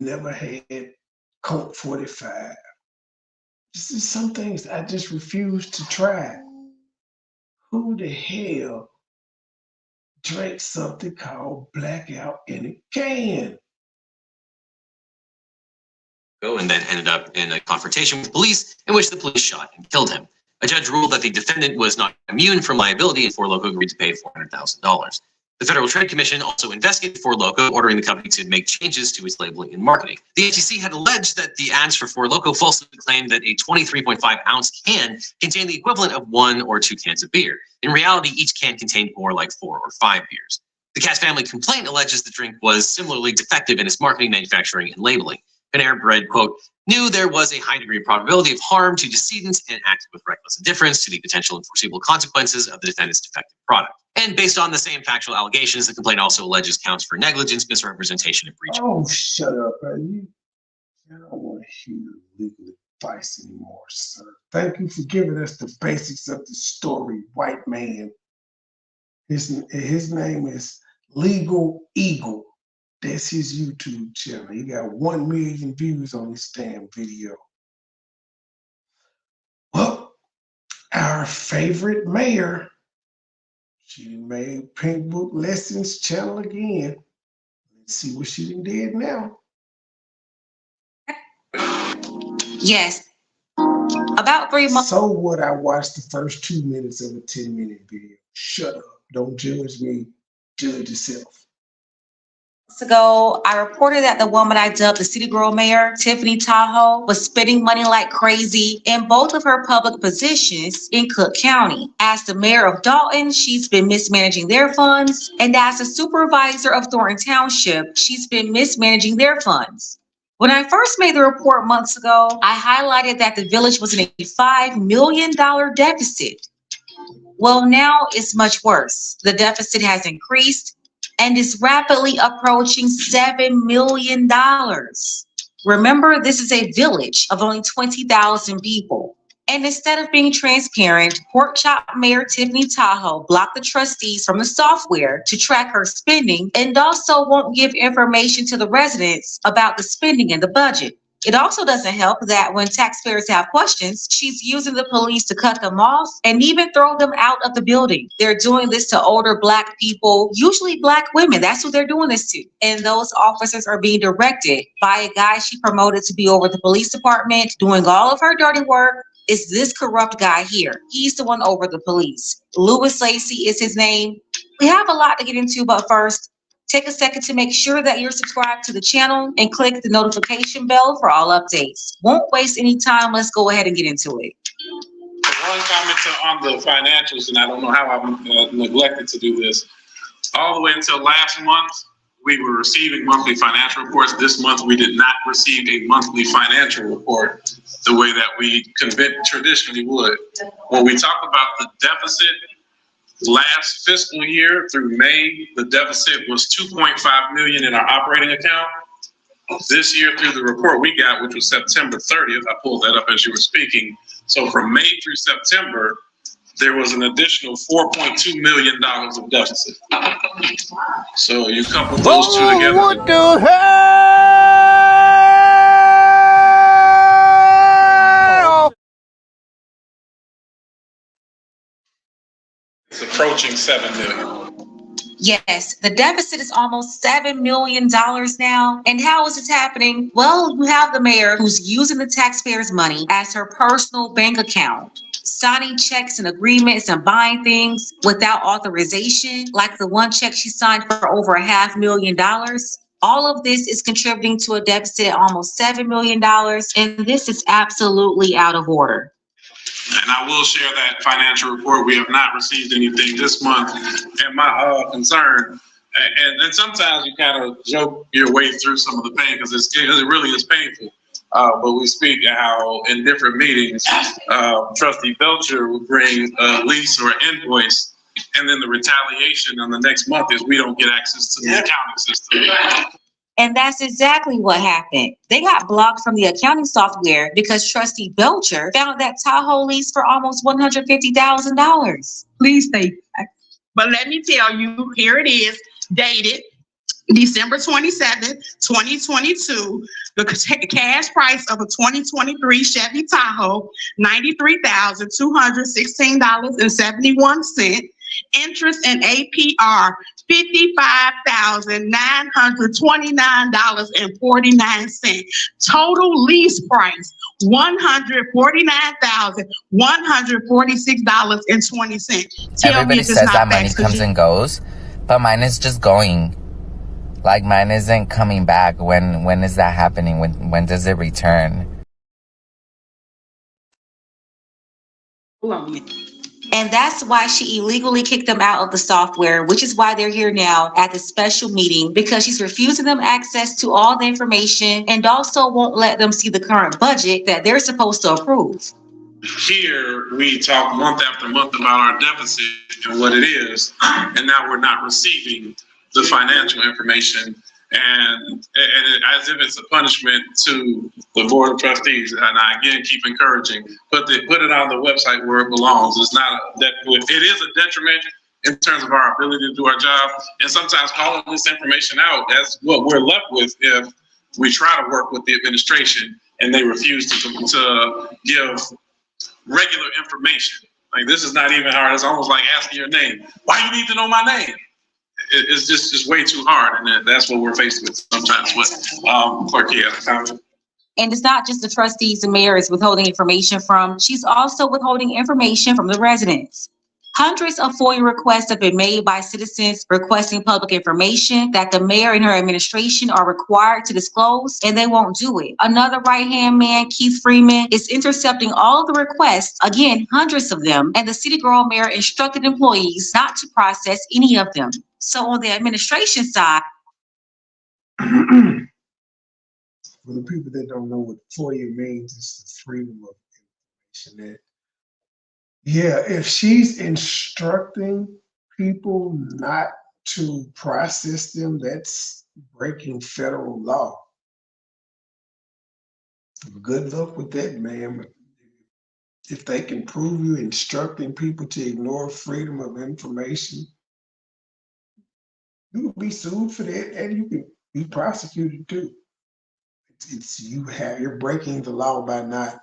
Never had Colt 45. This is some things I just refuse to try. Who the hell drank something called blackout in a can? And then ended up in a confrontation with police in which the police shot and killed him. A judge ruled that the defendant was not immune from liability, and Four Loko agreed to pay $400,000. The Federal Trade Commission also investigated Four Loko, ordering the company to make changes to its labeling and marketing. The FTC had alleged that the ads for Four Loko falsely claimed that a 23.5-ounce can contained the equivalent of 1 or 2 cans of beer. In reality, each can contained more like 4 or 5 beers. The Cass family complaint alleges the drink was similarly defective in its marketing, manufacturing, and labeling. Panera Bread, quote, knew there was a high degree of probability of harm to decedents and acted with reckless indifference to the potential and foreseeable consequences of the defendant's defective product. And based on the same factual allegations, the complaint also alleges counts for negligence, misrepresentation, and breach. Oh, shut up, man. I don't want to hear legal advice anymore, sir. Thank you for giving us the basics of the story, white man. His name is Legal Eagle. That's his YouTube channel. He got 1 million views on this damn video. Well, our favorite mayor, she made Pink Book Lessons channel again. Let's see what she did now. Yes. About 3 months. So what? I watched the first 2 minutes of a 10-minute video. Shut up. Don't judge me. Judge yourself. Ago, I reported that the woman I dubbed the City Girl Mayor, Tiffany Tahoe, was spending money like crazy in both of her public positions in Cook County. As the mayor of Dalton, she's been mismanaging their funds, and as the supervisor of Thornton Township, she's been mismanaging their funds. When I first made the report months ago, I highlighted that the village was in a $5 million deficit. Well, now it's much worse. The deficit has increased and is rapidly approaching $7 million. Remember, this is a village of only 20,000 people. And instead of being transparent, Pork Chop Mayor Tiffany Tahoe blocked the trustees from the software to track her spending and also won't give information to the residents about the spending in the budget. It also doesn't help that when taxpayers have questions, she's using the police to cut them off and even throw them out of the building. They're doing this to older Black people, usually Black women. That's who they're doing this to. And those officers are being directed by a guy she promoted to be over the police department, doing all of her dirty work. It's this corrupt guy here. He's the one over the police. Louis Lacey is his name. We have a lot to get into, but first, take a second to make sure that you're subscribed to the channel and click the notification bell for all updates. Won't waste any time. Let's go ahead and get into it. One comment on the financials, and I don't know how I've neglected to do this. All the way until last month, we were receiving monthly financial reports. This month, we did not receive a monthly financial report the way that we traditionally would. When we talk about the deficit, last fiscal year through May, the deficit was 2.5 million in our operating account. This year through the report we got, which was September 30th, I pulled that up as you were speaking. So from May through September, there was an additional $4.2 million of deficit. So you couple those two together. What the hell? It's approaching 7 million. Yes, the deficit is almost $7 million now. And how is it happening? Well, you have the mayor who's using the taxpayers' money as her personal bank account, signing checks and agreements and buying things without authorization, like the one check she signed for over $500,000. All of this is contributing to a deficit at almost $7 million. And this is absolutely out of order. And I will share that financial report. We have not received anything this month. And my concern, and sometimes you kind of joke your way through some of the pain because it really is painful. But we speak how in different meetings, Trustee Belcher will bring a lease or invoice, and then the retaliation on the next month is we don't get access to the accounting system. And that's exactly what happened. They got blocked from the accounting software because Trustee Belcher found that Tahoe lease for almost $150,000. Please stay back. But let me tell you, here it is, dated December 27th, 2022. The cash price of a 2023 Chevy Tahoe, $93,216.71. Interest and APR, $55,929.49. Total lease price, $149,146.20. Everybody says that money comes and goes, but mine is just going. Like mine isn't coming back. When is that happening? When does it return? And that's why she illegally kicked them out of the software, which is why they're here now at the special meeting, because she's refusing them access to all the information and also won't let them see the current budget that they're supposed to approve. Here, we talk month after month about our deficit and what it is, and now we're not receiving the financial information, and as if it's a punishment to the Board of Trustees. And I again keep encouraging, put it on the website where it belongs. It's not it is a detriment in terms of our ability to do our job, and sometimes calling this information out, that's what we're left with if we try to work with the administration and they refuse to give regular information. Like, this is not even hard. It's almost like asking your name. Why you need to know my name? It's just way too hard, and that's what we're faced with sometimes. With Clerk, you have a comment? And it's not just the trustees the mayor is withholding information from. She's also withholding information from the residents. Hundreds of FOIA requests have been made by citizens requesting public information that the mayor and her administration are required to disclose, and they won't do it. Another right-hand man, Keith Freeman, is intercepting all of the requests, again, hundreds of them, and the city borough mayor instructed employees not to process any of them. So on the administration side, For the people that don't know what FOIA means, it's the freedom of information. If she's instructing people not to process them, that's breaking federal law. Good luck with that, ma'am. If they can prove you instructing people to ignore freedom of information, you will be sued for that, and you can be prosecuted too. You're breaking the law by not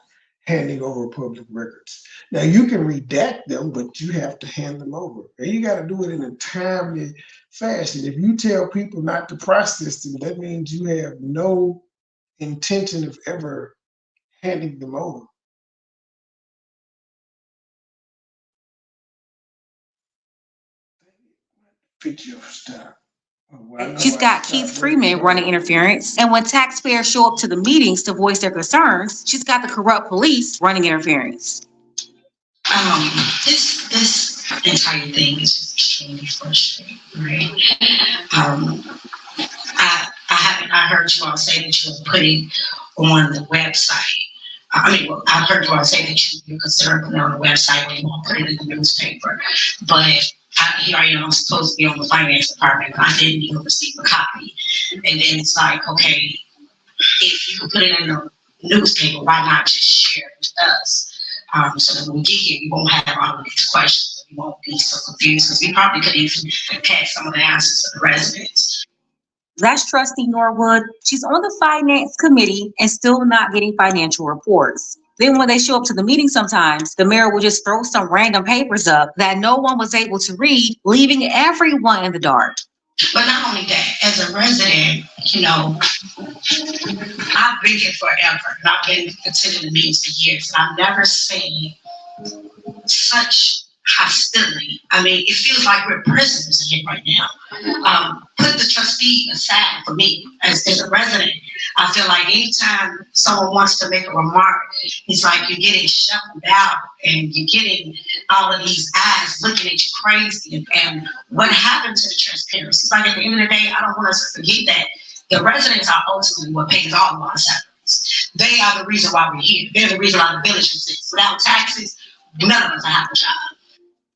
handing over public records. Now, you can redact them, but you have to hand them over. And you got to do it in a timely fashion. If you tell people not to process them, that means you have no intention of ever handing them over. Fit your style. she's got Keith Freeman running interference. And when taxpayers show up to the meetings to voice their concerns, she's got the corrupt police running interference. This entire thing is extremely frustrating, right? heard you all say that you will put it on the website. Well, I've heard you all say that you're considering putting it on the website when you won't put it in the newspaper. But here I am, I'm supposed to be on the finance department, but I didn't even receive a copy. And then it's like, okay, if you can put it in the newspaper, why not just share it with us? So that when we get here, you won't have all of these questions. You won't be so confused, because we probably could even have some of the answers to the residents. That's Trustee Norwood. She's on the finance committee and still not getting financial reports. Then when they show up to the meeting sometimes, the mayor will just throw some random papers up that no one was able to read, leaving everyone in the dark. But not only that, as a resident, I've been here forever, and I've been attending the meetings for years, and I've never seen such hostility. It feels like we're prisoners in here right now. Put the trustee aside for me as a resident. I feel like anytime someone wants to make a remark, it's like you're getting shuffled out and you're getting all of these eyes looking at you crazy. And what happened to the transparency? It's like at the end of the day, I don't want us to forget that the residents are ultimately what pays all of our salaries. They are the reason why we're here. They're the reason why the village exists. Without taxes, none of us have a job.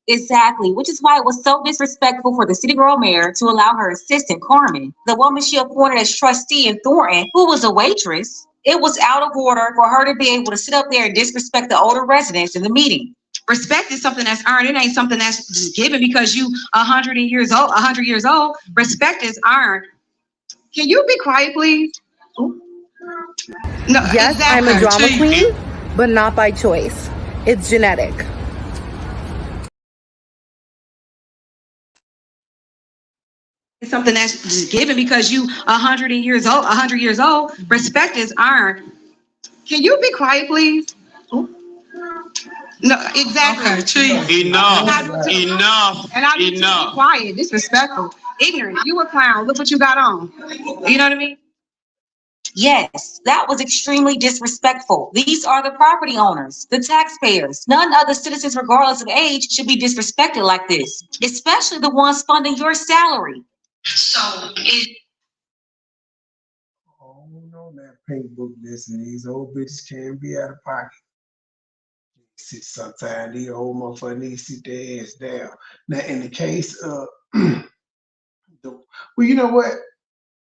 Exactly, which is why it was so disrespectful for the city girl mayor to allow her assistant, Carmen, the woman she appointed as trustee in Thornton, who was a waitress. It was out of order for her to be able to sit up there and disrespect the older residents in the meeting. Respect is something that's earned. It ain't something that's just given because you 100 years old. Respect is earned. Can you be quiet, please? No. Yes, exactly. I'm a drama queen, but not by choice. It's genetic. It's something that's just given because you 100 years old. Respect is earned. Can you be quiet, please? No, exactly. Okay, Chief. Enough. And I need you to be quiet, disrespectful, ignorant. You a clown. Look what you got on. You know what I mean? Yes, that was extremely disrespectful. These are the property owners, the taxpayers. None of the citizens, regardless of age, should be disrespected like this, especially the ones funding your salary. So Oh no, that pink book listen, these old bitches can't be out of pocket. Sometimes these old motherfuckers need to sit their ass down. Now, in the case of, well, you know what?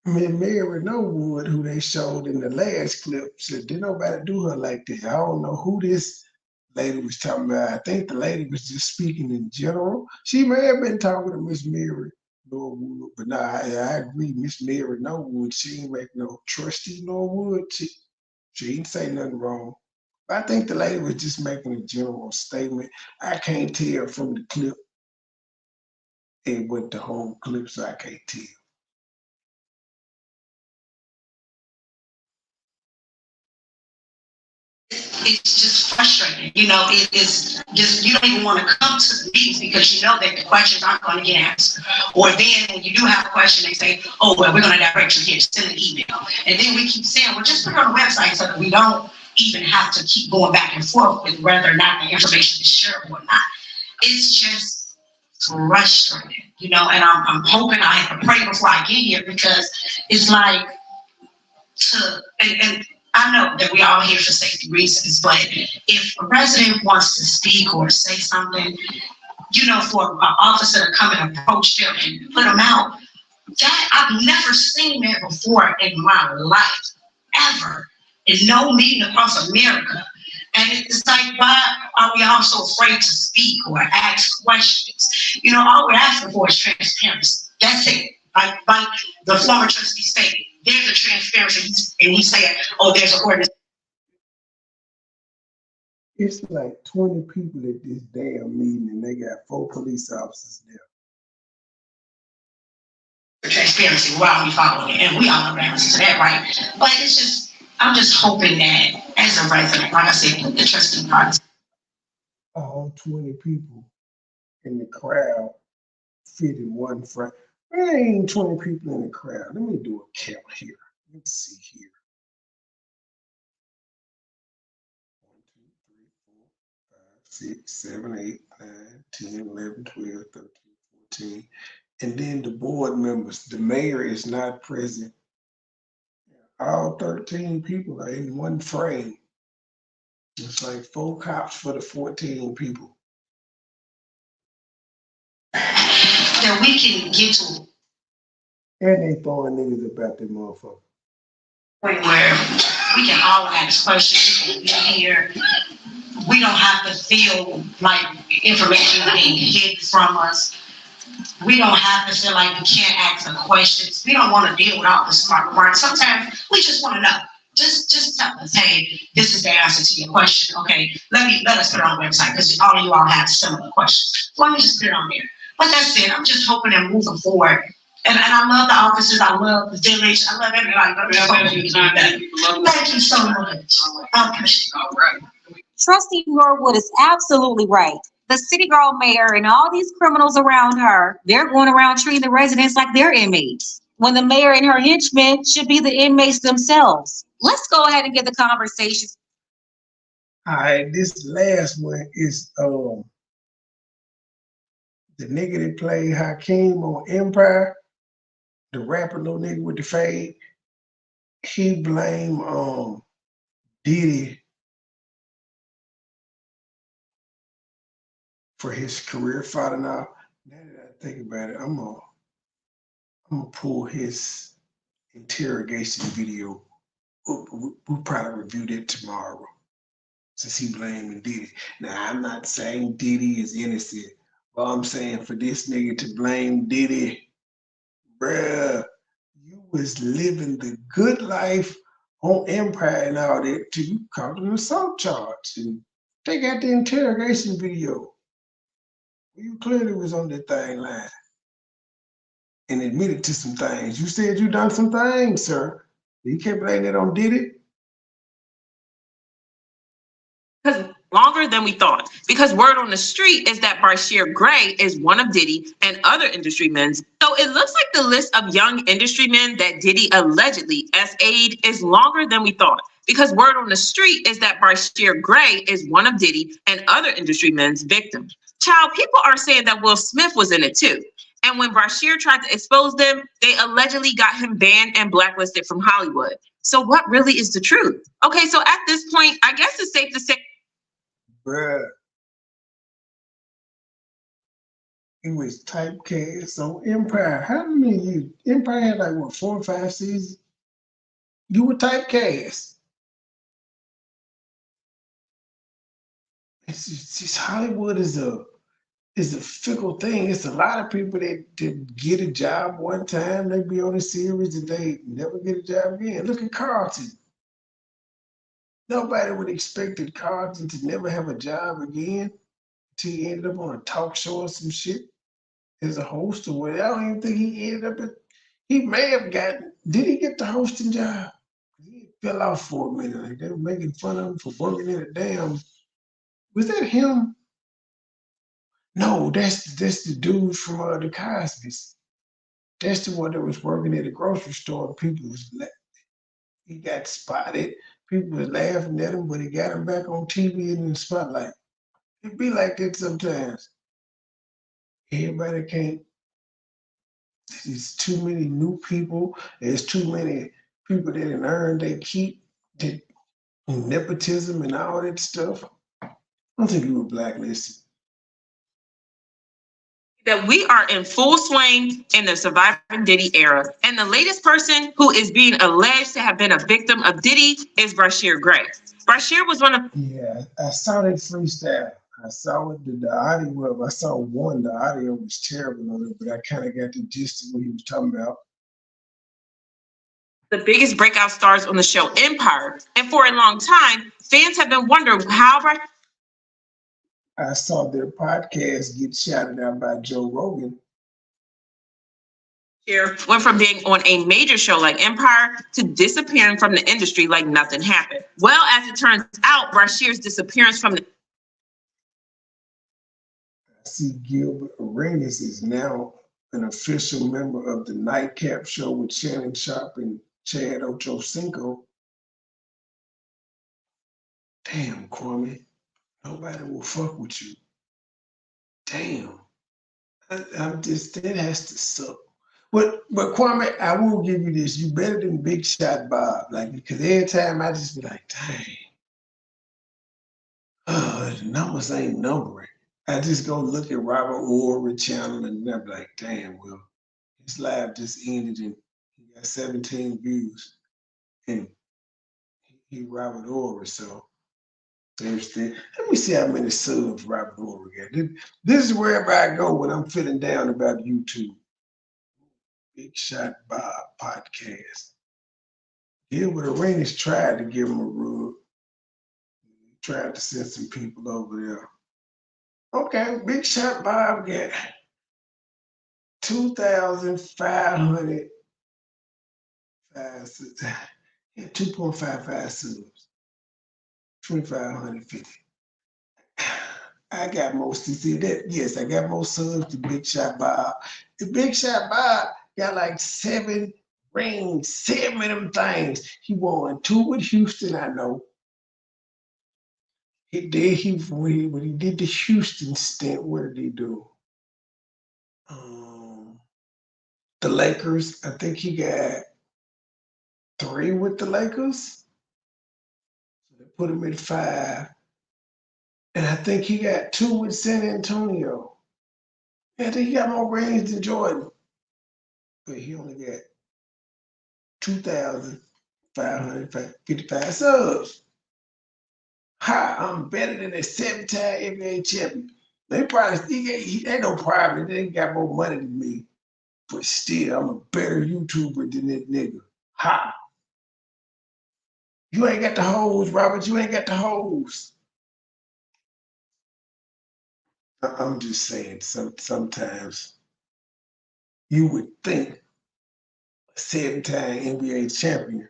Mary Norwood, who they showed in the last clip, said, didn't nobody do her like this. I don't know who this lady was talking about. I think the lady was just speaking in general. She may have been talking to Miss Mary Norwood, but nah, I agree. Miss Mary Norwood, she ain't make no trustee Norwood. She didn't say nothing wrong. I think the lady was just making a general statement. I can't tell from the clip. It went the whole clip, so I can't tell. it's just frustrating. It's just, you don't even want to come to the meetings because you know that the questions aren't going to get answered. Or then when you do have a question, they say, oh, well, we're going to direct you here, send an email. And then we keep saying, well, just put it on the website so that we don't even have to keep going back and forth with whether or not the information is shareable or not. It's just frustrating, and I'm hoping I have to pray before I get here because it's like and I know that we're all here for safety reasons, but if a resident wants to speak or say something, for an officer to come and approach them and put them out, that I've never seen that before in my life, ever, in no meeting across America. And it's like, why are we all so afraid to speak or ask questions? All we're asking for is transparency. That's it. Like the former trustee stated, there's a transparency, and he said, oh, there's an ordinance. It's like 20 people at this damn meeting, and they got 4 police officers there. Transparency, why are we following it? And we all know the answer to that, right? But it's just, I'm just hoping that as a resident, like I said, put the trustee parts. All 20 people in the crowd fit in one front. There ain't 20 people in the crowd. Let me do a count here. Let's see here. 1, 2, 3, 4, 5, 6, 7, 8, 9, 10, 11, 12, 13, 14. And then the board members. The mayor is not present. All 13 people are in one frame. It's like 4 cops for the 14 people. That we can get to And they throwing niggas about that motherfucker. point where we can all ask questions, we can be here. We don't have to feel like information is being hid from us. We don't have to feel like we can't ask some questions. We don't want to deal with all the smart remarks. Sometimes we just want to know. Just tell us, hey, this is the answer to your question. Okay, let us put it on the website because all of you all have similar questions. Why don't we just put it on there? But that's it. I'm just hoping and moving forward. And I love the officers. I love the village. I love everybody. Thank you so much. I appreciate it. All right. Trustee Norwood is absolutely right. The city girl mayor and all these criminals around her, they're going around treating the residents like they're inmates, when the mayor and her henchmen should be the inmates themselves. Let's go ahead and get the conversation. All right, this last one is the nigga that played Hakeem on Empire, the rapper little nigga with the fade. He blamed Diddy for his career falling off. Now that I think about it, I'm gonna pull his interrogation video. We'll probably review that tomorrow, since he blaming Diddy. Now, I'm not saying Diddy is innocent, but I'm saying for this nigga to blame Diddy, bruh, you was living the good life on Empire and all that till you caught an assault charge. And they got the interrogation video. You clearly was on that thing line and admitted to some things. You said you done some things, sir. You can't blame that on Diddy. Because longer than we thought. Because word on the street is that Brashear Gray is one of Diddy and other industry men. So it looks like the list of young industry men that Diddy allegedly SA'd is longer than we thought. Because word on the street is that Brashear Gray is one of Diddy and other industry men's victims. Child, people are saying that Will Smith was in it too. And when Brashear tried to expose them, they allegedly got him banned and blacklisted from Hollywood. So what really is the truth? Okay, so at this point, I guess it's safe to say, bruh, he was typecast on Empire. How many years? Empire had like what, 4 or 5 seasons? You were typecast. It's just Hollywood is a fickle thing. It's a lot of people that get a job one time, they be on a series and they never get a job again. Look at Carlton. Nobody would expect Carlton to never have a job again until he ended up on a talk show or some shit as a host or whatever. I don't even think he ended up he may have gotten, did he get the hosting job? He fell off for a minute. Like they were making fun of him for working in a damn, was that him? No, that's the dude from the Cosby's. That's the one that was working at a grocery store. People was he got spotted. People was laughing at him, but he got him back on TV and in the spotlight. It be like that sometimes. Everybody can't. There's too many new people. There's too many people that didn't earn their keep. That nepotism and all that stuff. I don't think you were blacklisted. that we are in full swing in the surviving Diddy era. And the latest person who is being alleged to have been a victim of Diddy is Brashear Gray. Brashear was one of— Yeah, I saw that freestyle. I saw it, the audio of, I saw one, the audio was terrible on it, but I kind of got the gist of what he was talking about. The biggest breakout stars on the show Empire. And for a long time, fans have been wondering how I saw their podcast get shouted out by Joe Rogan. Brashear went from being on a major show like Empire to disappearing from the industry like nothing happened. Well, as it turns out, Brashear's disappearance from the— I see Gilbert Arenas is now an official member of the Nightcap Show with Shannon Sharp and Chad Ochocinco. Damn, Kwame, nobody will fuck with you. Damn, I'm just, that has to suck. But Kwame, I will give you this. You better than Big Shot Bob. Like, because every time I just be like, dang. Oh, the numbers ain't numbering. I just go look at Robert Orr channel and I'm like, damn, well, his live just ended and he got 17 views. And he Robert Orr, so there's the, let me see how many subs Robert Orr got. This is wherever I go when I'm feeling down about YouTube. Big Shot Bob podcast. Gilbert Arenas tried to give him a rub. He tried to send some people over there. Okay, Big Shot Bob got 2,500 2.55 subs. 2,550. I got most to see that. Yes, I got more subs than Big Shot Bob. The Big Shot Bob got like 7 rings, 7 of them things. He won 2 with Houston, I know. When he did the Houston stint, what did he do? The Lakers, I think he got 3 with the Lakers. So they put him at 5. And I think he got 2 with San Antonio. I think he got more rings than Jordan. But he only got 2,555 subs. Ha, I'm better than a 7-time NBA champion. They probably, he ain't no problem. They ain't got more money than me. But still, I'm a better YouTuber than that nigga. Ha. You ain't got the hoes, Robert. You ain't got the hoes. I'm just saying, sometimes you would think a 7-time NBA champion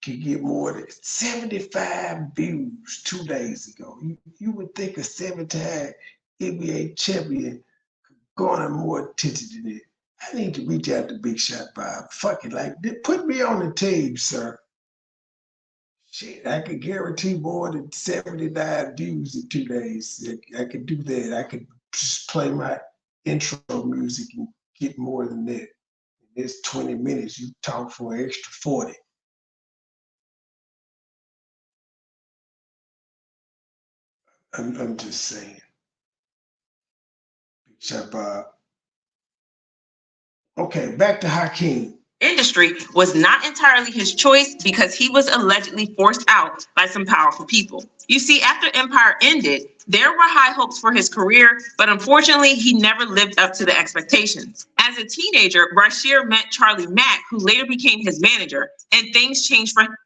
could get more than 75 views 2 days ago. You would think a 7-time NBA champion could garner more attention than that. I need to reach out to Big Shot Bob. Fuck it, like, put me on the team, sir. Shit, I could guarantee more than 79 views in 2 days. I could do that. I could just play my intro music and get more than that. In this 20 minutes, you talk for an extra 40. I'm just saying. Big Shot Bob. Okay, back to Hakeem. Industry was not entirely his choice because he was allegedly forced out by some powerful people. You see, after Empire ended, there were high hopes for his career, but unfortunately, he never lived up to the expectations. As a teenager, Brashear met Charlie Mack, who later became his manager, and things changed for him.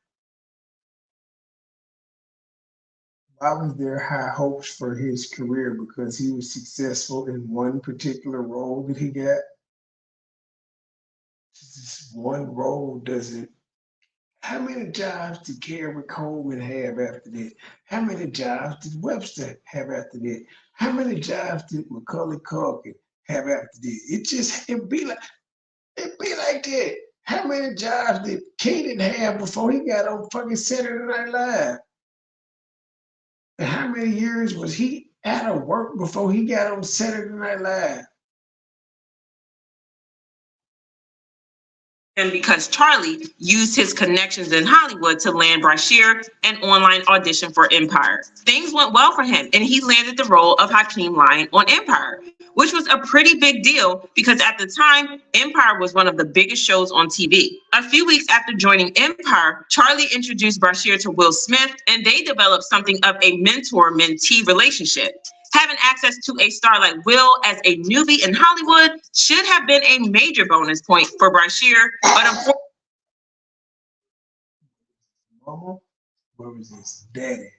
Why was there high hopes for his career? Because he was successful in one particular role that he got? This one role doesn't. How many jobs did Gary Coleman have after that? How many jobs did Webster have after that? How many jobs did Macaulay Culkin have after that? It'd be like that. How many jobs did Kanan have before he got on fucking Saturday Night Live? And how many years was he out of work before he got on Saturday Night Live? And because Charlie used his connections in Hollywood to land Brashear an online audition for Empire. Things went well for him, and he landed the role of Hakeem Lyon on Empire, which was a pretty big deal because at the time, Empire was one of the biggest shows on TV. A few weeks after joining Empire, Charlie introduced Brashear to Will Smith, and they developed something of a mentor-mentee relationship. Having access to a star like Will as a newbie in Hollywood should have been a major bonus point for Brashear, but unfortunately, Mama, where was his daddy?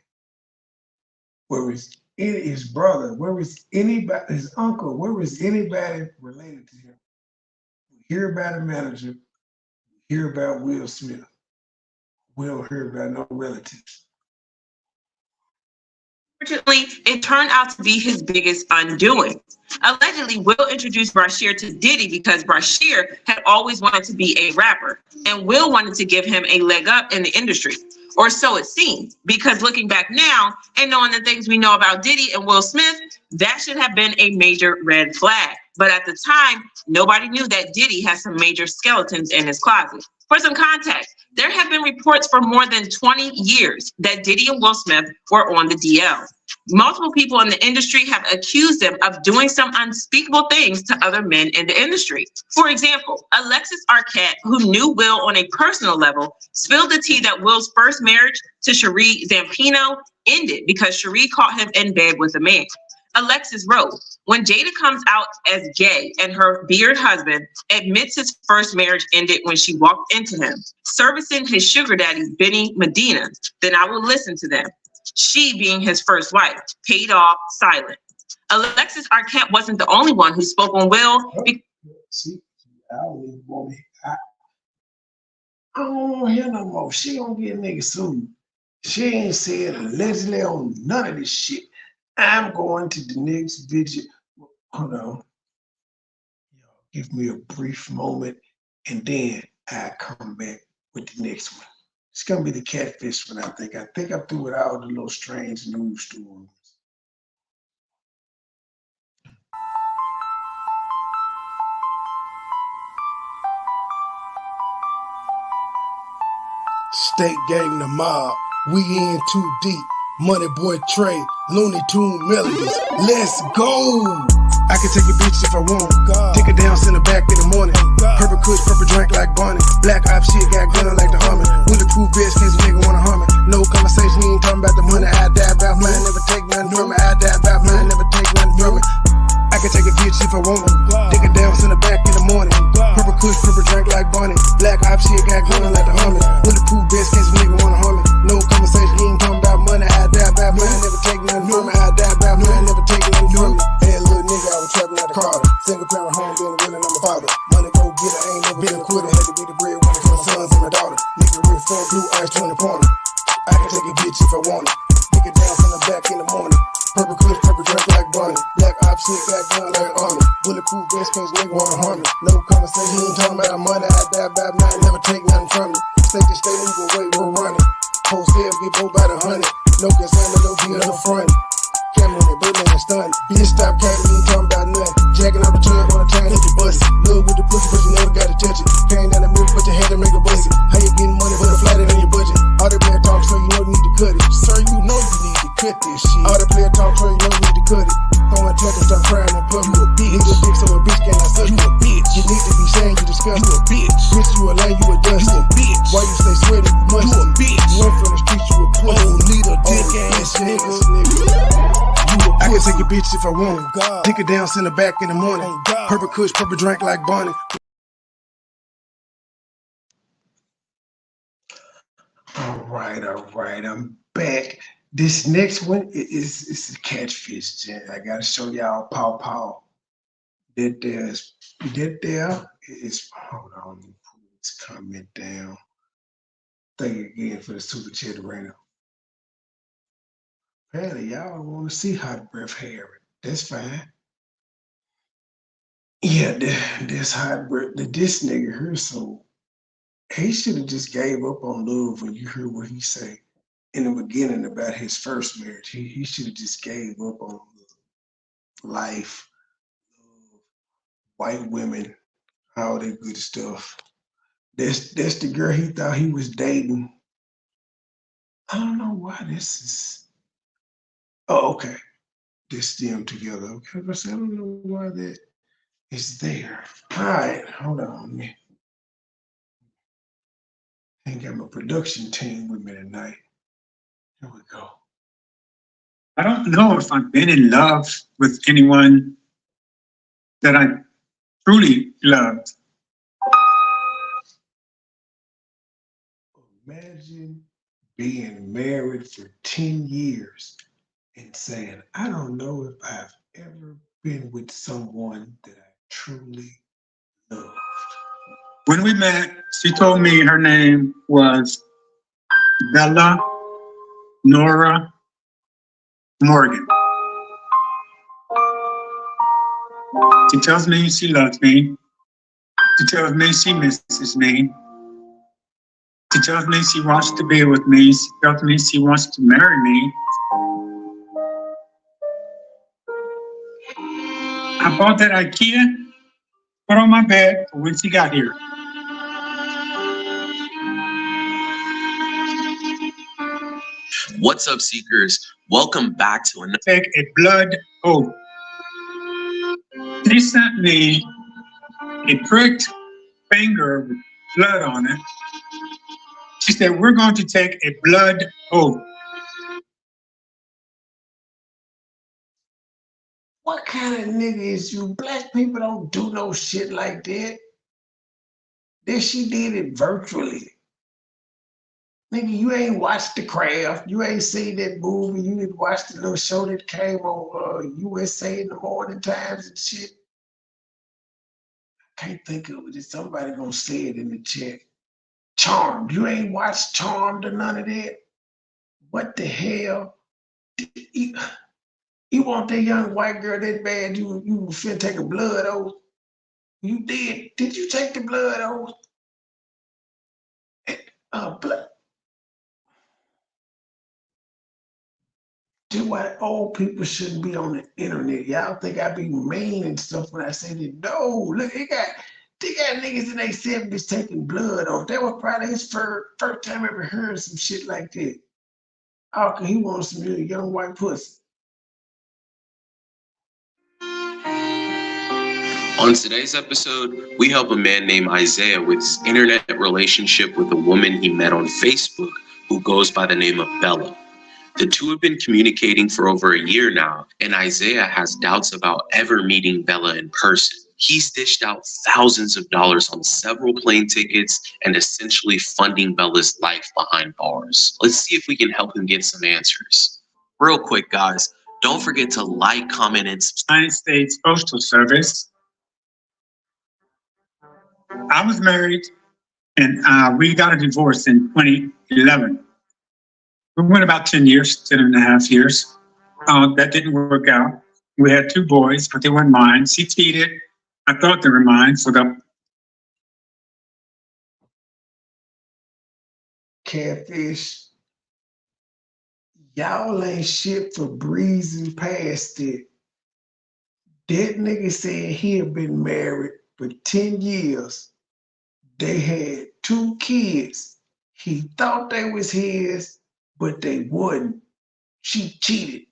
Where was his brother? Where was anybody, his uncle? Where was anybody related to him? We hear about a manager, we hear about Will Smith. We don't hear about no relatives. it turned out to be his biggest undoing. Allegedly, Will introduced Brashear to Diddy because Brashear had always wanted to be a rapper, and Will wanted to give him a leg up in the industry. Or so it seemed, because looking back now and knowing the things we know about Diddy and Will Smith, that should have been a major red flag. But at the time, nobody knew that Diddy had some major skeletons in his closet. For some context, there have been reports for more than 20 years that Diddy and Will Smith were on the DL. Multiple people in the industry have accused them of doing some unspeakable things to other men in the industry. For example, Alexis Arquette, who knew Will on a personal level, spilled the tea that Will's first marriage to Cherie Zampino ended because Cherie caught him in bed with a man. Alexis wrote, when Jada comes out as gay and her beard husband admits his first marriage ended when she walked into him, servicing his sugar daddy, Benny Medina, then I will listen to them. She, being his first wife, paid off silent. Alexis Arquette wasn't the only one who spoke on Will. See, I don't even want to. I don't want to hear no more. She don't get niggas sued. She ain't said allegedly on none of this shit. I'm going to the next video. Hold on. Give me a brief moment, and then I come back with the next one. It's gonna be the catfish one, I think. I think I'm through with all the little strange news stories. State gang the mob, we in too deep. MoneyBoy Trey, Looney Tune melodies. Let's go! I can take a bitch if I want. Take her down, send her back in the morning. Purple kush, purple drink like Bonnie. Black op shit, got gun like the Hummer. Bulletproof vest, case a nigga wanna harm it. No conversation, he ain't talking about the money. I die about mine, never take nothing from it. I die about mine, never take nothing from it. I can take a bitch if I want her. Take her down, send her back in the morning. Purple kush, purple drink like Bonnie. Black op shit, got gun like the Hummer. Bulletproof vest, case a nigga wanna harm it. No conversation, he ain't talking about money. I die about mine, never take nothing from it. I die about mine, never take nothing from it. Hey, little nigga, I was trapping out the Carter. Single parent home, being willing, I'm a father. Money go get it, I ain't never been a quitter. Had to be the breadwinner for my sons and my daughter. Nigga real full blue eyes, 20 pointer. I can take a bitch if I want it. Take it down, send her back in the morning. Purple kush, purple drink like Bonnie. Black op shit, got gun like Army. Bulletproof vest, cause nigga wanna harm me. No conversation, he ain't talking about the money. I die about mine, never take nothing from me. State to state, we gon' wait, we're running. Post sales, get both by the 100. No consignment, no deal, no front. Camera on it, bird man, stun. Bitch, stop capping, you ain't talking about nothing. Jacking out the tub on the time, hit your bust it. Look with the pussy, but you never gotta touch it. Came down the middle, put your head and make a bust it. How you getting money, but a flat it on your budget? All the player talk, so you know you need to cut it. Sir, you know you need to cut this shit. All the player talk, so you know you need to cut it. Throwing touch and start crying in public. You a bitch. Nigga dick, so a bitch cannot suck you. A bitch. You need to be saying you disgusting. You a bitch. Bitch, you a lame, you a dustin'. You a bitch. Why you stay sweaty, you must. You a bitch. You ain't from the street, you a pussy. Oh, need a dick ass nigga. I can take a bitch if I want. Take her down, send her back in the morning. Purple kush, purple drink like Bonnie. All right, I'm back. This next one is a catfish, Jen. I gotta show y'all Paw. That there is, hold on, let me put this comment down. Thank you again for the super chat right now. Apparently, y'all don't want to see hot breath Harry. That's fine. Yeah, this hot breath, this nigga here, so he should have just gave up on love when you heard what he said in the beginning about his first marriage. He should have just gave up on life, white women, all that good stuff. That's the girl he thought he was dating. I don't know why this is. Oh, okay. This them together. Okay, but I don't know why that is there. All right, hold on, man. I ain't got my production team with me tonight. Here we go. I don't know if I've been in love with anyone that I truly loved. Imagine being married for 10 years and saying, I don't know if I've ever been with someone that I truly loved. When we met, she told me her name was Bella Nora Morgan. She tells me she loves me. She tells me she misses me. She tells me she wants to be with me. She tells me she wants to marry me. I bought that IKEA, put on my bed for when she got here. What's up, Seekers? Welcome back to another. Take a blood oath. She sent me a pricked finger with blood on it. She said, we're going to take a blood oath. What kind of nigga is you? Black people don't do no shit like that. Then she did it virtually. Nigga, you ain't watched The Craft. You ain't seen that movie. You didn't watch the little show that came on USA in the morning times and shit. I can't think of it. Somebody gonna say it in the chat. Charmed. You ain't watched Charmed or none of that? What the hell? You want that young white girl that bad, you finna take a blood oath? You did. Did you take the blood oath? Blood. That's why old people shouldn't be on the internet. Y'all think I be mean and stuff when I say that. No, look, they got niggas in their 70s taking blood off. That was probably his first time I ever heard some shit like that. Oh, cause he wants some really young white pussy. On today's episode, we help a man named Isaiah with his internet relationship with a woman he met on Facebook who goes by the name of Bella. The two have been communicating for over a year now, and Isaiah has doubts about ever meeting Bella in person. He's dished out thousands of dollars on several plane tickets and essentially funding Bella's life behind bars. Let's see if we can help him get some answers. Real quick, guys, don't forget to like, comment, and subscribe. United States Postal Service. I was married and we got a divorce in 2011. We went about 10 years, 10 and a half years. That didn't work out. We had 2 boys, but they weren't mine. She cheated. I thought they were mine, so the Catfish. Y'all ain't shit for breezing past it. That nigga said he had been married for 10 years. They had 2 kids. He thought they was his, but they wasn't. She cheated.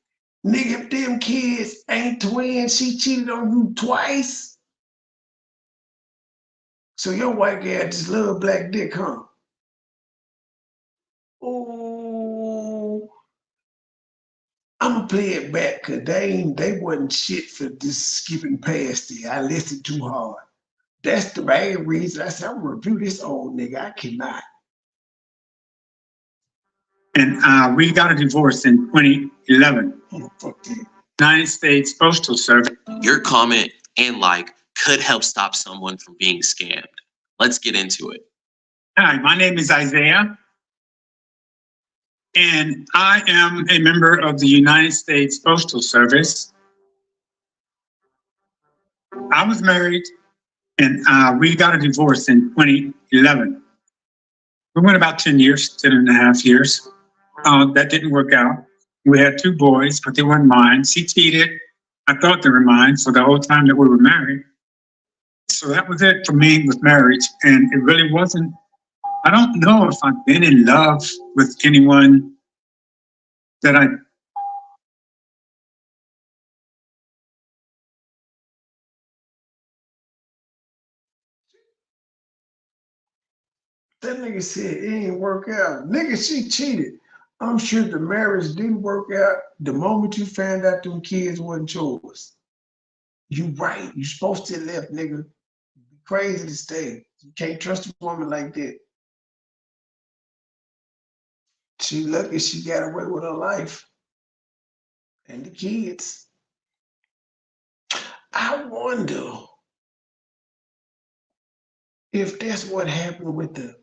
Nigga, if them kids ain't twins, she cheated on you twice. So your white guy just love black dick, huh? Ooh. I'ma play it back because they wasn't shit for just skipping past it. I listened too hard. That's the main reason I said I'm gonna review this old nigga. I cannot. and we got a divorce in 2011. Oh, fuck that. United States Postal Service. Your comment and like could help stop someone from being scammed. Let's get into it. Hi, my name is Isaiah, and I am a member of the United States Postal Service. I was married, and we got a divorce in 2011. We went about 10 years, 10 and a half years. That didn't work out. We had 2 boys, but they weren't mine. She cheated. I thought they were mine for the whole time that we were married. So that was it for me with marriage. And it really wasn't, I don't know if I've been in love with anyone that That nigga said it ain't work out. Nigga, she cheated. I'm sure the marriage didn't work out the moment you found out them kids wasn't yours. You right. You supposed to have left, nigga. Crazy to stay. You can't trust a woman like that. She lucky she got away with her life and the kids. I wonder if that's what happened with the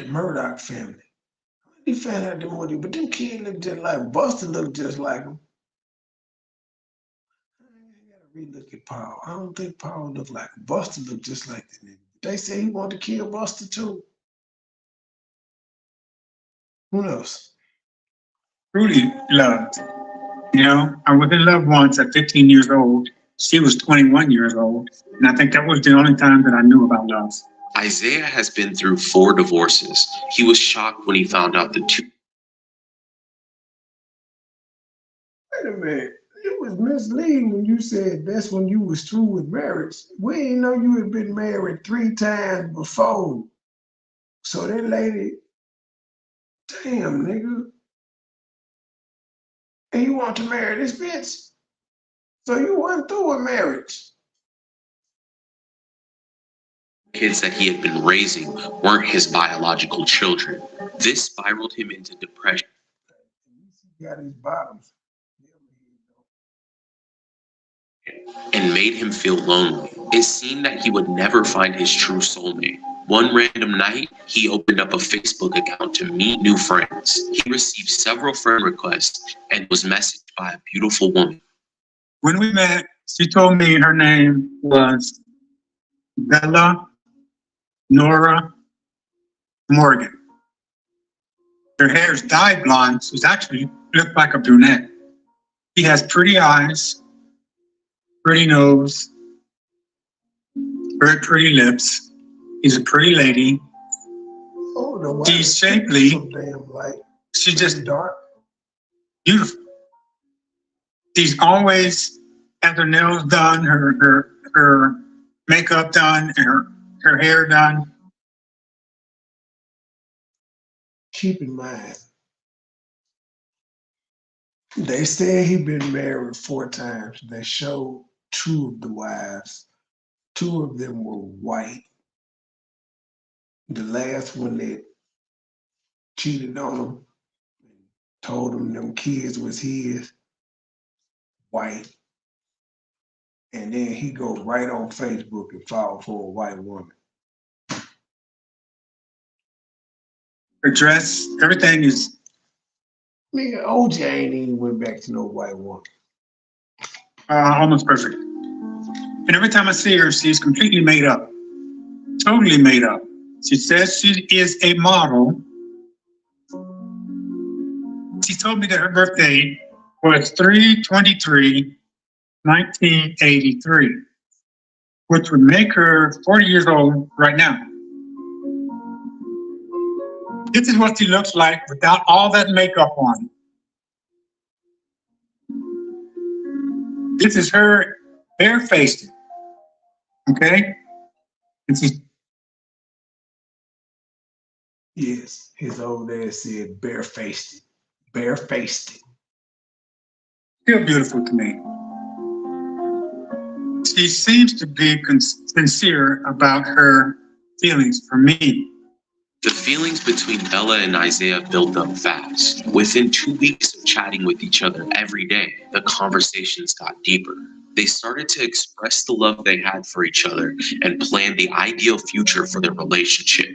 Murdoch family. He found out them money, but them kids look just like Buster looked just like him. I gotta relook at Paul. I don't think Paul looked like him. Buster looked just like the nigga. They say he wanted to kill Buster too. Who knows? truly loved. You know, I was in love once at 15 years old. She was 21 years old. And I think that was the only time that I knew about love. Isaiah has been through 4 divorces. He was shocked when he found out the 2. Wait a minute. It was misleading when you said that's when you was through with marriage. We didn't know you had been married 3 times before. So that lady, damn, nigga. And you want to marry this bitch? So you went through a marriage. Kids that he had been raising weren't his biological children. This spiraled him into depression. He got his bottoms. And made him feel lonely. It seemed that he would never find his true soulmate. One random night, he opened up a Facebook account to meet new friends. He received several friend requests and was messaged by a beautiful woman. When we met, she told me her name was Bella Nora Morgan. Her hair's dyed blonde, so she actually looked like a brunette. She has pretty eyes, pretty nose, very pretty lips. She's a pretty lady. Oh, no, she's shapely. So damn light. She's just dark. Beautiful. She's always had her nails done, her makeup done, her hair done. Keep in mind, they said he been married 4 times. They showed 2 of the wives. 2 of them were white. The last one that cheated on him, told him them kids was his, white. And then he goes right on Facebook and fall for a white woman. Her dress, everything is. Nigga, OJ ain't even went back to no white woman. Almost perfect. And every time I see her, she's completely made up. Totally made up. She says she is a model. She told me that her birthday was 3/23/1983, which would make her 40 years old right now. This is what she looks like without all that makeup on. This is her barefaced. Okay? Yes, his old ass said barefaced. Barefaced. Still beautiful to me. She seems to be sincere about her feelings for me. The feelings between Bella and Isaiah built up fast. Within 2 weeks of chatting with each other every day, the conversations got deeper. They started to express the love they had for each other and plan the ideal future for their relationship.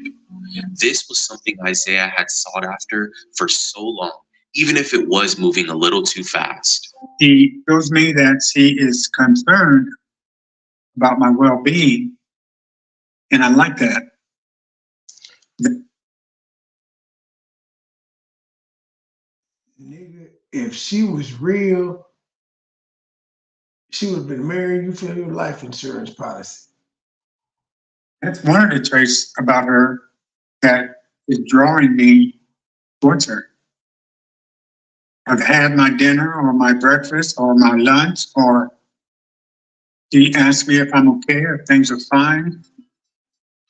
This was something Isaiah had sought after for so long, even if it was moving a little too fast. She shows me that she is concerned about my well-being, and I like that. Nigga, if she was real, she would have been marrying you for your life insurance policy. That's one of the traits about her that is drawing me towards her. I've had my dinner or my breakfast or my lunch, or she asks me if I'm okay, if things are fine.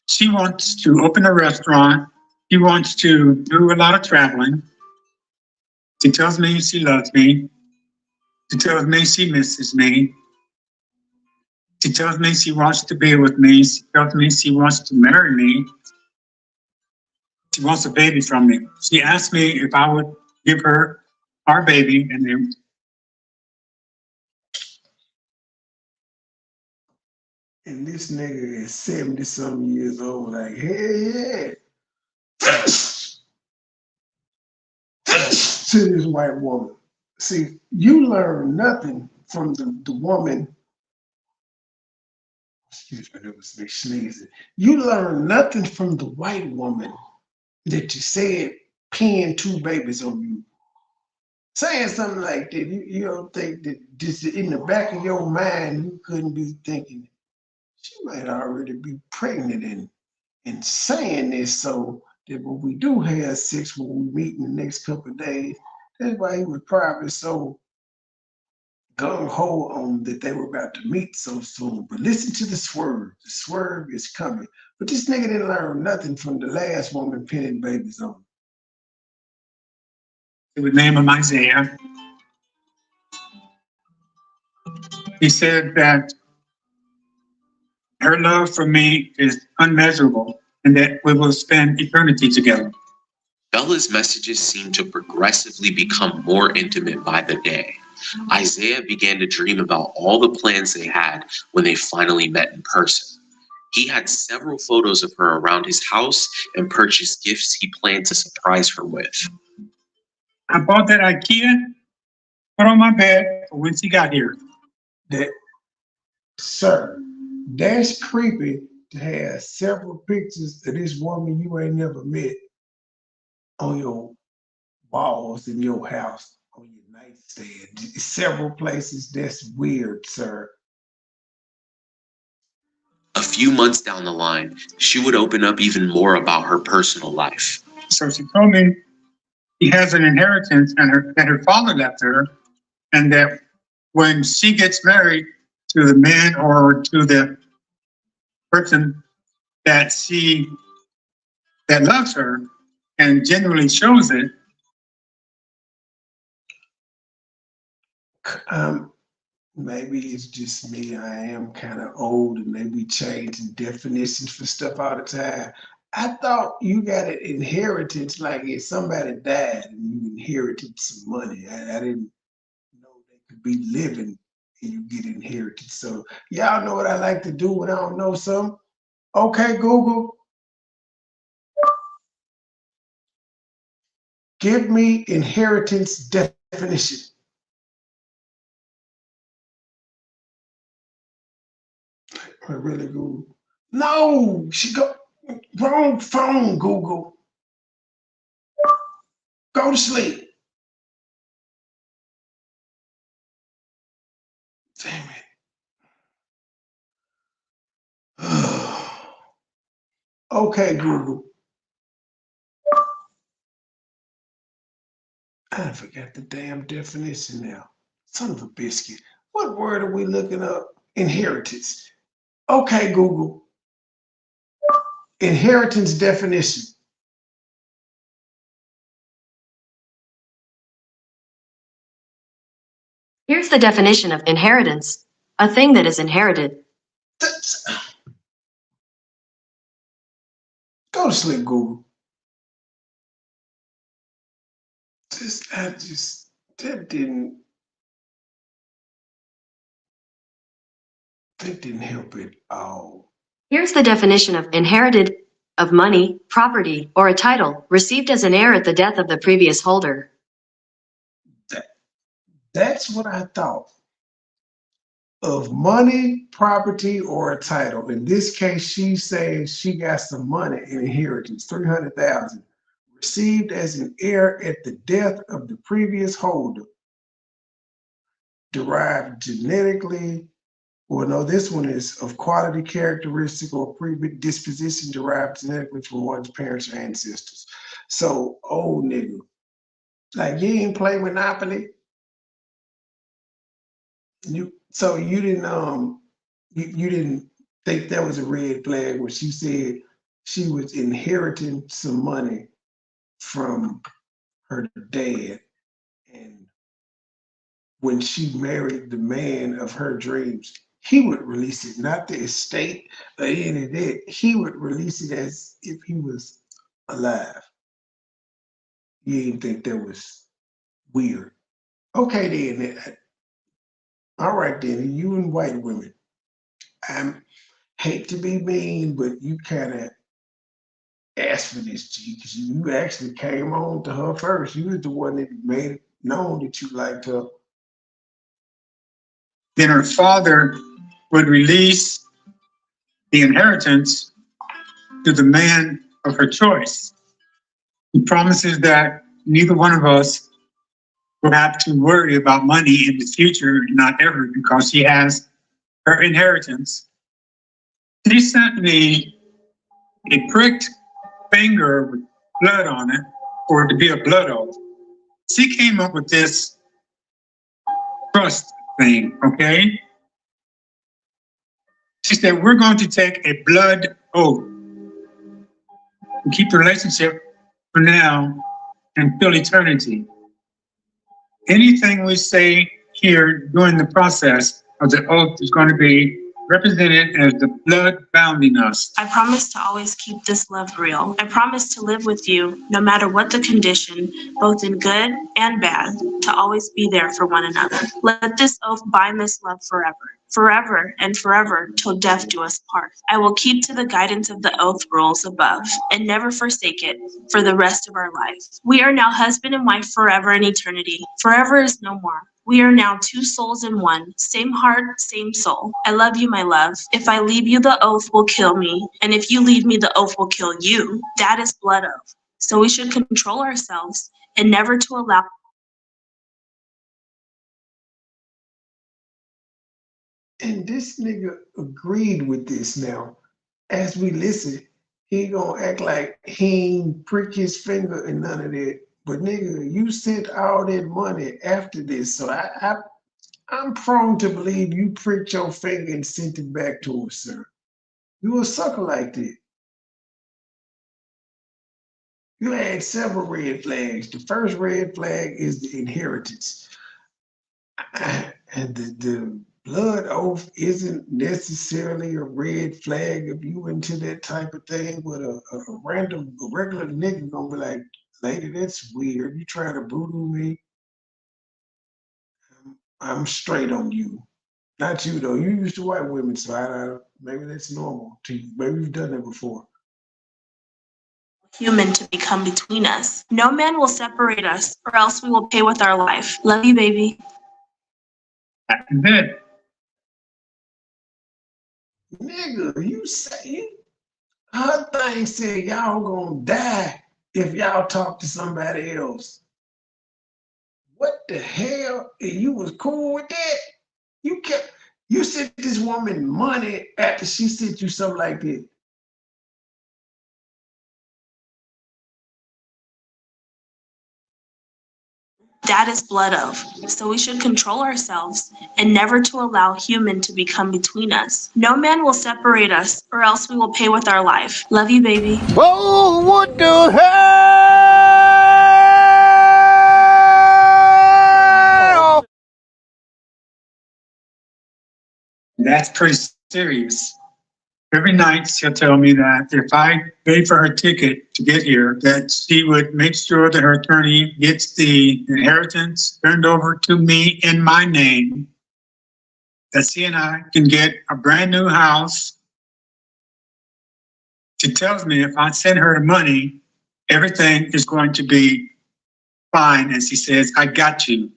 She wants to open a restaurant. She wants to do a lot of traveling. She tells me she loves me. She tells me she misses me. She tells me she wants to be with me. She tells me she wants to marry me. She wants a baby from me. She asked me if I would give her our baby, and then and this nigga is 70-something years old, like, hey, yeah. To this white woman. See, you learn nothing from the woman. Excuse me, that was me sneezing. You learn nothing from the white woman that you said peeing 2 babies on you. saying something like that, you don't think that just in the back of your mind, you couldn't be thinking she might already be pregnant and saying this so that when we do have sex, when we meet in the next couple of days, that's why he was probably so gung-ho on that they were about to meet so soon. But listen to the swerve. The swerve is coming. But this nigga didn't learn nothing from the last woman pinning babies on. It would name him Isaiah. He said that her love for me is unmeasurable and that we will spend eternity together. Bella's messages seemed to progressively become more intimate by the day. Isaiah began to dream about all the plans they had when they finally met in person. He had several photos of her around his house and purchased gifts he planned to surprise her with. I bought that IKEA, put on my bed for when she got here. That, sir, that's creepy to have several pictures of this woman you ain't never met on your walls in your house, on your nightstand. Several places. That's weird, sir. A few months down the line, she would open up even more about her personal life. So she told me she has an inheritance that her father left her, and that when she gets married to the man or to the person that loves her and genuinely shows it. Maybe it's just me. I am kind of old and maybe changing definitions for stuff all the time. I thought you got an inheritance, like if somebody died and you inherited some money. I didn't know they could be living and you get inherited. So y'all know what I like to do when I don't know something? Okay, Google. Give me inheritance definition. I really Google. No, she go wrong phone, Google. Go to sleep. Damn it. Okay, Google. I forgot the damn definition now. Son of a biscuit. What word are we looking up? Inheritance. Okay, Google. Inheritance definition. Here's the definition of inheritance: a thing that is inherited. Go to sleep, Google. That didn't help at all. Here's the definition of inherited: of money, property, or a title received as an heir at the death of the previous holder. That's what I thought. Of money, property, or a title. In this case, she says she got some money in inheritance, $300,000, received as an heir at the death of the previous holder, derived genetically. Well, no, this one is of quality, characteristic, or predisposition derived genetically from one's parents or ancestors. So, old nigga, like you ain't play Monopoly. So you didn't you didn't think that was a red flag when she said she was inheriting some money from her dad, and when she married the man of her dreams, he would release it, not the estate or any of that. He would release it as if he was alive. You didn't think that was weird. Okay then. All right then, you and white women. I hate to be mean, but you kind of asked for this, G, because you actually came on to her first. You was the one that made it known that you liked her. Then her father would release the inheritance to the man of her choice. He promises that neither one of us will have to worry about money in the future, not ever, because she has her inheritance. She sent me a pricked finger with blood on it for it to be a blood oath. She came up with this trust thing, okay? She said, we're going to take a blood oath and keep the relationship for now until eternity. Anything we say here during the process of the oath is going to be represented as the blood bounding us. I promise to always keep this love real. I promise to live with you no matter what the condition, both in good and bad, to always be there for one another. Let this oath bind this love forever. Forever and forever till death do us part. I will keep to the guidance of the oath rules above and never forsake it for the rest of our life. We are now husband and wife forever and eternity. Forever is no more. We are now two souls in one, same heart, same soul. I love you, my love. If I leave you, the oath will kill me. And if you leave me, the oath will kill you. That is blood oath. So we should control ourselves and never to allow. And this nigga agreed with this now. As we listen, he gonna act like he ain't prick his finger and none of that. But nigga, you sent all that money after this. So I'm prone to believe you pricked your finger and sent it back to us, sir. You a sucker like that. You had several red flags. The first red flag is the inheritance. And the blood oath isn't necessarily a red flag if you into that type of thing with a regular nigga gonna be like, lady, that's weird. You trying to voodoo me? I'm straight on you. Not you though. You used to white women, so maybe that's normal to you. Maybe you've done that before. Human to become between us. No man will separate us, or else we will pay with our life. Love you, baby. Then, nigga, you say her thing said y'all gonna die if y'all talk to somebody else. What the hell? And you was cool with that? You sent this woman money after she sent you something like that. That is blood oath. So we should control ourselves and never to allow human to become between us. No man will separate us, or else we will pay with our life. Love you, baby. Oh, what the hell? that's pretty serious. Every night she'll tell me that if I pay for her ticket to get here, that she would make sure that her attorney gets the inheritance turned over to me in my name, that she and I can get a brand new house. She tells me if I send her the money, everything is going to be fine. And she says, I got you.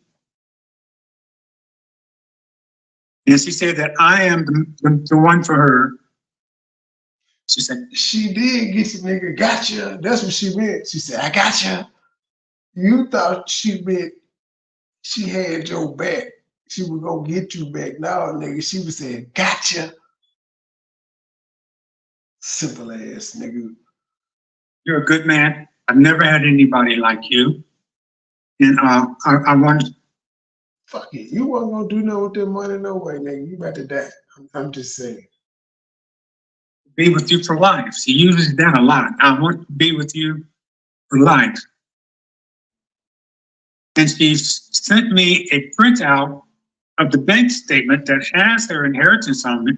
And she said that I am the one for her. She said, she did get you, nigga, gotcha. That's what she meant. She said, I gotcha. You thought she meant she had your back. She was gonna get you back. No, nigga, she was saying, gotcha. Simple ass, nigga. you're a good man. I've never had anybody like you. And I wanted. Fuck it. You wasn't gonna do nothing with that money no way, nigga. You about to die. I'm just saying. Be with you for life. She uses that a lot. I want to be with you for life. And she sent me a printout of the bank statement that has her inheritance on it.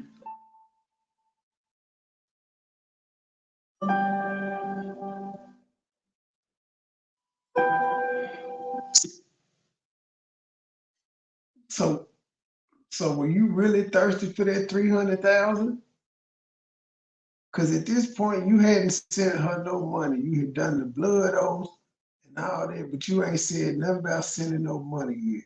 So were you really thirsty for that 300,000? Because at this point, you hadn't sent her no money. You had done the blood oath and all that, but you ain't said nothing about sending no money yet.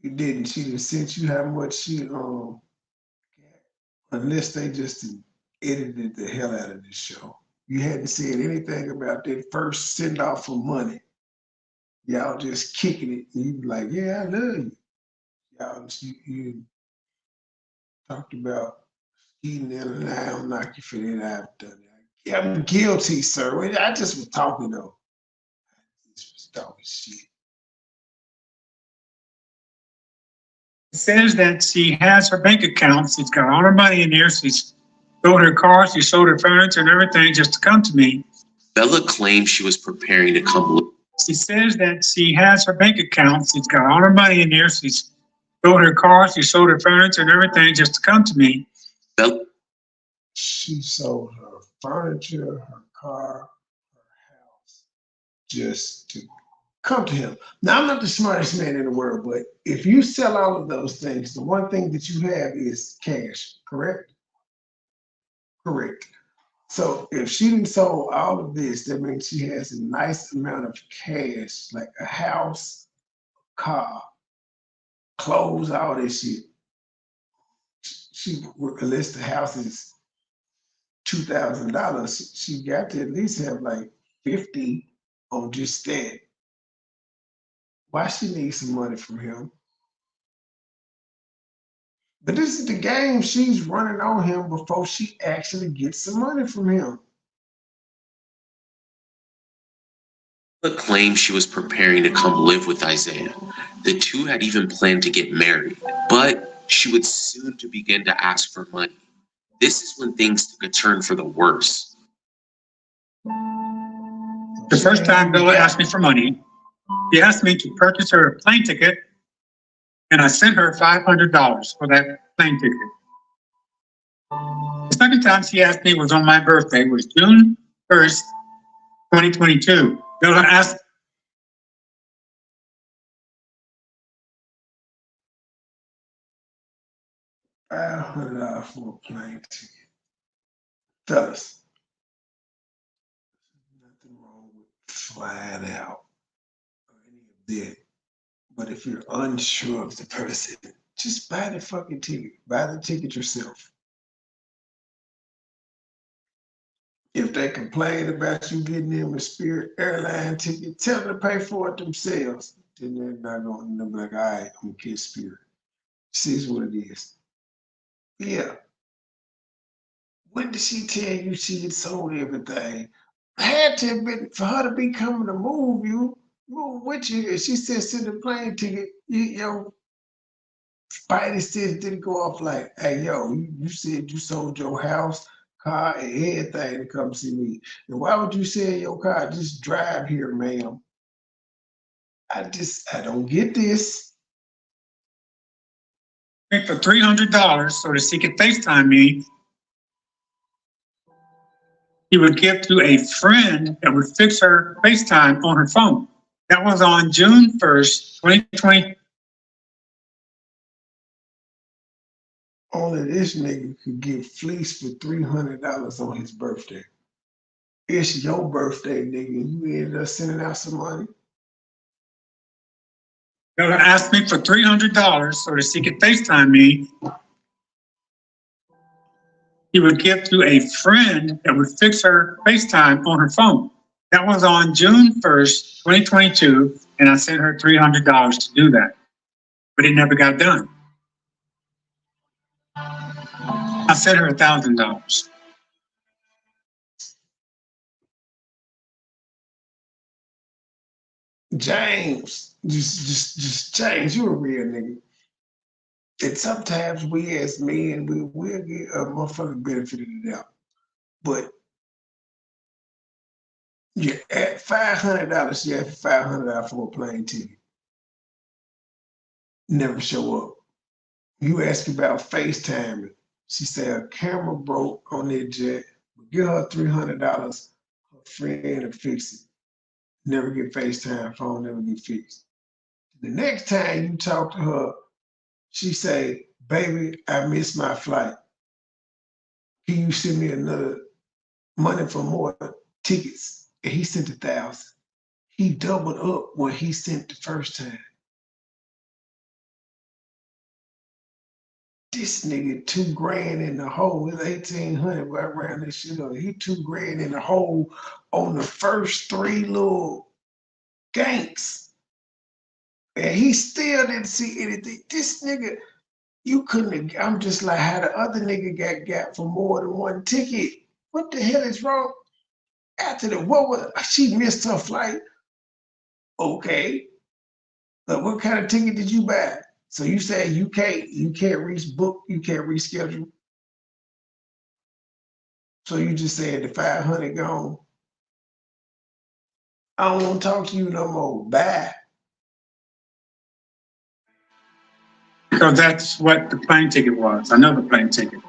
You didn't. She just sent you how much she unless they just edited the hell out of this show. You hadn't said anything about that first send off for money. Y'all just kicking it. And you be like, yeah, I love you. Y'all, you talked about eating in and I'll knock you for that. I've done that. Yeah, I'm guilty, sir. I just was talking though. I just was talking shit. It says that she has her bank account. She's got all her money in there. She's sold her car, she sold her furniture and everything just to come to me. Bella claims she was preparing to come live. She says that she has her bank account. She's got all her money in there. She's sold her car, she sold her furniture and everything just to come to me. Bella. She sold her furniture, her car, her house, just to come to him. Now, I'm not the smartest man in the world, but if you sell all of those things, the one thing that you have is cash, correct? Correct. So if she didn't sold all of this, that means she has a nice amount of cash, like a house, car, clothes, all this shit. She, unless the house is $2,000, she got to at least have like 50 on just that. Why she needs some money from him? But this is the game she's running on him before she actually gets some money from him. Bella claims she was preparing to come live with Isaiah. The two had even planned to get married, but she would soon to begin to ask for money. This is when things took a turn for the worse. The first time Bella asked me for money, she asked me to purchase her a plane ticket, and I sent her $500 for that plane ticket. The second time she asked me was on my birthday, was June 1st, 2022. Bella asked $500 for a plane ticket. Fellas, nothing wrong with flying out or any of that. But if you're unsure of the person, just buy the fucking ticket. Buy the ticket yourself. If they complain about you getting them a Spirit airline ticket, tell them to pay for it themselves. Then they're not going to be like, all right, I'm going to get Spirit. This is what it is. Yeah. When did she tell you she had sold everything? Had to have been for her to be coming to move with you. If she said send a plane ticket, your Spidey sense didn't go off like, hey, yo, you said you sold your house, car, and everything to come see me. And why would you sell your car? Just drive here, ma'am. I don't get this. for $300 so that she could FaceTime me. He would give to a friend that would fix her FaceTime on her phone. That was on June 1st, 2020. Only this nigga could get fleeced for $300 on his birthday. It's your birthday, nigga. You ended up sending out some money. Bella asked me for $300 so that she could FaceTime me. He would give to a friend that would fix her FaceTime on her phone. That was on June 1st, 2022, and I sent her $300 to do that. But it never got done. I sent her $1,000. James, just James, you a real nigga. And sometimes we as men, we'll get a motherfucking benefit of the doubt. But you're at $500, you have $500 for a plane ticket. Never show up. You ask about FaceTiming. She said her camera broke on that jet. Give her $300, her friend to fix it. Never get FaceTime, phone never get fixed. The next time you talk to her, she say, baby, I missed my flight. Can you send me another money for more tickets? And he sent 1,000. He doubled up what he sent the first time. This nigga $2,000 in the hole. It's 1,800 right around this shit up. He $2,000 in the hole on the first 3 little ganks. And he still didn't see anything. This nigga, you couldn't have, I'm just like how the other nigga got for more than one ticket. What the hell is wrong? After the, what was, she missed her flight. Okay. But what kind of ticket did you buy? So you said you can't rebook, you can't reschedule. So you just said the 500 gone. I don't want to talk to you no more. Bye. Because that's what the plane ticket was, another plane ticket.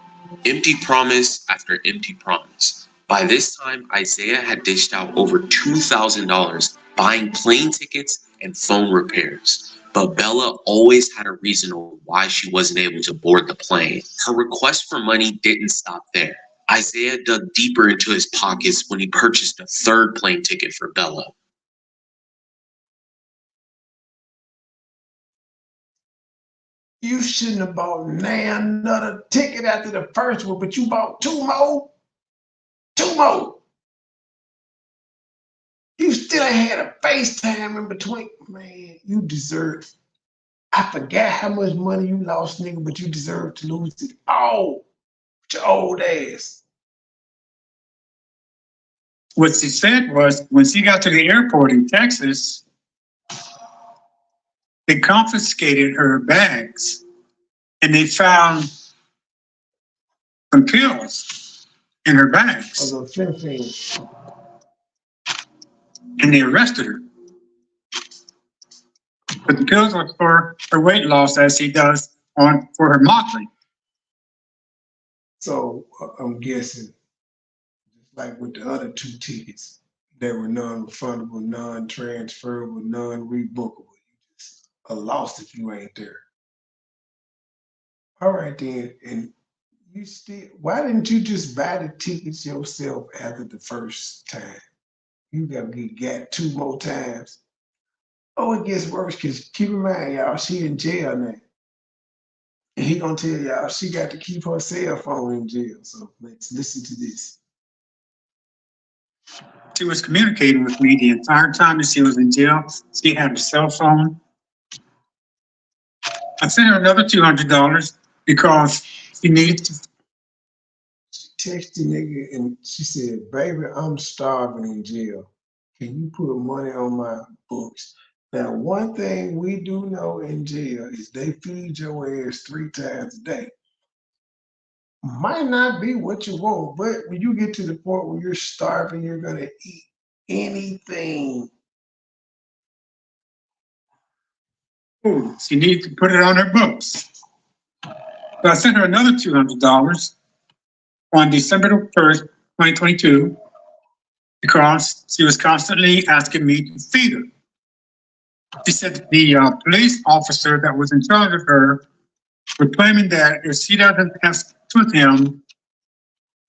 Empty promise after empty promise. By this time, Isaiah had dished out over $2,000 buying plane tickets and phone repairs. But Bella always had a reason why she wasn't able to board the plane. Her request for money didn't stop there. Isaiah dug deeper into his pockets when he purchased a third plane ticket for Bella. You shouldn't have bought another ticket after the first one, but you bought two more. Two more. You still had a FaceTime in between. Man, you deserve. I forgot how much money you lost, nigga, but you deserve to lose it all with your old ass. What she said was when she got to the airport in Texas, they confiscated her bags and they found some pills in her bags. And they arrested her. But the pills were for her weight loss, as she does for her modeling. So I'm guessing, like with the other two tickets, they were non-refundable, non-transferable, non-rebookable. You just are lost if you ain't there. All right then, and you still, why didn't you just buy the tickets yourself after the first time? You gotta get two more times. Oh, it gets worse because keep in mind, y'all, she in jail now. And he gonna tell y'all she got to keep her cell phone in jail. So let's listen to this. She was communicating with me the entire time that she was in jail. She had a cell phone. I sent her another $200 because she needed to. She texted the nigga and she said, baby, I'm starving in jail. Can you put money on my books? Now, one thing we do know in jail is they feed your ass 3 times a day. Might not be what you want, but when you get to the point where you're starving, you're gonna eat anything. Ooh, she needed to put it on her books. So I sent her another $200 on December 1st, 2022, because she was constantly asking me to feed her. She said the police officer that was in charge of her was claiming that if she doesn't ask with him,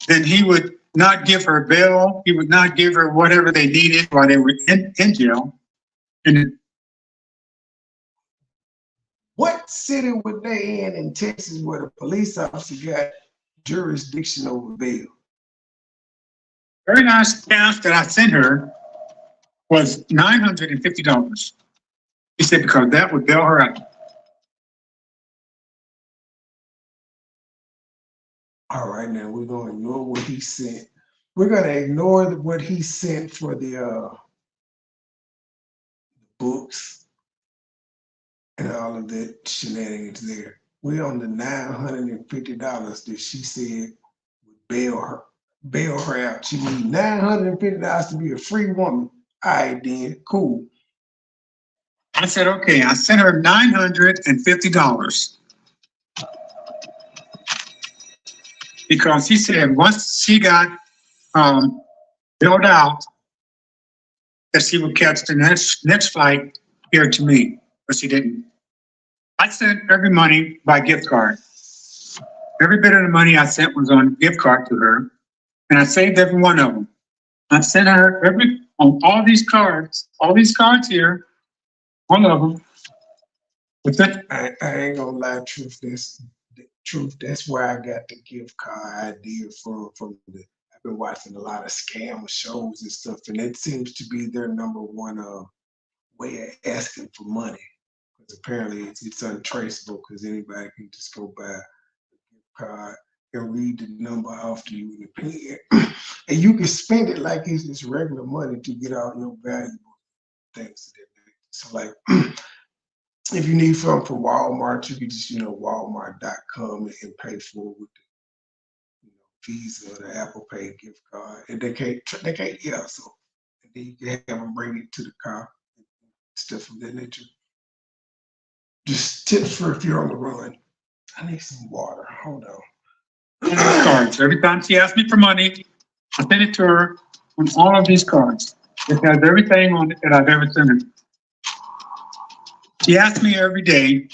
then he would not give her bail. He would not give her whatever they needed while they were in jail. And What city were they in Texas where the police officer got jurisdiction over bail? very nice cash that I sent her was $950. He said because that would bail her out. All right, now we're gonna ignore what he sent. We're gonna ignore what he sent for the books and all of that shenanigans there. We're on the $950 that she said would bail her out. She needs $950 to be a free woman. All right, then, cool. I said, okay, I sent her $950 because he said once she got bailed out, that she would catch the next flight here to me, but she didn't. I sent every money by gift card. Every bit of the money I sent was on gift card to her, and I saved every one of them. I sent her on all these cards here, one of them. I ain't gonna lie, truth. That's where I got the gift card idea from the. I've been watching a lot of scam shows and stuff, and it seems to be their number one way of asking for money. apparently it's untraceable because anybody can just go buy a gift card and read the number after you in the pen. And you can spend it like it's just regular money to get all your valuable things. So like, if you need something from Walmart, you can just, Walmart.com and pay for it with the Visa or the Apple Pay gift card. And they can't, yeah, so and then you can have them bring it to the car, stuff of that nature. Just tips for if you're on the run. I need some water. Hold on. Cards. Every time she asks me for money, I send it to her on all of these cards. It has everything on it that I've ever sent her. She asks me every day,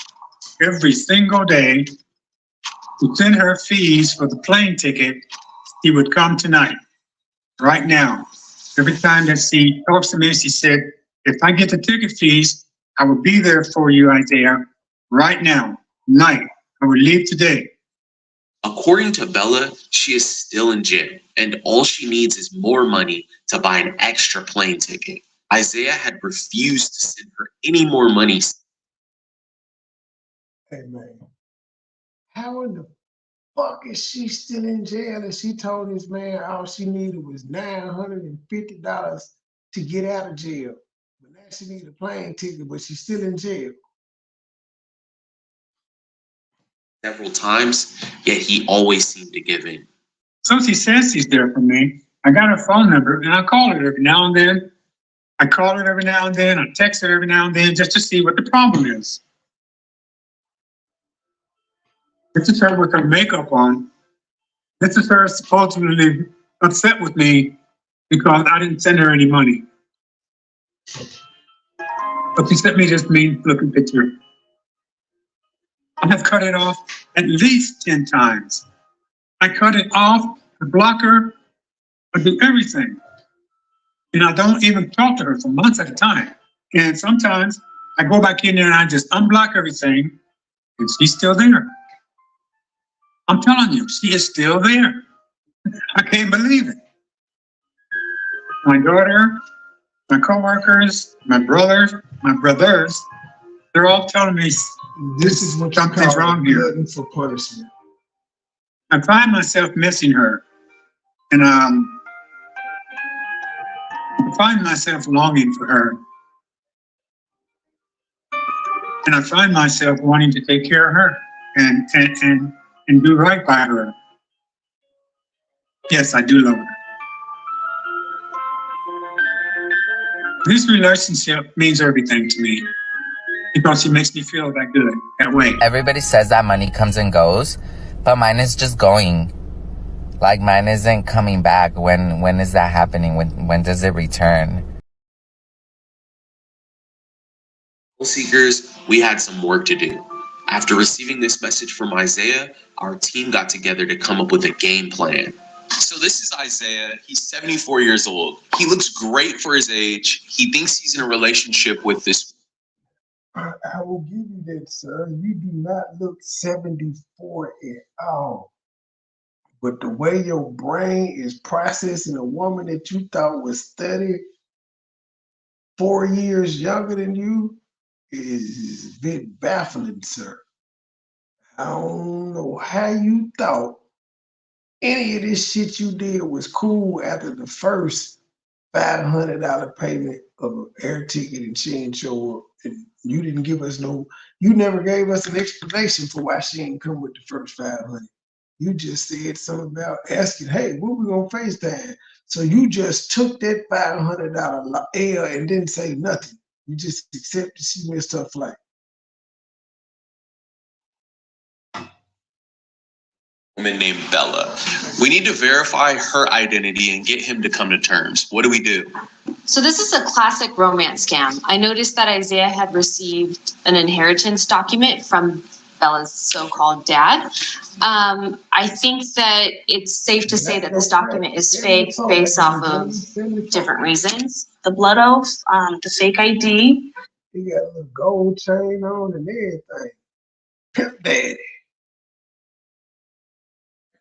every single day, to send her fees for the plane ticket. She would come tonight, right now. Every time that she talks to me, she said, if I get the ticket fees, I will be there for you, Isaiah, right now, tonight. I will leave today. According to Bella, she is still in jail, and all she needs is more money to buy an extra plane ticket. Isaiah had refused to send her any more money. Hey man, how in the fuck is she still in jail? And she told this man all she needed was $950 to get out of jail. But now she needs a plane ticket, but she's still in jail. Several times, yet he always seemed to give in. So she says she's there for me. I got her phone number and I call her every now and then. I call her every now and then. I text her every now and then just to see what the problem is. This is her with her makeup on. This is her supposedly upset with me because I didn't send her any money. But she sent me this mean looking picture. I have cut it off at least 10 times. I cut it off, I block her, I do everything. And I don't even talk to her for months at a time. And sometimes I go back in there and I just unblock everything and she's still there. I'm telling you, she is still there. I can't believe it. My daughter, my coworkers, my brothers, they're all telling me this is what something's wrong here. For punishment. I find myself missing her, and I find myself longing for her, and I find myself wanting to take care of her and do right by her. Yes, I do love her. This relationship means everything to me because she makes me feel that good, that way. Everybody says that money comes and goes, but mine is just going. Like, mine isn't coming back. When is that happening? When does it return? Seekers, we had some work to do. After receiving this message from Isaiah, our team got together to come up with a game plan. So this is Isaiah. He's 74 years old. He looks great for his age. He thinks he's in a relationship with this. I will give you that, sir. You do not look 74 at all. But the way your brain is processing a woman that you thought was 34 years younger than you is a bit baffling, sir. I don't know how you thought any of this shit you did was cool after the first $500 payment of an air ticket and she didn't show up. And you didn't give us you never gave us an explanation for why she didn't come with the first 500. You just said something about asking, hey, when we gonna FaceTime? So you just took that $500 L and didn't say nothing. You just accepted she missed her flight. Woman named Bella. We need to verify her identity and get him to come to terms. What do we do? So this is a classic romance scam. I noticed that Isaiah had received an inheritance document from Bella's so-called dad. I think that it's safe to say that this document is fake based off of different reasons. The blood oath, the fake ID. He got a little gold chain on and everything. Pimp daddy.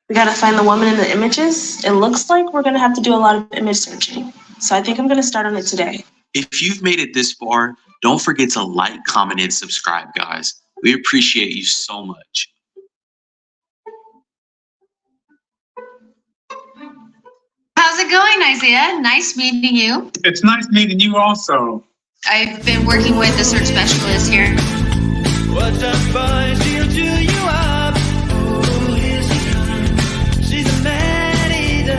We gotta find the woman in the images. It looks like we're gonna have to do a lot of image searching. So I think I'm gonna start on it today. If you've made it this far, Don't forget to like, comment, and subscribe, guys. We appreciate you so much. How's it going, Isaiah? Nice meeting you. It's nice meeting you also. I've been working with the search specialist here. What's up, boys? She'll chew you up. Oh, here she comes. She's a man eater.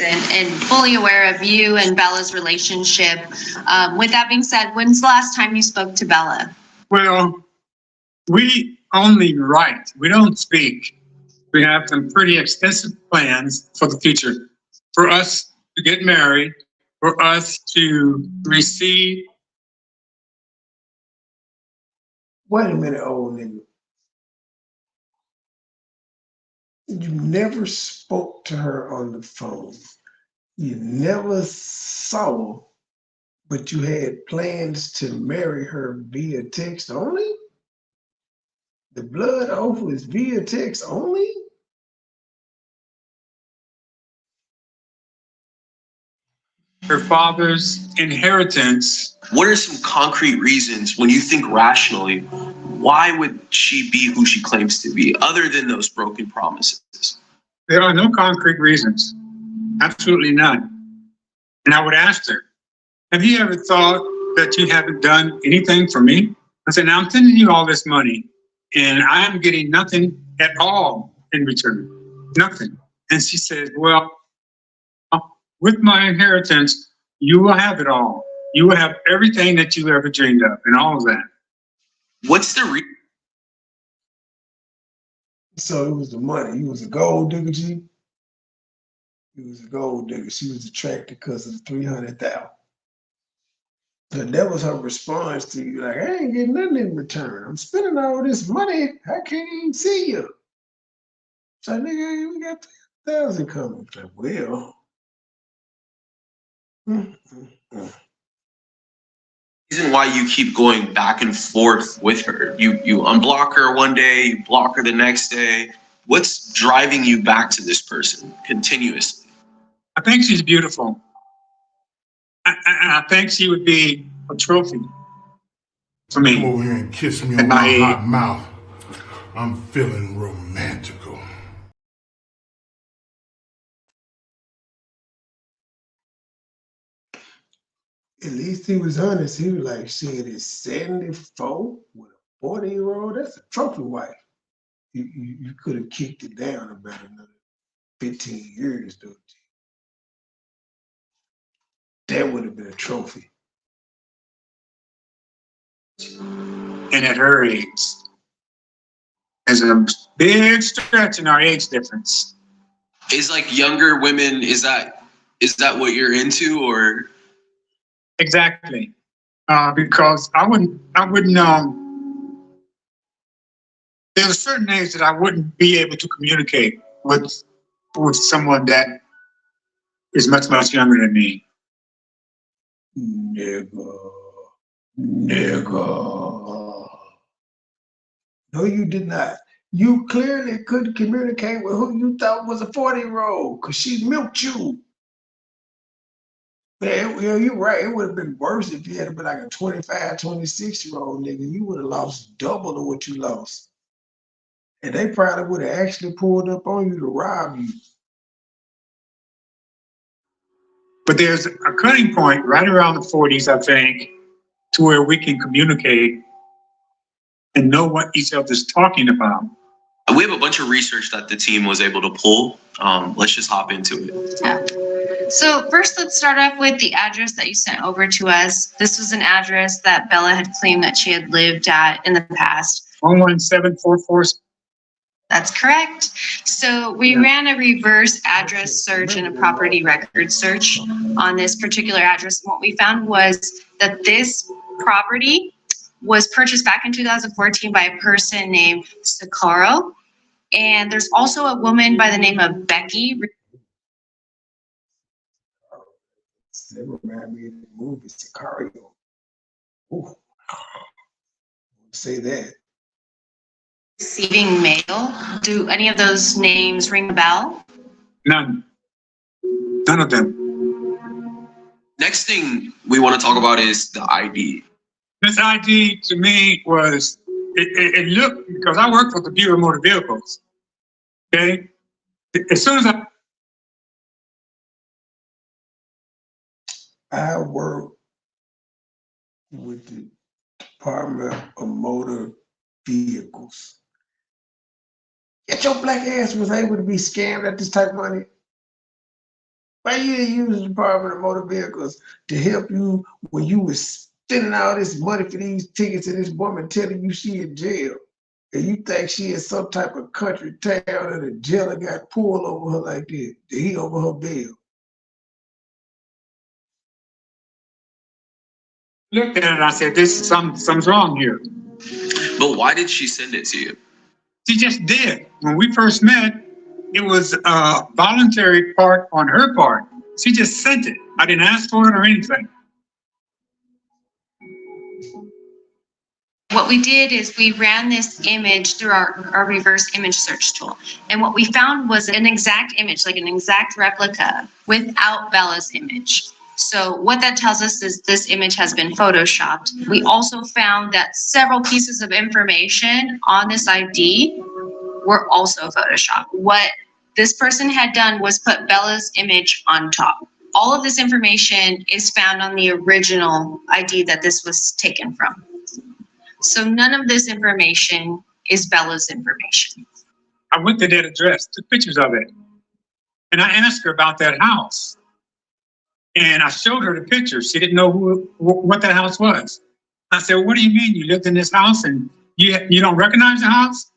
And fully aware of you and Bella's relationship. With that being said, when's the last time you spoke to Bella? Well, we only write. We don't speak. We have some pretty extensive plans for the future. For us to get married, for us to receive. Wait a minute, old nigga. You never spoke to her on the phone. You never saw her, but you had plans to marry her via text only? The blood oath was via text only? Her father's inheritance. What are some concrete reasons, when you think rationally, why would she be who she claims to be, other than those broken promises? There are no concrete reasons. Absolutely none. And I would ask her, have you ever thought that you haven't done anything for me? I said, now I'm sending you all this money and I'm getting nothing at all in return. Nothing. And she said, well, with my inheritance, you will have it all. You will have everything that you ever dreamed of and all of that. What's the reason? So it was the money. He was a gold digger, G. He was a gold digger. She was attracted because of the 300,000. And that was her response to you, like, I ain't getting nothing in return. I'm spending all this money. I can't even see you. So nigga, we got 3,000 coming. Like, well. Reason why you keep going back and forth with her. You unblock her one day, you block her the next day. What's driving you back to this person continuously? I think she's beautiful. I think she would be a trophy for me. Come over here and kiss me on my hot mouth. I'm feeling romantical. At least he was honest. He was like, shit, it's 74 with a 40-year-old. That's a trophy wife. You could have kicked it down about another 15 years, though. That would have been a trophy. And at her age, there's a big stretch in our age difference. Is like younger women, is that what you're into, or? Exactly. Because I wouldn't there's a certain age that I wouldn't be able to communicate with someone that is much, much younger than me. Nigga. No, you did not. You clearly couldn't communicate with who you thought was a 40-year-old because she milked you. Man, you're right. It would have been worse if you had been like a 25, 26-year-old nigga. You would have lost double of what you lost. And they probably would have actually pulled up on you to rob you. But there's a cutting point right around the 40s, I think, to where we can communicate and know what each other's talking about. We have a bunch of research that the team was able to pull. Let's just hop into it. Yeah. So first, let's start off with the address that you sent over to us. This was an address that Bella had claimed that she had lived at in the past. 11744. That's correct. So we ran a reverse address search and a property record search on this particular address. And what we found was that this property was purchased back in 2014 by a person named Socorro. And there's also a woman by the name of Becky. They remind me of the movie Sicario. Ooh. Say that. Receiving mail. Do any of those names ring a bell? None. None of them. Next thing we want to talk about is the ID. This ID to me was, it looked, because I worked with the Bureau of Motor Vehicles. Okay? As soon as I work with the Department of Motor Vehicles. Yet your black ass was able to be scammed at this type of money. Why you didn't use the Department of Motor Vehicles to help you when you was spending all this money for these tickets and this woman telling you she in jail? And you think she in some type of country town and a jailer got pulled over her like that, that he over her bail. looked at it, I said, something's wrong here. But why did she send it to you? She just did. When we first met, it was a voluntary part on her part. She just sent it. I didn't ask for it or anything. What we did is we ran this image through our reverse image search tool. And what we found was an exact image, like an exact replica without Bella's image. So what that tells us is this image has been photoshopped. We also found that several pieces of information on this ID were also photoshopped. What this person had done was put Bella's image on top. All of this information is found on the original ID that this was taken from. So none of this information is Bella's information. I went to that address, took pictures of it. And I asked her about that house. And I showed her the pictures. She didn't know what that house was. I said, what do you mean you lived in this house and you don't recognize the house?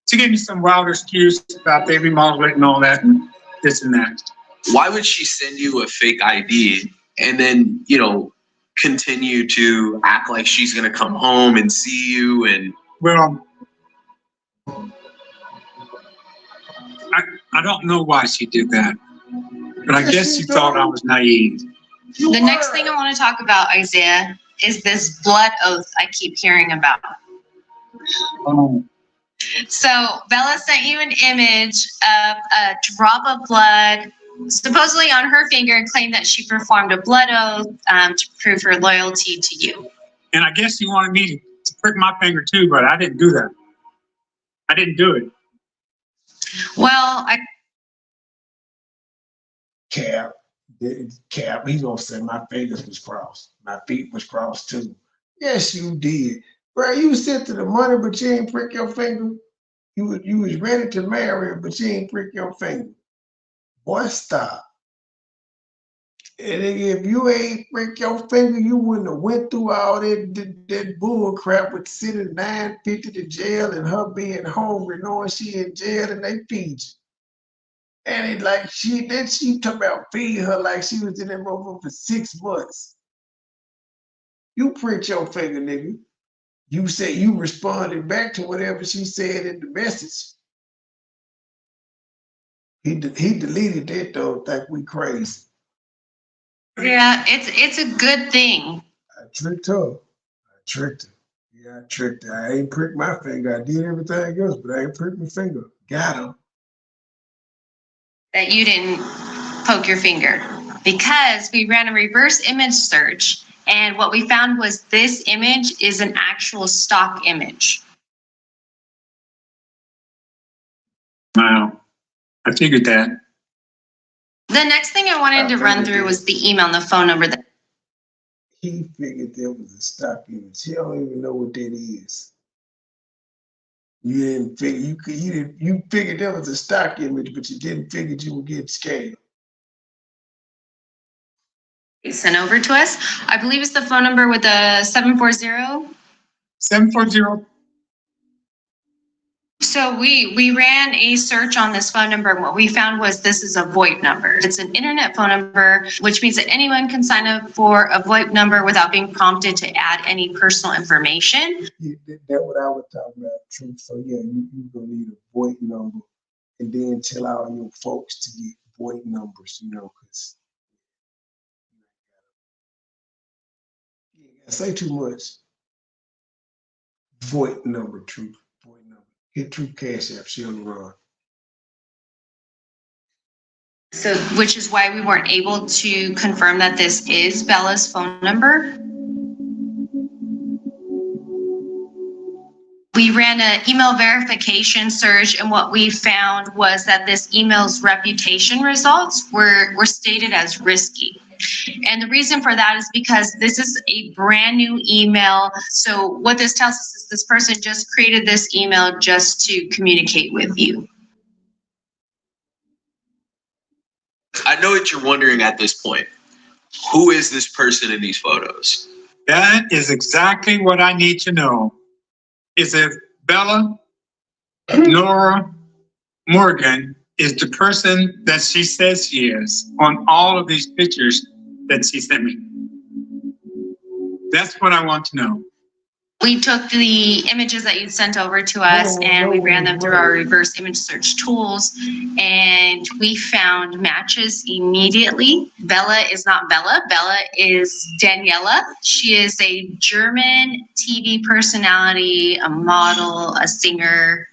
She gave me some wild excuse about they remodeled it and all that and this and that. Why would she send you a fake ID and then, continue to act like she's going to come home and see you? And well, I don't know why she did that, but I guess she thought I was naive. The next thing I want to talk about, Isaiah, is this blood oath I keep hearing about. So Bella sent you an image of a drop of blood supposedly on her finger and claimed that she performed a blood oath to prove her loyalty to you. And I guess you wanted me to prick my finger too, but I didn't do that. I didn't do it. Well, Cap, he's gonna say my fingers was crossed. My feet was crossed too. Yes, you did. Bro, you sent to the money, but you ain't prick your finger. You was ready to marry her, but you ain't prick your finger. Boy, stop. And if you ain't prick your finger, you wouldn't have went through all that bull crap with sitting 950 to jail and her being hungry, knowing she in jail and they feed you. And it like she talking about feeding her like she was in that motherfucker for 6 months. You prick your finger, nigga. You said you responded back to whatever she said in the message. He deleted that though, think we crazy. yeah, it's a good thing. I tricked her. Yeah, I tricked her. I ain't pricked my finger. I did everything else, but I ain't pricked my finger. Got him. That you didn't poke your finger, because we ran a reverse image search and what we found was this image is an actual stock image. Wow, I figured that. The next thing I wanted to run through was the email and the phone number. He figured there was a stock image. He don't even know what that is. You didn't figure you figured there was a stock image, but you didn't figure you would get scammed. Sent over to us. I believe it's the phone number with the 740. 740. So we ran a search on this phone number, and what we found was this is a VoIP number. It's an internet phone number, which means that anyone can sign up for a VoIP number without being prompted to add any personal information. That's what I was talking about, Truth. So yeah, you're gonna need a VoIP number, and then tell all your folks to get VoIP numbers, because you ain't gotta say too much. VoIP number, Truth. VoIP number. Hit Truth Cash App. She on the run. So, which is why we weren't able to confirm that this is Bella's phone number. We ran an email verification search, and what we found was that this email's reputation results were stated as risky. And the reason for that is because this is a brand new email. So what this tells us is this person just created this email just to communicate with you. I know what you're wondering at this point. Who is this person in these photos? That is exactly what I need to know. Is if Bella Nora Morgan is the person that she says she is on all of these pictures that she sent me. That's what I want to know. We took the images that you sent over to us and we ran them through our reverse image search tools, and we found matches immediately. Bella is not Bella. Bella is Daniela. She is a German TV personality, a model, a singer.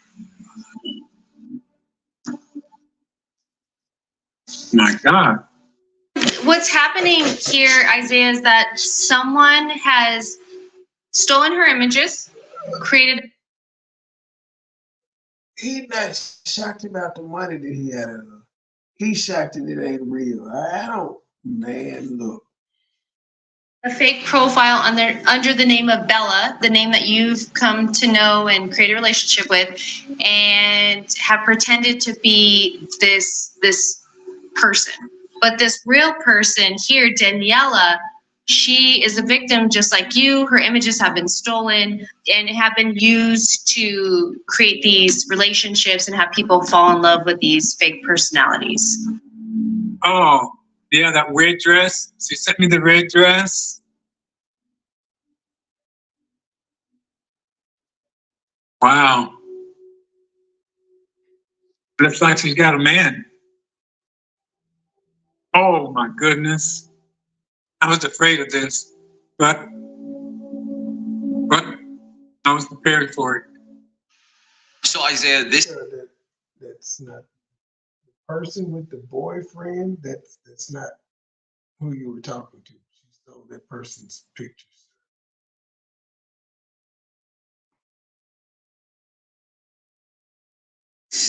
My God. What's happening here, Isaiah, is that someone has stolen her images, created. He's not shocked about the money that he had. He's shocked that it ain't real. I don't, man, look. A fake profile under the name of Bella, the name that you've come to know and create a relationship with, and have pretended to be this person. But this real person here, Daniela, she is a victim just like you. Her images have been stolen and have been used to create these relationships and have people fall in love with these fake personalities. Oh, yeah, that red dress. She sent me the red dress. Wow. Looks like she's got a man. Oh my goodness. I was afraid of this, but I was prepared for it. So Isaiah, That's not the person with the boyfriend. That's not who you were talking to. She stole that person's pictures.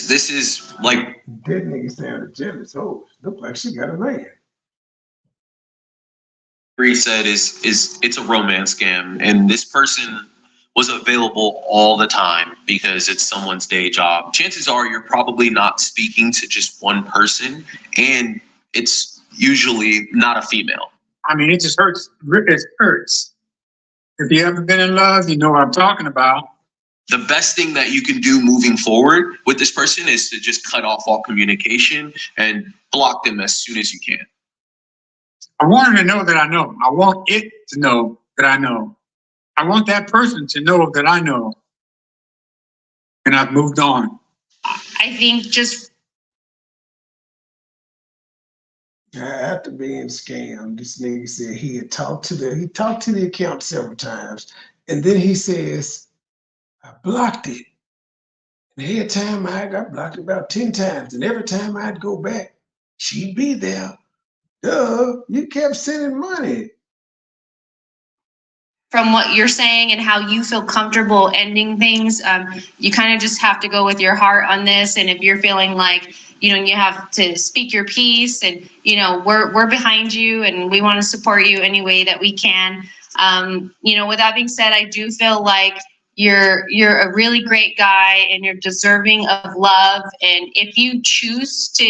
this is like That nigga sounded jealous. Oh, look like she got a man. Bree said is it's a romance scam, and this person was available all the time because it's someone's day job. Chances are you're probably not speaking to just one person, and it's usually not a female. I mean, it just hurts. It hurts. If you haven't been in love, you know what I'm talking about. The best thing that you can do moving forward with this person is to just cut off all communication and block them as soon as you can. I want her to know that I know. I want it to know that I know. I want that person to know that I know. And I've moved on. I think just After being scammed, this nigga said he talked to the account several times, and then he says, I blocked it. And every time I got blocked about 10 times, and every time I'd go back, she'd be there. Duh, you kept sending money. from what you're saying and how you feel comfortable ending things, you kind of just have to go with your heart on this. And if you're feeling like, you have to speak your piece, and, we're behind you and we want to support you any way that we can. With that being said, I do feel like you're a really great guy and you're deserving of love. And if you choose to,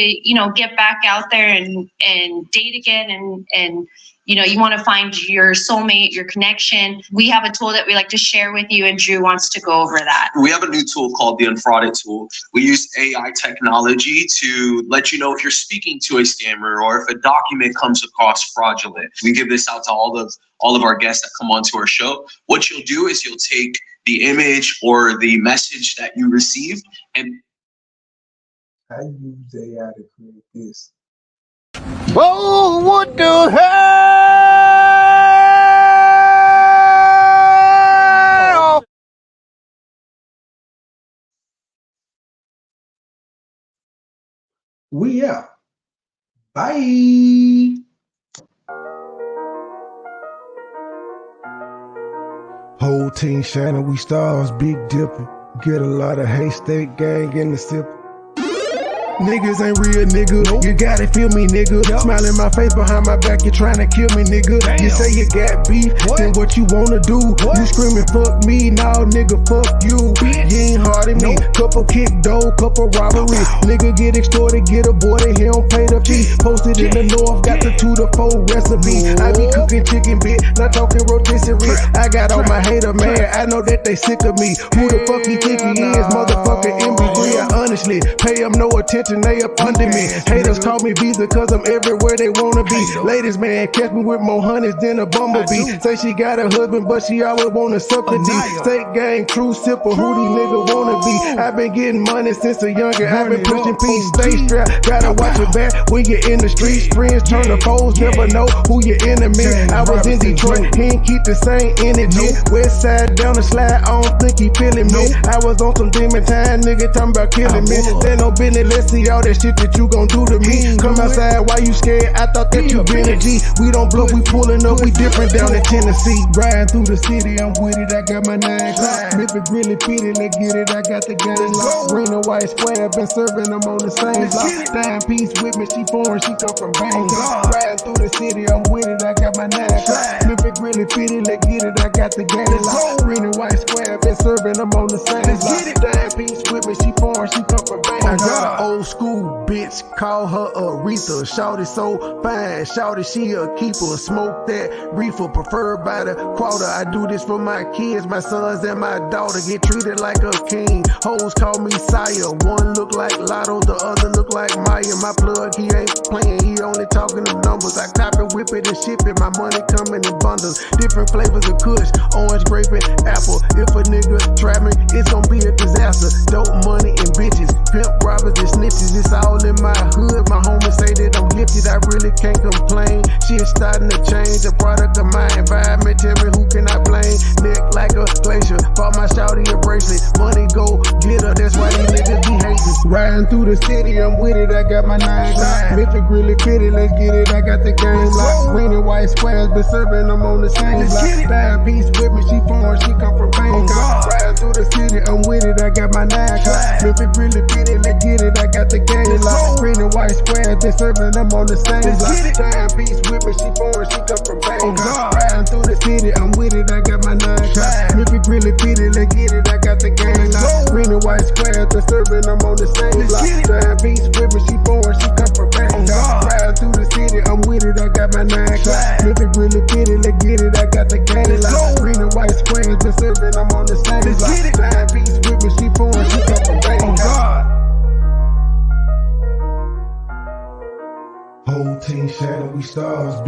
get back out there and date again and you want to find your soulmate, your connection, we have a tool that we like to share with you, and Drew wants to go over that. We have a new tool called the Unfrauded tool. We use AI technology to let you know if you're speaking to a scammer or if a document comes across fraudulent. We give this out to all of our guests that come onto our show. What you'll do is you'll take the image or the message that you received and I use AI to create this. Oh, what the hell? We out. Bye. Whole team shining, we stars, Big Dipper. Get a lot of haystack gang in the sip. Niggas ain't real, nigga. You gotta feel me, nigga. Smile in my face behind my back, you tryna kill me, nigga. You say you got beef, then what you wanna do? You screaming, fuck me, nah, nigga, fuck you. You ain't hard at me. Couple kick dough, couple robbery. Nigga get extorted, get aborted, he don't pay the fee. Posted in the north, got the 2 to 4 recipe. I be cooking chicken bit, not talking rotisserie. I got all my hater mad, I know that they sick of me. Who the fuck he think he is, motherfucker MB3? I honestly pay him no attention, they up under me. Haters call me Visa cause I'm everywhere they wanna be. Ladies, man, catch me with more honeys than a bumblebee. Say she got a husband, but she always wanna suck the D. State gang, true sipper, who these niggas wanna be? I been getting money since a younger, I been pushing peace. Stay strapped, gotta watch your back when you're in the streets. Friends turn to foes, never know who your enemy. I was in Detroit, he ain't keep the same energy. West side down the slide, I don't think he feeling me. I was on some demon time, nigga talking about killing me. They no business, let's see all that shit that you gon' do to me. Come outside, why you scared? I thought that you been a G. We don't bluff, we pulling up, we different down in Tennessee. Riding through the city, I'm with it, I got my 9 o'clock. If it really pity, let's get it, I got the game locked. Green and white square, been serving them on the same block. Dime piece with me, she foreign, she come from Bangkok. Riding through the city, I'm with it, I got my 9 o'clock. If it really pity, let's get it, I got the game locked. Green and white square, been serving them on the same block. Dime piece with me, she foreign, she come from Bangkok. I got an old school bitch, call her Aretha. Shawty so fine, shawty she a keeper. Smoke that reefer, preferred by the quarter. I do this for my kids, my sons and my daughter. Get treated like a king. Hoes call me sire. One look like Lotto, the other look like Maya. My plug, he ain't playing, he only talking them numbers. I cop it, whip it, and ship it. My money coming in bundles. Different flavors of kush, orange, grape, and apple. If a nigga trap me, it's gonna be a disaster. Dope money and bitches, pimp robbers and snitches. It's all in my hood. My homies say that I'm gifted, I really can't complain. Shit starting to change, a product of my environment. Tell me who can I blame? Neck like a glacier, bought my shawty a bracelet. Money go get her, that's why these niggas be hating. Riding through the city, I'm with it, I got my 9 o'clock. If it really pity, let's get it, I got the game locked. Green and white squares, been serving them on the same block. Dime piece with me, she foreign, she come from Bangkok. Riding through the city, I'm with it, I got my 9 o'clock. If it really pity, let's get it, I got the game locked. Green and white squares, been serving them on the same block. Dime piece with me, she foreign, she come from Bangkok. Riding through the city, I'm with it, I got my 9 o'clock. If it really pity, let's get it, I got the game locked. Green and white squares, been serving them on the same block. Dime piece with me, she foreign, she come from Bangkok. Riding through the city, I'm with it, I got my 9 o'clock. If it really pity, let's get it, I got the game locked. Green and white squares, been serving them on the same block. Dime piece with me, she foreign, she come from Bangkok. Whole team shining, we stars.